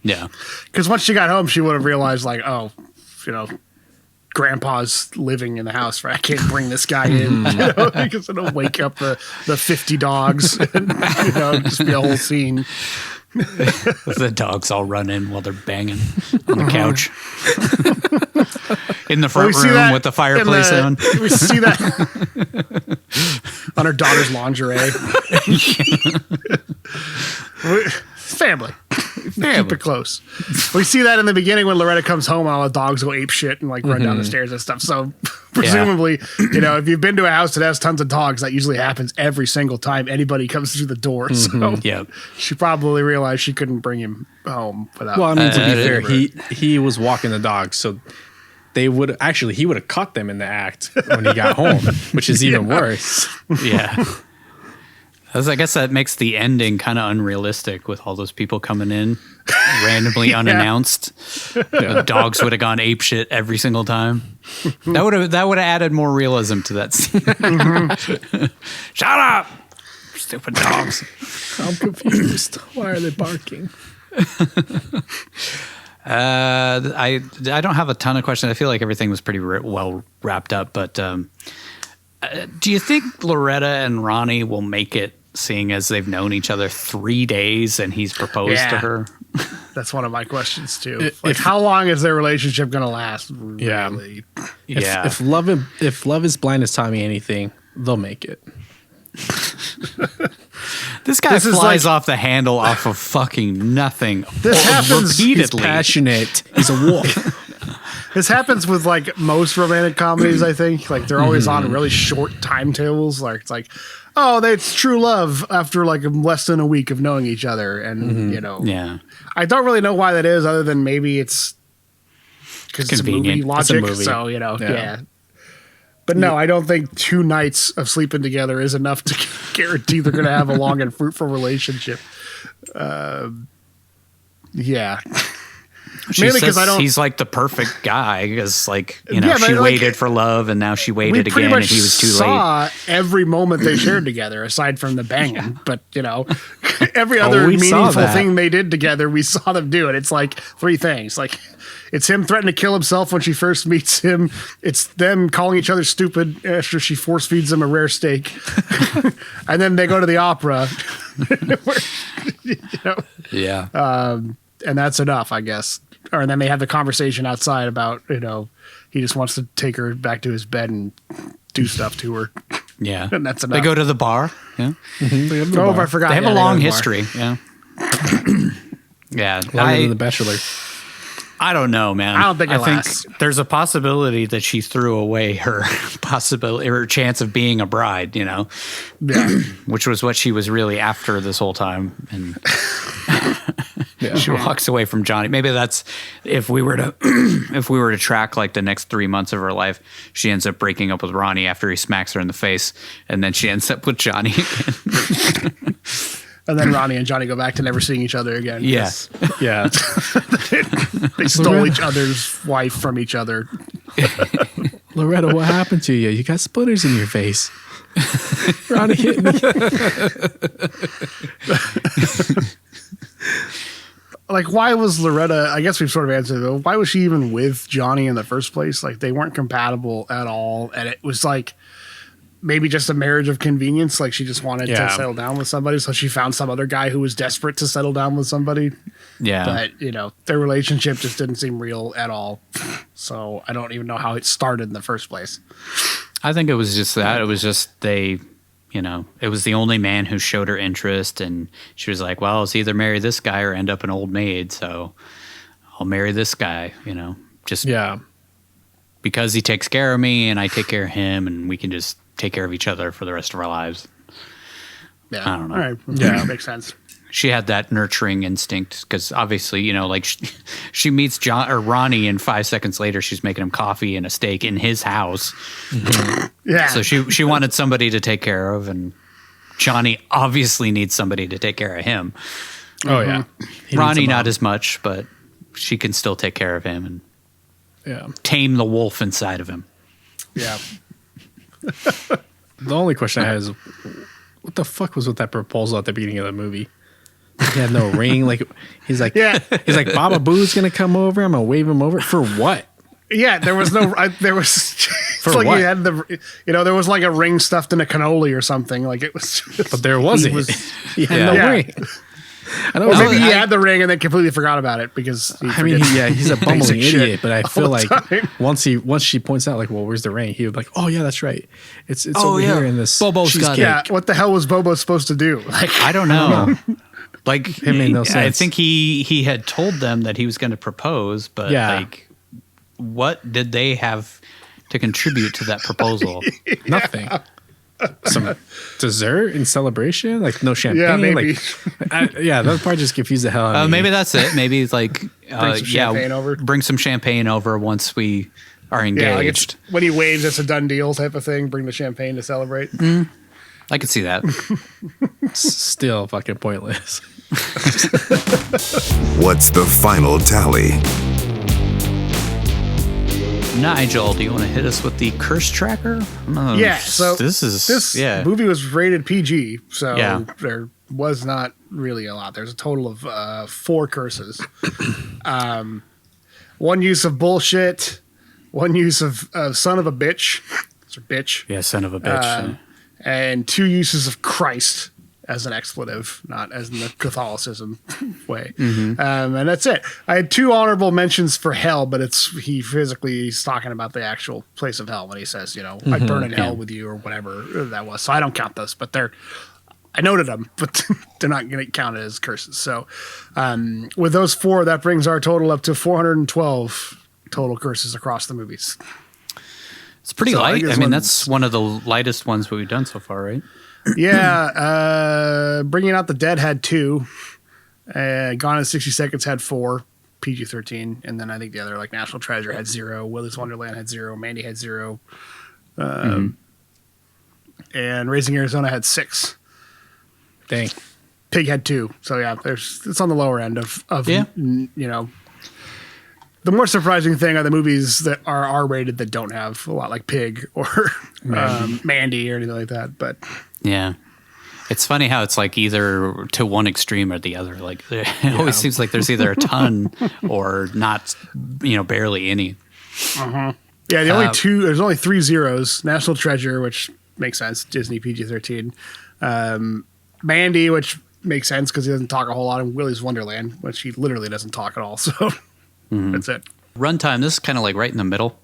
Yeah. Because once she got home, she would have realized, like, oh, you know, Grandpa's living in the house, right? I can't bring this guy in, because it'll wake up the 50 dogs and, just be a whole scene. The dogs all run in while they're banging on the couch. In the front room with the fireplace on. We see that on her daughter's lingerie. Family. Keep it close. We see that in the beginning when Loretta comes home and all the dogs go ape shit and like run down the stairs and stuff. So presumably, if you've been to a house that has tons of dogs, that usually happens every single time anybody comes through the door. So she probably realized she couldn't bring him home without. Well, I mean, to be fair, he was walking the dogs, so he would have caught them in the act when he got home, which is even worse. Yeah. I guess that makes the ending kind of unrealistic with all those people coming in randomly unannounced. The dogs would have gone apeshit every single time. That would have added more realism to that scene. Shut up, stupid dogs. I'm confused. Why are they barking? I don't have a ton of questions. I feel like everything was pretty well wrapped up. But do you think Loretta and Ronnie will make it, seeing as they've known each other 3 days and he's proposed to her? That's one of my questions too. How long is their relationship going to last? Really? Yeah. If love is blind has taught me anything, they'll make it. This guy flies off the handle off of fucking nothing. This happens repeatedly. He's passionate. He's a wolf. This happens with like most romantic comedies, I think. Like they're always on really short timetables. Like it's like, oh, it's true love after like less than a week of knowing each other. And you know, I don't really know why that is, other than maybe it's because it's a movie logic. It's a movie. So, you know, yeah. But no, I don't think 2 nights of sleeping together is enough to guarantee they're going to have a long and fruitful relationship. Yeah. Mainly because he's like the perfect guy, because like, you know, she waited for love and now she waited again and he was too late. We saw every moment they shared together aside from the banging, but you know, every other meaningful thing they did together, we saw them do it. It's like 3 things. Like it's him threatening to kill himself when she first meets him. It's them calling each other stupid after she force feeds them a rare steak. And then they go to the opera. You know? Yeah. And that's enough, I guess. Or then they have the conversation outside about, you know, he just wants to take her back to his bed and do stuff to her. Yeah. And that's enough. They go to the bar. Yeah. Mm-hmm. I forgot. They have a long history. Yeah. Yeah. Longer than The Bachelor. I don't know, man. I don't think it lasts. Think there's a possibility that she threw away her chance of being a bride, you know? Yeah. Which was what she was really after this whole time. And she walks away from Johnny. Maybe that's if we were to track like the next 3 months of her life, she ends up breaking up with Ronnie after he smacks her in the face, and then she ends up with Johnny again. And then Ronnie and Johnny go back to never seeing each other again. Yes. Yeah. They stole each other's wife from each other. Loretta, what happened to you? You got splinters in your face. Ronnie hit me. Like, why was Loretta, I guess we've sort of answered it, why was she even with Johnny in the first place? Like, they weren't compatible at all. And it was like, maybe just a marriage of convenience. Like she just wanted to settle down with somebody. So she found some other guy who was desperate to settle down with somebody. Yeah. But, you know, their relationship just didn't seem real at all. So I don't even know how it started in the first place. I think it was just that. It was just they, you know, it was the only man who showed her interest. And she was like, well, it's either marry this guy or end up an old maid. So I'll marry this guy, you know, just because he takes care of me and I take care of him and we can just take care of each other for the rest of our lives. Yeah. I don't know. All right. Yeah. Makes sense. She had that nurturing instinct because obviously, you know, like she meets Ronnie and 5 seconds later, she's making him coffee and a steak in his house. Mm-hmm. Yeah. So she wanted somebody to take care of, and Johnny obviously needs somebody to take care of him. Oh yeah. Ronnie not as much, but she can still take care of him and tame the wolf inside of him. Yeah. The only question I had is, what the fuck was with that proposal at the beginning of the movie? He had no ring. Like he's like Baba Boo's gonna come over. I'm gonna wave him over for what? Yeah, there was no. There was for like what? He had the. You know, there was like a ring stuffed in a cannoli or something. Like it was. Just, but there wasn't. He had no ring. I know. Maybe he had the ring and then completely forgot about it because. He's a bumbling idiot. But I feel like once she points out, like, well, where's the ring? He would be like, oh yeah, that's right. It's over here in this. Bobo's got it. Yeah. What the hell was Bobo supposed to do? Like I don't know. Like it made no sense. I think he had told them that he was going to propose, but like, what did they have to contribute to that proposal? Nothing. Some dessert in celebration, like no champagne. Yeah, maybe. That part just confused the hell out of me. Maybe that's it. Maybe it's like bring some champagne over once we are engaged. Like when he waves, it's a done deal type of thing. Bring the champagne to celebrate. I could see that. Still fucking pointless. What's the final tally? Nigel, do you want to hit us with the curse tracker? So this movie was rated PG, so there was not really a lot. There's a total of 4 curses. 1 use of bullshit, 1 use of son of a bitch, or bitch. Yeah, son of a bitch. And 2 uses of Christ as an expletive, not as in the Catholicism way. And that's it. I had 2 honorable mentions for hell, but he's talking about the actual place of hell when he says, I burn in hell with you or whatever that was. So I don't count those, but I noted them, but they're not going to count as curses. So with those 4, that brings our total up to 412 total curses across the movies. It's pretty light. I mean, that's one of the lightest ones we've done so far, right? Yeah. Bringing Out the Dead had 2. Gone in 60 Seconds had 4. PG-13. And then I think the other, like National Treasure, had 0. Willy's Wonderland had 0. Mandy had 0. And Raising Arizona had 6. Dang. Pig had 2. So yeah, it's on the lower end of the more surprising thing are the movies that are R-rated that don't have a lot, like Pig or Mandy or anything like that. But yeah, it's funny how it's like either to one extreme or the other. Like it always seems like there's either a ton or not, barely any. Yeah, the only 2. There's only 3 zeros. National Treasure, which makes sense. Disney PG-13. Mandy, which makes sense because he doesn't talk a whole lot. And Willy's Wonderland, which he literally doesn't talk at all. So. That's it. Runtime, this is kind of like right in the middle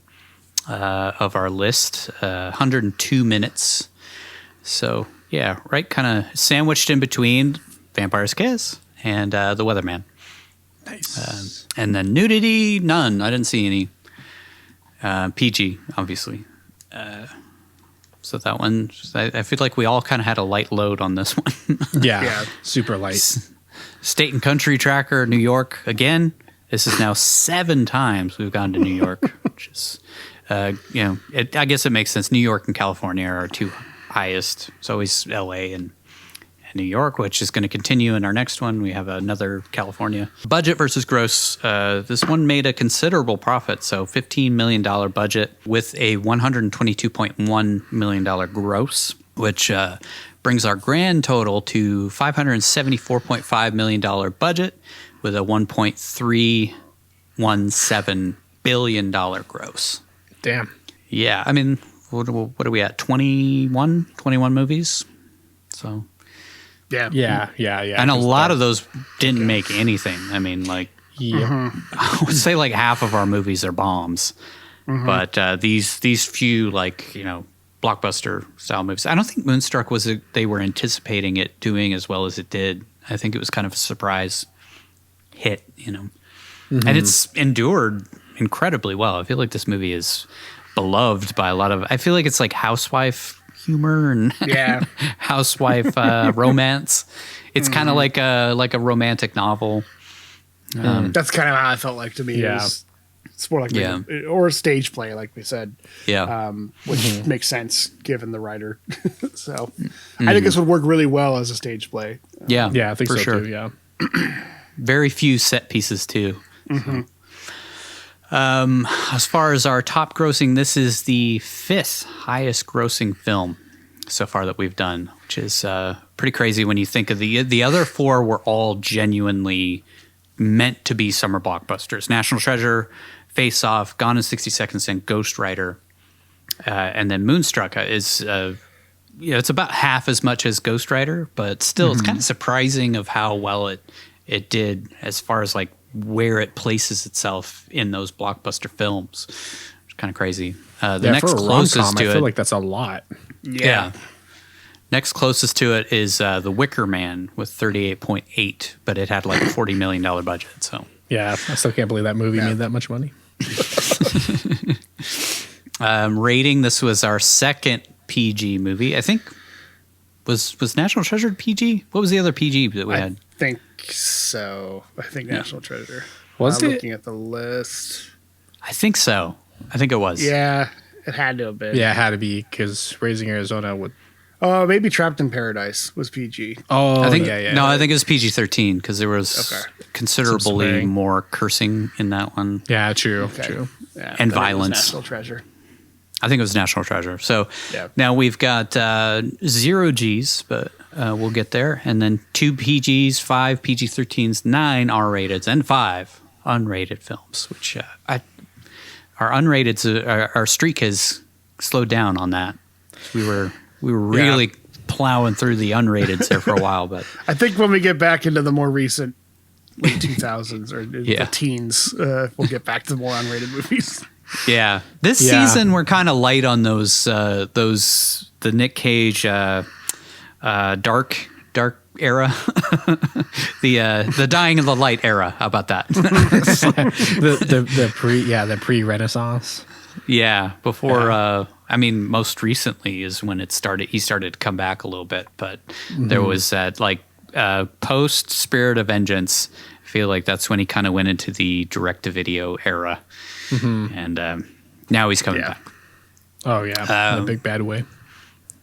of our list, 102 minutes. So, yeah, right kind of sandwiched in between Vampire's Kiss and The Weatherman. Nice. And then nudity, none. I didn't see any. PG, obviously. So that one, I feel like we all kind of had a light load on this one. Yeah, super light. State and Country Tracker, New York, again. This is now 7 times we've gone to New York, which is, I guess it makes sense. New York and California are our 2 highest. It's always LA and New York, which is going to continue in our next one. We have another California. Budget versus gross. This one made a considerable profit. So $15 million budget with a $122.1 million gross, which brings our grand total to $574.5 million budget with a $1.317 billion gross. Damn. Yeah, I mean, what are we at? 21 movies? So... Yeah. And a lot of those didn't make anything. I mean, like, I would say like half of our movies are bombs. But these few, like, blockbuster style movies. I don't think Moonstruck they were anticipating it doing as well as it did. I think it was kind of a surprise hit, And it's endured incredibly well. I feel like this movie is beloved by a lot of... I feel like it's like housewife humor and housewife romance. It's kind of like a romantic novel. That's kind of how I felt like to me. Yeah. It's more like or a stage play, like we said. Yeah. Which makes sense given the writer. So I think this would work really well as a stage play. Yeah, I think for so sure. too. Yeah. Very few set pieces too. So. As far as our top grossing, this is the 5th highest grossing film so far that we've done, which is pretty crazy when you think of the other 4 were all genuinely meant to be summer blockbusters. National Treasure, Face Off, Gone in 60 Seconds, and Ghost Rider. And then Moonstruck is, it's about half as much as Ghost Rider, but still it's kind of surprising of how well it did as far as like where it places itself in those blockbuster films. It's kind of crazy. The next closest to it, I feel like that's a lot. Yeah. Next closest to it is The Wicker Man with 38.8, but it had like a $40 million budget. So yeah, I still can't believe that movie made that much money. Rating: this was our 2nd PG movie. I think was National Treasure PG? What was the other PG that we had? I think so. I think National Treasure. Was it? Looking at the list. I think so. I think it was. Yeah, it had to have been. Yeah, it had to be because Raising Arizona would. Maybe Trapped in Paradise was PG. I think no, I think it was PG-13 because there was considerably more cursing in that one. Yeah, true. Yeah, and violence. National Treasure. I think it was National Treasure. So now we've got 0 Gs, but we'll get there. And then 2 PGs, 5 PG-13s, 9 R-rateds, and 5 unrated films, which our unrated, our streak has slowed down on that. We were really plowing through the unrateds there for a while, but I think when we get back into the more recent late 2000s or the teens, we'll get back to the more unrated movies. Yeah, this season we're kind of light on those the Nick Cage dark era, the dying of the light era. How about that? the pre-Renaissance. Yeah, before most recently is when it started. He started to come back a little bit, but there was that post Spirit of Vengeance. I feel like that's when he kind of went into the direct-to-video era, and now he's coming back. Oh yeah, in a big bad way.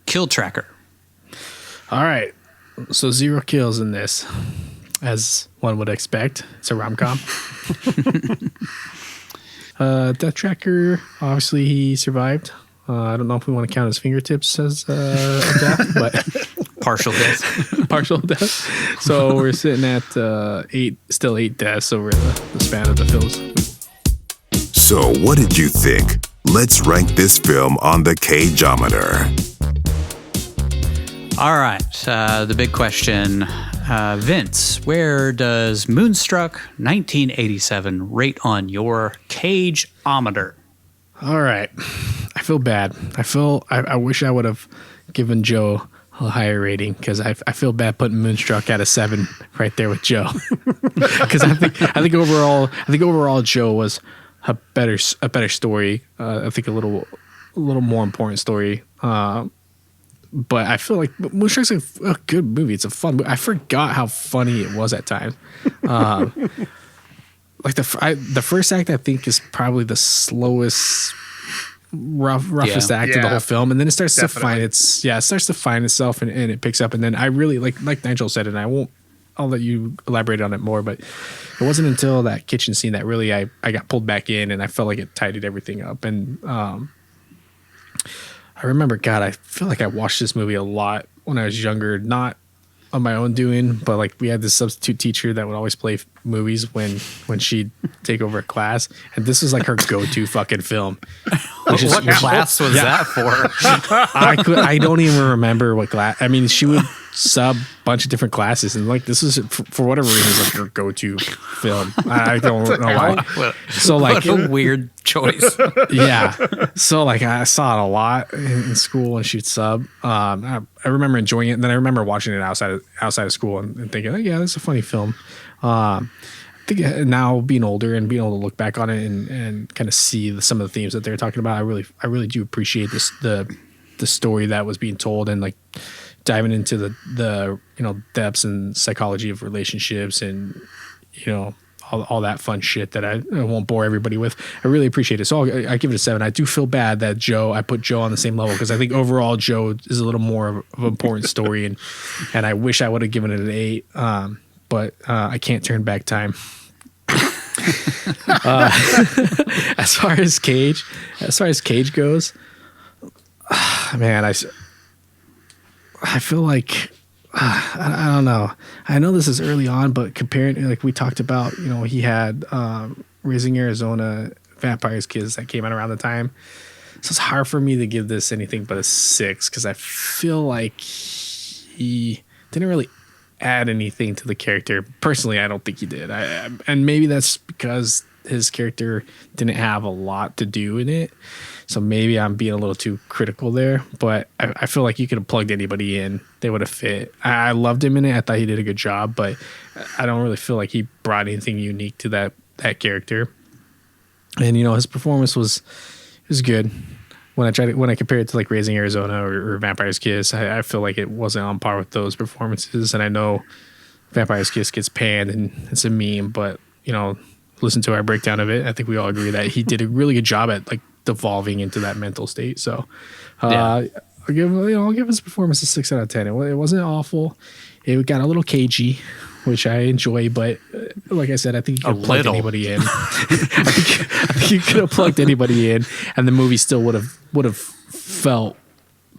Kill Tracker. All right, so 0 kills in this, as one would expect. It's a rom-com. Death Tracker, obviously he survived. I don't know if we want to count his fingertips as a death, but partial death. Partial death. So we're sitting at 8 deaths over the span of the films. So what did you think? Let's rank this film on the Cageometer. All right, the big question. Vince, where does Moonstruck 1987 rate on your Cageometer? All right. I feel bad. I wish I would have given Joe a higher rating because I feel bad putting Moonstruck at a 7 right there with Joe. Because I think overall Joe was a better story. I think a little more important story. But I feel like Moonstruck's a good movie. It's a fun movie. I forgot how funny it was at times. Like the first act, I think, is probably the slowest, roughest act of the whole film, and then it starts to find itself, and it picks up. And then I really like Nigel said, and I'll let you elaborate on it more. But it wasn't until that kitchen scene that really I got pulled back in, and I felt like it tidied everything up. And I remember, God, I feel like I watched this movie a lot when I was younger, not on my own doing, but like we had this substitute teacher that would always play movies when she'd take over a class, and this was like her go-to fucking film. What class was that for? I don't even remember what class. I mean, she would sub a bunch of different classes, and like this was for whatever reason like her go-to film. I don't know why. So like what a weird choice. Yeah. So like I saw it a lot in school when she'd sub. I remember enjoying it, and then I remember watching it outside of school and thinking, oh yeah, that's a funny film. I think now being older and being able to look back on it and kind of see some of the themes that they're talking about, I really do appreciate the story that was being told, and like diving into the depths and psychology of relationships, and all that fun shit that I won't bore everybody with. I really appreciate it. So I give it a 7. I do feel bad that I put Joe on the same level, because I think overall Joe is a little more of an important story, and I wish I would have given it an 8. But I can't turn back time. As far as Cage goes, man, I feel like I don't know. I know this is early on, but comparing, like we talked about, he had Raising Arizona, Vampire's Kids that came out around the time. So it's hard for me to give this anything but a 6, because I feel like he didn't really add anything to the character. Personally, I don't think he did. And maybe that's because his character didn't have a lot to do in it. So maybe I'm being a little too critical there, but I feel like you could have plugged anybody in. They would have fit. I loved him in it. I thought he did a good job, but I don't really feel like he brought anything unique to that character. And, his performance was good. When I compare it to like Raising Arizona or Vampire's Kiss, I feel like it wasn't on par with those performances. And I know Vampire's Kiss gets panned and it's a meme, but listen to our breakdown of it. I think we all agree that he did a really good job at like devolving into that mental state. So I'll give his performance a 6 out of 10. It wasn't awful. It got a little cagey, which I enjoy, but like I said, I think you could plug anybody in. I think you could have plugged anybody in, and the movie still would have felt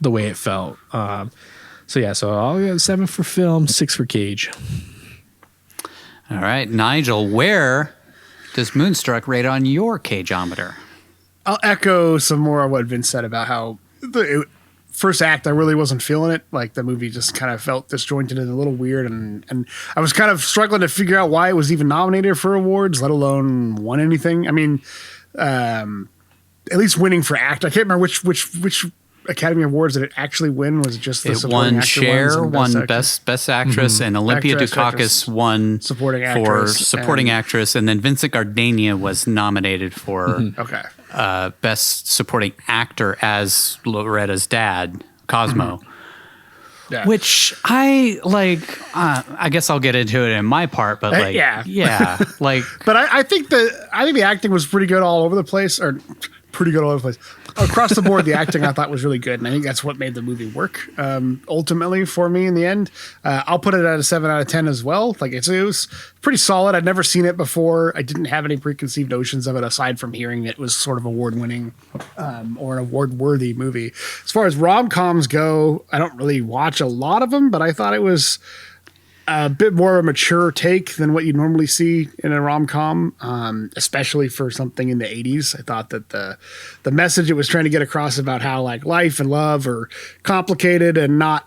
the way it felt. So I'll get 7 for film, 6 for Cage. All right, Nigel, where does Moonstruck rate on your Cageometer? I'll echo some more of what Vince said about how the first act, I really wasn't feeling it. Like the movie just kind of felt disjointed and a little weird. And I was kind of struggling to figure out why it was even nominated for awards, let alone won anything. I mean, at least winning for act. I can't remember which Academy Awards did it actually win. Was it just the supporting actor Cher ones won best actress, and Olympia Dukakis won supporting for actress supporting actress, and then Vincent Gardenia was nominated for best supporting actor as Loretta's dad, Cosmo. Yeah. Which I like. I guess I'll get into it in my part, but like, like. But I think the acting was pretty good all over the place, or pretty good all over the place. Across the board, the acting I thought was really good, and I think that's what made the movie work ultimately for me in the end. I'll put it at a 7 out of 10 as well. Like it was pretty solid. I'd never seen it before. I didn't have any preconceived notions of it aside from hearing it was sort of award-winning or an award-worthy movie. As far as rom-coms go, I don't really watch a lot of them, but I thought it was a bit more of a mature take than what you normally see in a rom-com, especially for something in the 80s. I thought that the message it was trying to get across about how like life and love are complicated and not,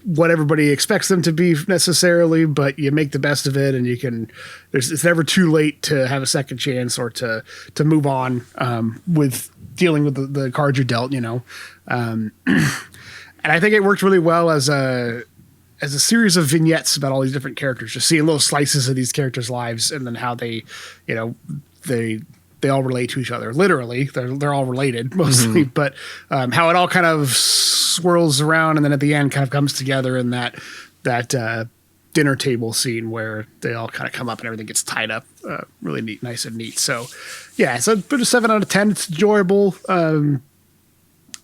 what everybody expects them to be necessarily, but you make the best of it, and you can. It's never too late to have a second chance or to move on with dealing with the cards you're dealt. And I think it worked really well as a series of vignettes about all these different characters, just seeing little slices of these characters' lives, and then how they all relate to each other. Literally, they're all related mostly, but how it all kind of swirls around, and then at the end kind of comes together in that dinner table scene where they all kind of come up and everything gets tied up, really neat, nice and neat. So, yeah, so put a 7 out of 10. It's enjoyable.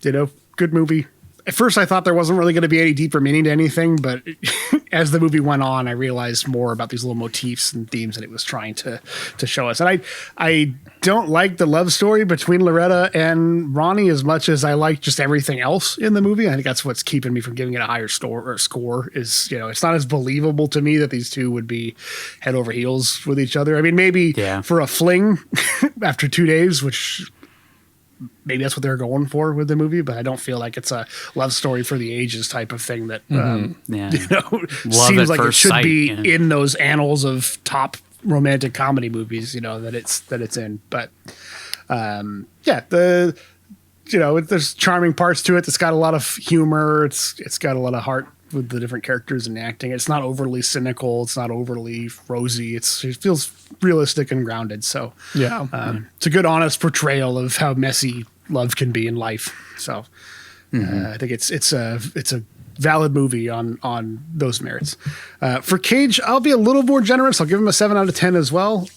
Good movie. At first, I thought there wasn't really going to be any deeper meaning to anything, but as the movie went on, I realized more about these little motifs and themes that it was trying to show us. And I don't like the love story between Loretta and Ronnie as much as I like just everything else in the movie. I think that's what's keeping me from giving it a higher score. Is it's not as believable to me that these two would be head over heels with each other. I mean, maybe for a fling after 2 days, which. Maybe that's what they're going for with the movie, but I don't feel like it's a love story for the ages type of thing that seems like it should be in those annals of top romantic comedy movies. That it's in. But there's charming parts to it. It's got a lot of humor. It's got a lot of heart with the different characters and acting. It's not overly cynical. It's not overly rosy. It feels realistic and grounded. So it's a good, honest portrayal of how messy love can be in life. So I think it's a valid movie on those merits. For Cage, I'll be a little more generous. I'll give him a 7 out of 10 as well.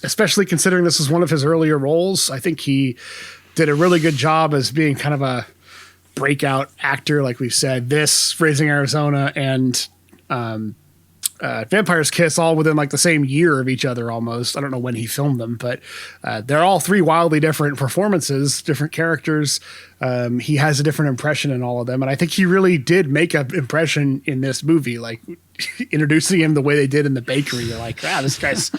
Especially considering this is one of his earlier roles. I think he did a really good job as being kind of a breakout actor, like we've said. This, Raising Arizona, and Vampire's Kiss, all within like the same year of each other almost. I don't know when he filmed them, but they're all three wildly different performances, different characters. He has a different impression in all of them, and I think he really did make an impression in this movie. Like introducing him the way they did in The Bakery, you're like, this guy's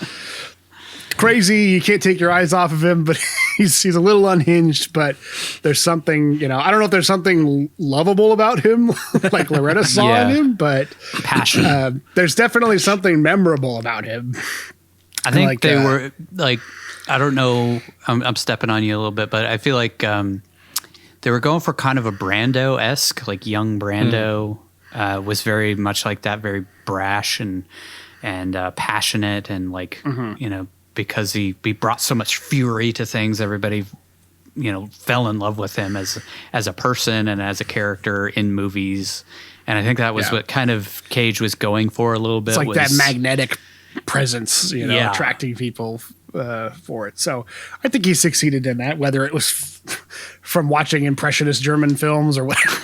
crazy. You can't take your eyes off of him, but he's a little unhinged, but there's something, I don't know if there's something lovable about him like Loretta saw in him, but passion. There's definitely something memorable about him. I think they were like, I don't know, I'm stepping on you a little bit, but I feel like they were going for kind of a Brando-esque, like young Brando was very much like that, very brash and passionate, and like, because he brought so much fury to things, everybody, fell in love with him as a person and as a character in movies. And I think that was what kind of Cage was going for a little bit. It's like that magnetic presence, attracting people for it. So I think he succeeded in that, whether it was from watching impressionist German films or whatever,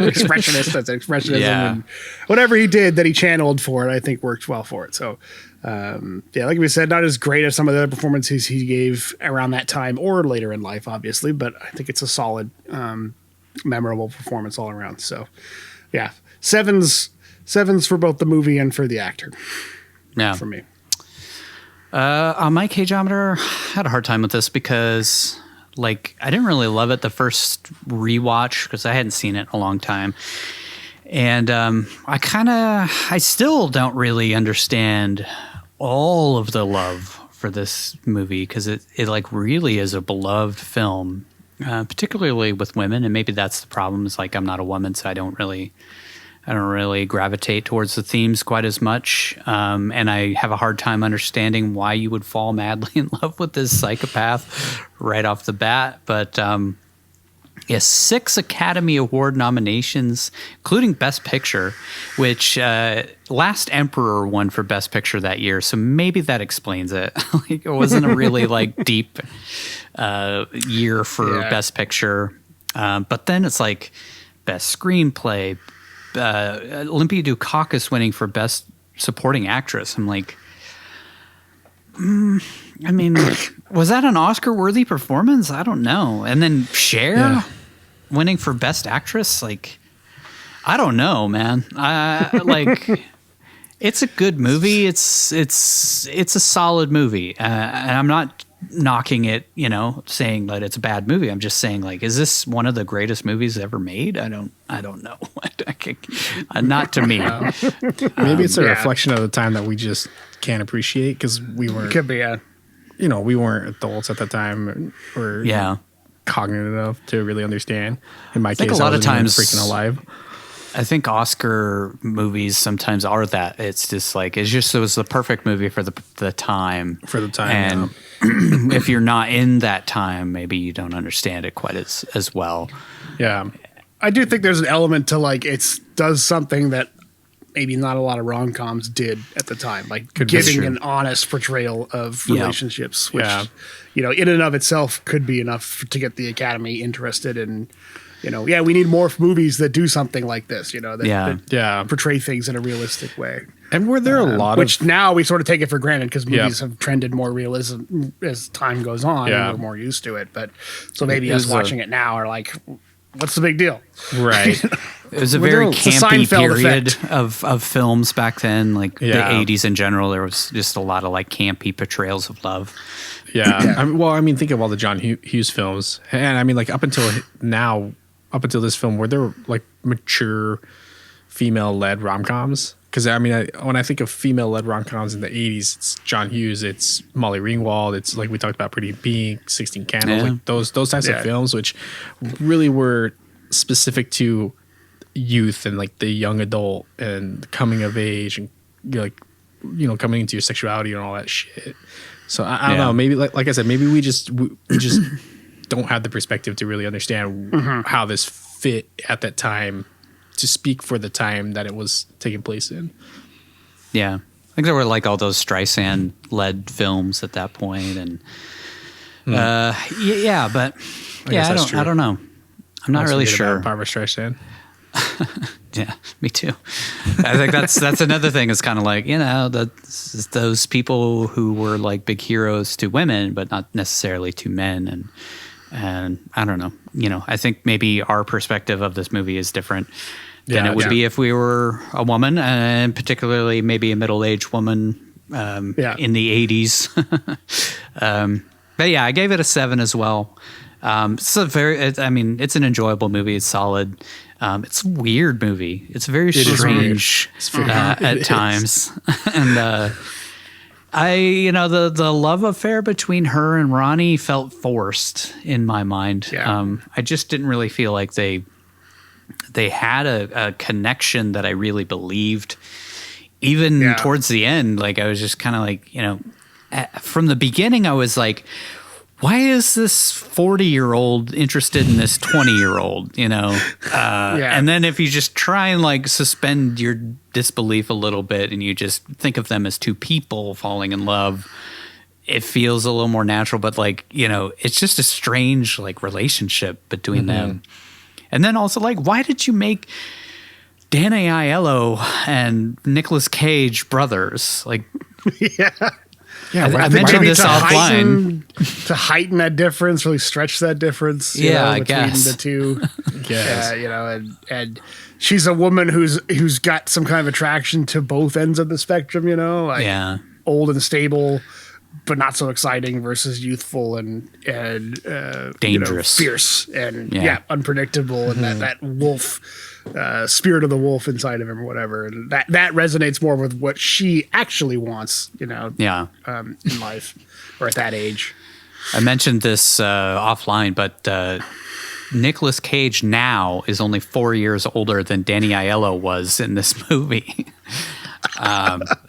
expressionism and whatever he did that he channeled for it, I think worked well for it. So like we said, not as great as some of the other performances he gave around that time or later in life, obviously, but I think it's a solid, memorable performance all around. So sevens for both the movie and for the actor. Yeah. For me. On my Cageometer, I had a hard time with this because, like, I didn't really love it the first rewatch because I hadn't seen it in a long time. And I still don't really understand all of the love for this movie because it like really is a beloved film, particularly with women. And maybe that's the problem. Is like I'm not a woman, so I don't really gravitate towards the themes quite as much. And I have a hard time understanding why you would fall madly in love with this psychopath right off the bat. But 6 Academy Award nominations, including Best Picture, which Last Emperor won for Best Picture that year. So maybe that explains it. Like, it wasn't a really like deep year for Best Picture. But then it's like Best Screenplay, Olympia Dukakis winning for Best Supporting Actress. I'm like, I mean, was that an Oscar-worthy performance? I don't know. And then Cher winning for Best Actress. Like, I don't know, man. Like, it's a good movie. It's a solid movie, and I'm not knocking it, saying that it's a bad movie. I'm just saying, like, is this one of the greatest movies ever made? I don't know. Not to me. Maybe it's a reflection of the time that we just can't appreciate because we weren't. Could be, we weren't adults at the time, or cognitive enough to really understand. In my case, a lot of times freaking alive. I think Oscar movies sometimes are that. It's just like it was the perfect movie for the time. For the time, and if you're not in that time, maybe you don't understand it quite as well. Yeah, I do think there's an element to like it does something that maybe not a lot of rom-coms did at the time, like giving an honest portrayal of relationships, which in and of itself could be enough to get the Academy interested in. We need more movies that do something like this, that portray things in a realistic way. And were there a lot which now we sort of take it for granted because movies have trended more realism as time goes on and we're more used to it. But so maybe us watching it now are like, what's the big deal? Right. It was a very campy period of films back then, like the 80s in general. There was just a lot of like campy portrayals of love. Yeah. I mean, think of all the John Hughes films. And I mean, like up until this film, were there like mature female-led rom-coms? Because I mean, when I think of female-led rom-coms in the 80s, it's John Hughes, it's Molly Ringwald, it's like we talked about Pretty Pink, 16 Candles, like those types of films, which really were specific to youth and like the young adult and coming of age and coming into your sexuality and all that shit. So I don't know. Maybe like I said, maybe we just don't have the perspective to really understand how this fit at that time to speak for the time that it was taking place in. Yeah. I think there were like all those Streisand-led films at that point, and I don't know. I'm not really sure. Barbara Streisand. Yeah, me too. I think that's another thing. It's kind of like, those people who were like big heroes to women, but not necessarily to men. And I don't know, I think maybe our perspective of this movie is different than it would be if we were a woman, and particularly maybe a middle-aged woman in the 80s. But yeah, I gave it a 7 as well. It's an enjoyable movie. It's solid. It's a weird movie. It's very strange at times. And the love affair between her and Ronnie felt forced in my mind. I just didn't really feel like they had a connection that I really believed. Even towards the end, like I was just kind of like, from the beginning I was like, why is this 40-year-old interested in this 20-year-old, And then if you just try and like suspend your disbelief a little bit and you just think of them as two people falling in love, it feels a little more natural. But like, it's just a strange like relationship between them. And then also like, why did you make Dana Aiello and Nicolas Cage brothers? Like, I mentioned this offline. To heighten that difference, really stretch that difference. I between guess the two. And she's a woman who's got some kind of attraction to both ends of the spectrum. Old and stable but not so exciting versus youthful and dangerous, fierce and unpredictable, and that wolf spirit of the wolf inside of him or whatever, and that resonates more with what she actually wants, in life or at that age. I mentioned this offline, but Nicolas Cage now is only 4 years older than Danny Aiello was in this movie.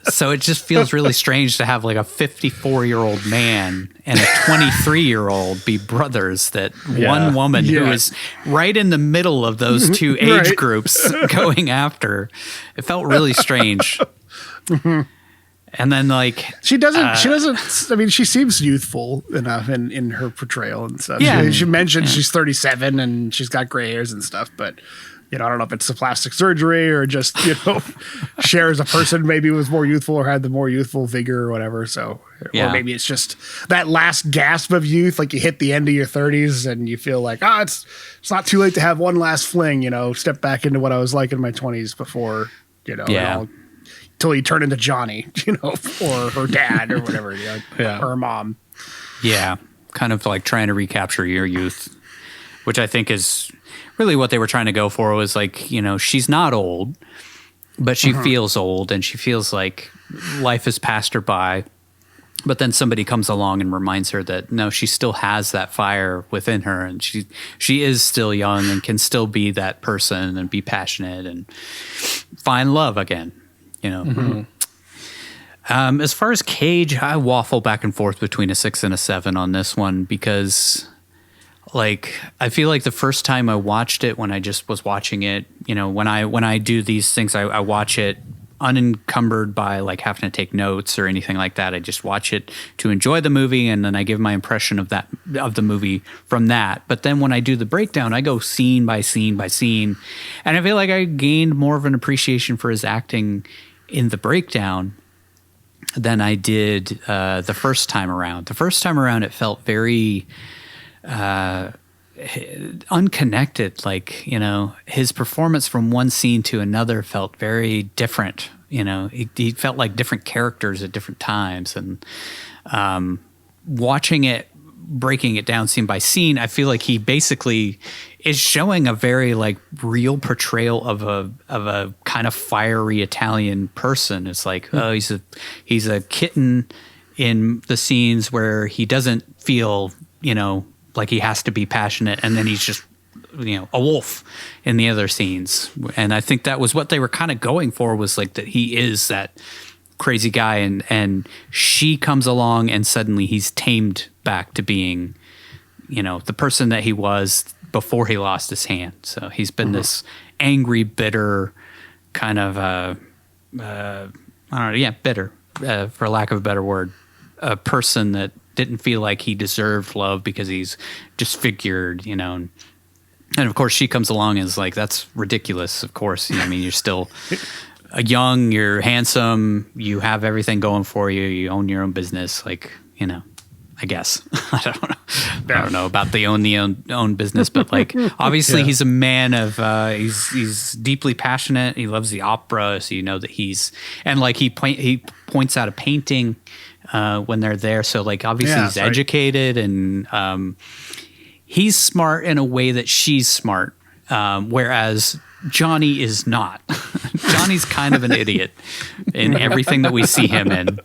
So it just feels really strange to have like a 54-year-old man and a 23-year-old be brothers, that one woman who is right in the middle of those two age groups going after. It felt really strange. And then she doesn't, I mean, she seems youthful enough in her portrayal and stuff. Yeah. She mentioned she's 37 and she's got gray hairs and stuff, but I don't know if it's the plastic surgery or just, Cher as a person maybe was more youthful or had the more youthful vigor or whatever. So, or maybe it's just that last gasp of youth, like you hit the end of your 30s and you feel like, it's not too late to have one last fling, step back into what I was like in my 20s before, until you turn into Johnny, or her dad or whatever, or her mom. Yeah, kind of like trying to recapture your youth, which I think is really what they were trying to go for. Was like, she's not old, but she feels old, and she feels like life has passed her by. But then somebody comes along and reminds her that no, she still has that fire within her, and she is still young and can still be that person and be passionate and find love again. As far as Cage, I waffle back and forth between a 6 and a 7 on this one, because I feel like the first time I watched it, when I just was watching it, when I do these things, I watch it unencumbered by having to take notes or anything like that. I just watch it to enjoy the movie, and then I give my impression of the movie from that. But then when I do the breakdown, I go scene by scene by scene, and I feel like I gained more of an appreciation for his acting in the breakdown than I did the first time around. The first time around, it felt very unconnected. His performance from one scene to another felt very different. He felt like different characters at different times. And watching it, breaking it down scene by scene, I feel like he basically is showing a very real portrayal of a kind of fiery Italian person. It's like, he's a kitten in the scenes where he doesn't feel, like he has to be passionate, and then he's just, a wolf in the other scenes. And I think that was what they were kind of going for, was that he is that crazy guy, and she comes along and suddenly he's tamed back to being, the person that he was before he lost his hand. So he's been this angry, bitter kind of, bitter, for lack of a better word, a person that didn't feel like he deserved love because he's disfigured, and of course she comes along and is like, that's ridiculous. Of course, you're still young, you're handsome, you have everything going for you, you own your own business, I guess. I don't know about the own business, but obviously he's a man of he's deeply passionate. He loves the opera, so that he's, and he points out a painting when they're there. So obviously he's educated, and he's smart in a way that she's smart, whereas Johnny is not. Johnny's kind of an idiot in everything that we see him in.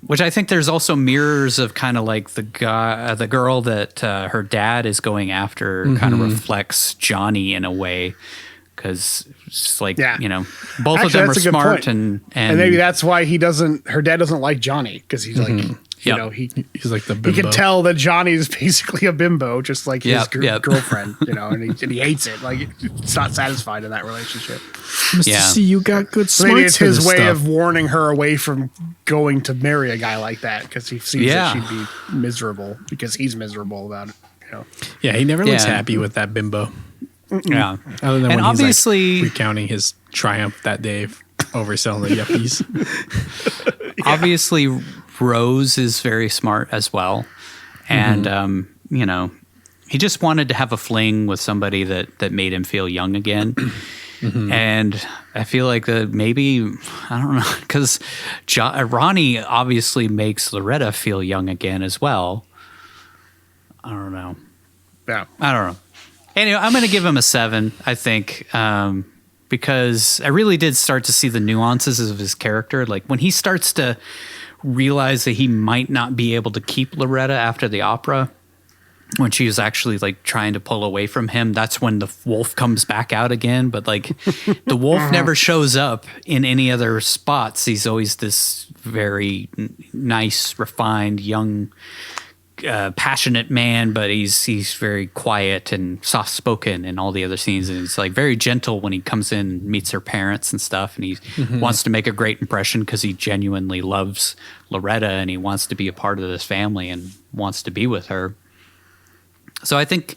Which I think there's also mirrors of kind of the girl that her dad is going after kind of reflects Johnny in a way, because it's both Actually, of them are smart, and maybe that's why her dad doesn't like Johnny, because he's he's like the bimbo. He can tell that Johnny's basically a bimbo, just like his girlfriend, and he hates it. It's not satisfied in that relationship. Mr. C, you got good smarts. Maybe it's his way of warning her away from going to marry a guy like that, because he sees that she'd be miserable, because he's miserable about it. Yeah, he never looks happy with that bimbo. Yeah, other than and when obviously he's recounting his triumph that day over selling the yuppies. Obviously, Rose is very smart as well, and he just wanted to have a fling with somebody that made him feel young again. And I feel like maybe, I don't know, because Ronnie obviously makes Loretta feel young again as well. I don't know. Yeah. I don't know. Anyway, I'm going to give him a 7, I think, because I really did start to see the nuances of his character. Like when he starts to realize that he might not be able to keep Loretta after the opera, when she was actually like trying to pull away from him, that's when the wolf comes back out again. But like the wolf never shows up in any other spots. He's always this very nice, refined, young, passionate man, but he's very quiet and soft-spoken in all the other scenes, and he's like very gentle when he comes in and meets her parents and stuff, and he wants to make a great impression because he genuinely loves Loretta and he wants to be a part of this family and wants to be with her. So I think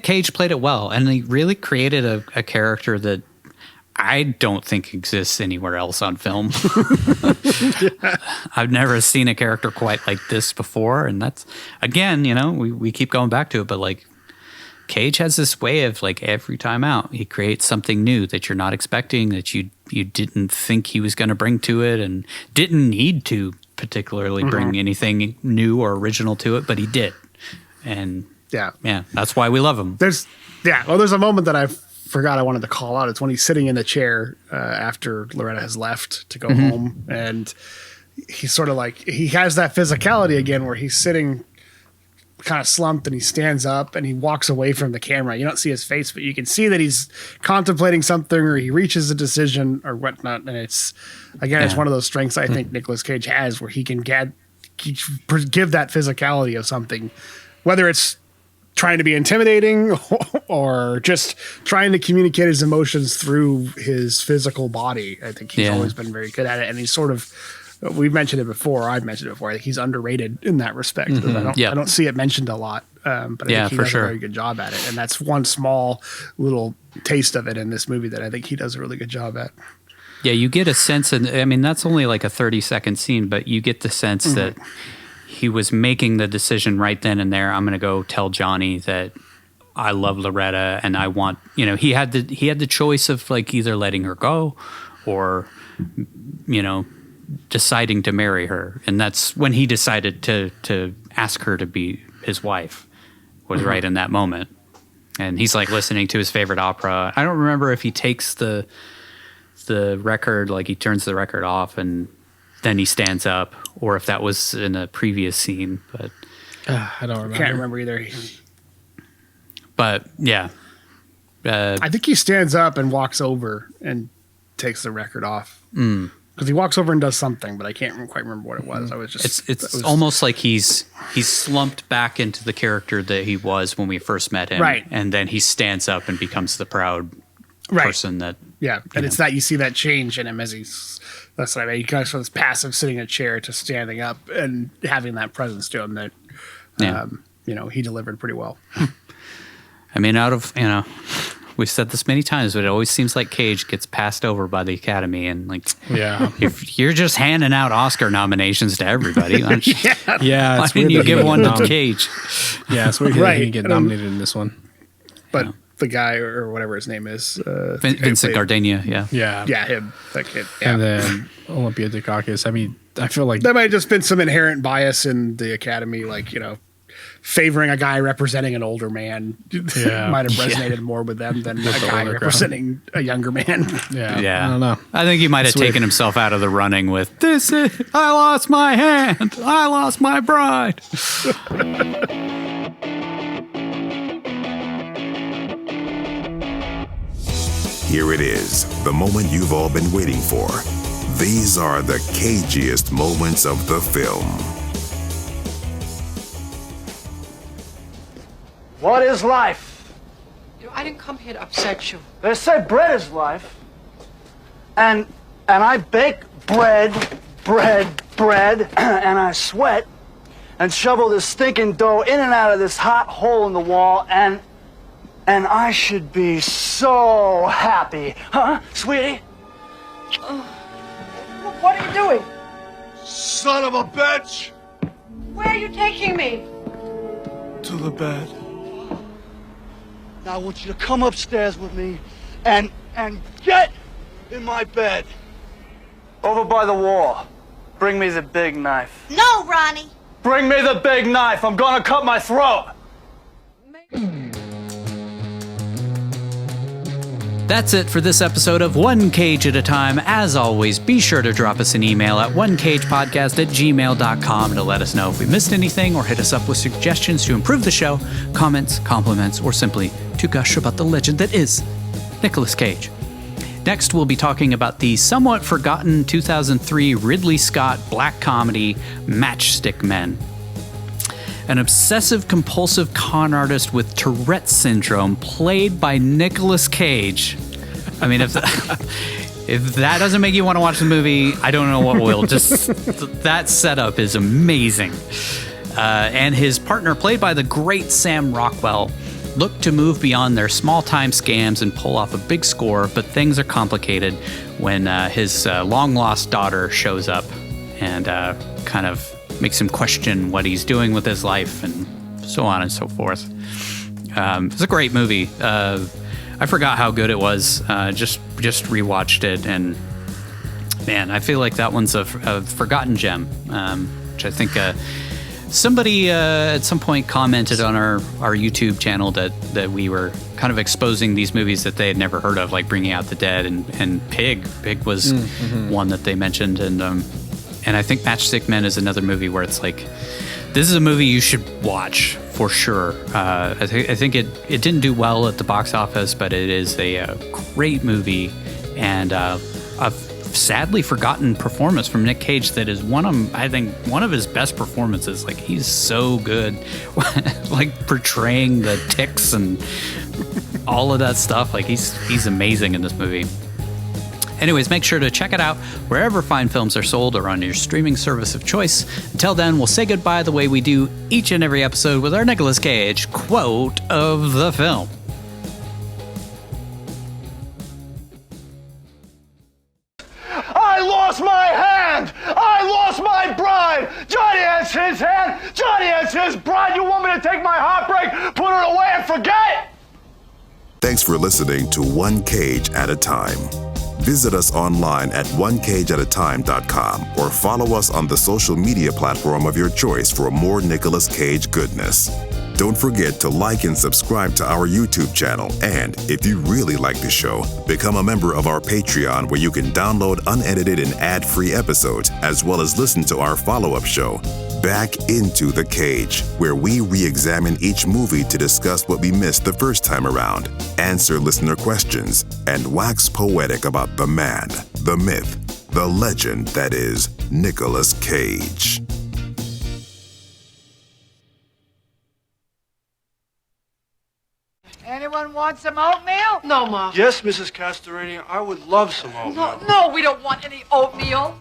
Cage played it well, and he really created a character that I don't think exists anywhere else on film. I've never seen a character quite like this before, and that's, again, we keep going back to it, but like Cage has this way of like every time out, he creates something new that you're not expecting, that you didn't think he was going to bring to it, and didn't need to particularly bring anything new or original to it, but he did. And yeah, that's why we love him. There's a moment that I forgot I wanted to call out. It's when he's sitting in the chair after Loretta has left to go home, and he's sort of like, he has that physicality again where he's sitting kind of slumped and he stands up and he walks away from the camera. You don't see his face, but you can see that he's contemplating something, or he reaches a decision or whatnot. And it's, again, it's one of those strengths I think Nicolas Cage has, where he can give that physicality of something, whether it's trying to be intimidating or just trying to communicate his emotions through his physical body. I think he's always been very good at it. And he's sort of, we've mentioned it before, I've mentioned it before, I think he's underrated in that respect. I don't see it mentioned a lot, but I think he does a very good job at it. And that's one small little taste of it in this movie that I think he does a really good job at. Yeah, you get a sense, and I mean, that's only like a 30-second scene, but you get the sense that he was making the decision right then and there. I'm going to go tell Johnny that I love Loretta, and I want, he had the choice of like either letting her go or, deciding to marry her. And that's when he decided to ask her to be his wife, was right in that moment. And he's like listening to his favorite opera. I don't remember if he takes the record, like he turns the record off and then he stands up, or if that was in a previous scene, but I don't remember. Can't remember either. But yeah, I think he stands up and walks over and takes the record off, because he walks over and does something, but I can't quite remember what it was. I was just it's almost like he's slumped back into the character that he was when we first met him, right? And then he stands up and becomes the proud person that and it's that you see that change in him as that's what I mean. He goes from this passive sitting in a chair to standing up and having that presence to him that, he delivered pretty well. I mean, we've said this many times, but it always seems like Cage gets passed over by the Academy, and like, if you're just handing out Oscar nominations to everybody, why didn't you give one to Cage? Yeah, it's weird that he didn't get nominated in this one. But the guy or whatever his name is, Vincent Gardenia, him, that kid, and then Olympia Dukakis. I mean, I feel like there might have just been some inherent bias in the Academy, like favoring a guy representing an older man might have resonated more with them than a guy representing a younger man. I don't know. I think he might have taken himself out of the running with this. I lost my hand. I lost my bride. Here it is, the moment you've all been waiting for. These are the cagiest moments of the film. What is life? I didn't come here to upset you. They say bread is life. And I bake bread, and I sweat and shovel this stinking dough in and out of this hot hole in the wall, and I should be so happy. Huh, sweetie? What are you doing? Son of a bitch! Where are you taking me? To the bed. Now I want you to come upstairs with me and get in my bed. Over by the wall. Bring me the big knife. No, Ronnie. Bring me the big knife. I'm gonna cut my throat. That's it for this episode of One Cage at a Time. As always, be sure to drop us an email at onecagepodcast@gmail.com to let us know if we missed anything or hit us up with suggestions to improve the show, comments, compliments, or simply to gush about the legend that is Nicolas Cage. Next, we'll be talking about the somewhat forgotten 2003 Ridley Scott black comedy Matchstick Men. An obsessive-compulsive con artist with Tourette's syndrome played by Nicolas Cage. I mean, if that doesn't make you want to watch the movie, I don't know what will. Just that setup is amazing. And his partner, played by the great Sam Rockwell, look to move beyond their small-time scams and pull off a big score, but things are complicated when his long-lost daughter shows up and kind of makes him question what he's doing with his life and so on and so forth. It's a great movie. I forgot how good it was. Just rewatched it, and man, I feel like that one's a forgotten gem, which I think somebody at some point commented on our YouTube channel that we were kind of exposing these movies that they had never heard of, like Bringing Out the Dead and Pig. Pig was one that they mentioned, and I think Matchstick Men is another movie where it's like, this is a movie you should watch for sure. I think it didn't do well at the box office, but it is a great movie and a sadly forgotten performance from Nick Cage that is one of his best performances. Like, he's so good, like portraying the tics and all of that stuff. Like, he's amazing in this movie. Anyways, make sure to check it out wherever fine films are sold or on your streaming service of choice. Until then, we'll say goodbye the way we do each and every episode with our Nicolas Cage quote of the film. I lost my hand! I lost my bride! Johnny has his hand! Johnny has his bride! You want me to take my heartbreak, put it away, and forget? Thanks for listening to One Cage at a Time. Visit us online at onecageatatime.com or follow us on the social media platform of your choice for more Nicolas Cage goodness. Don't forget to like and subscribe to our YouTube channel, and if you really like the show, become a member of our Patreon, where you can download unedited and ad-free episodes, as well as listen to our follow-up show, Back Into the Cage, where we re-examine each movie to discuss what we missed the first time around, answer listener questions, and wax poetic about the man, the myth, the legend that is Nicolas Cage. Anyone want some oatmeal? No, Ma. Yes, Mrs. Castellini, I would love some oatmeal. No, we don't want any oatmeal.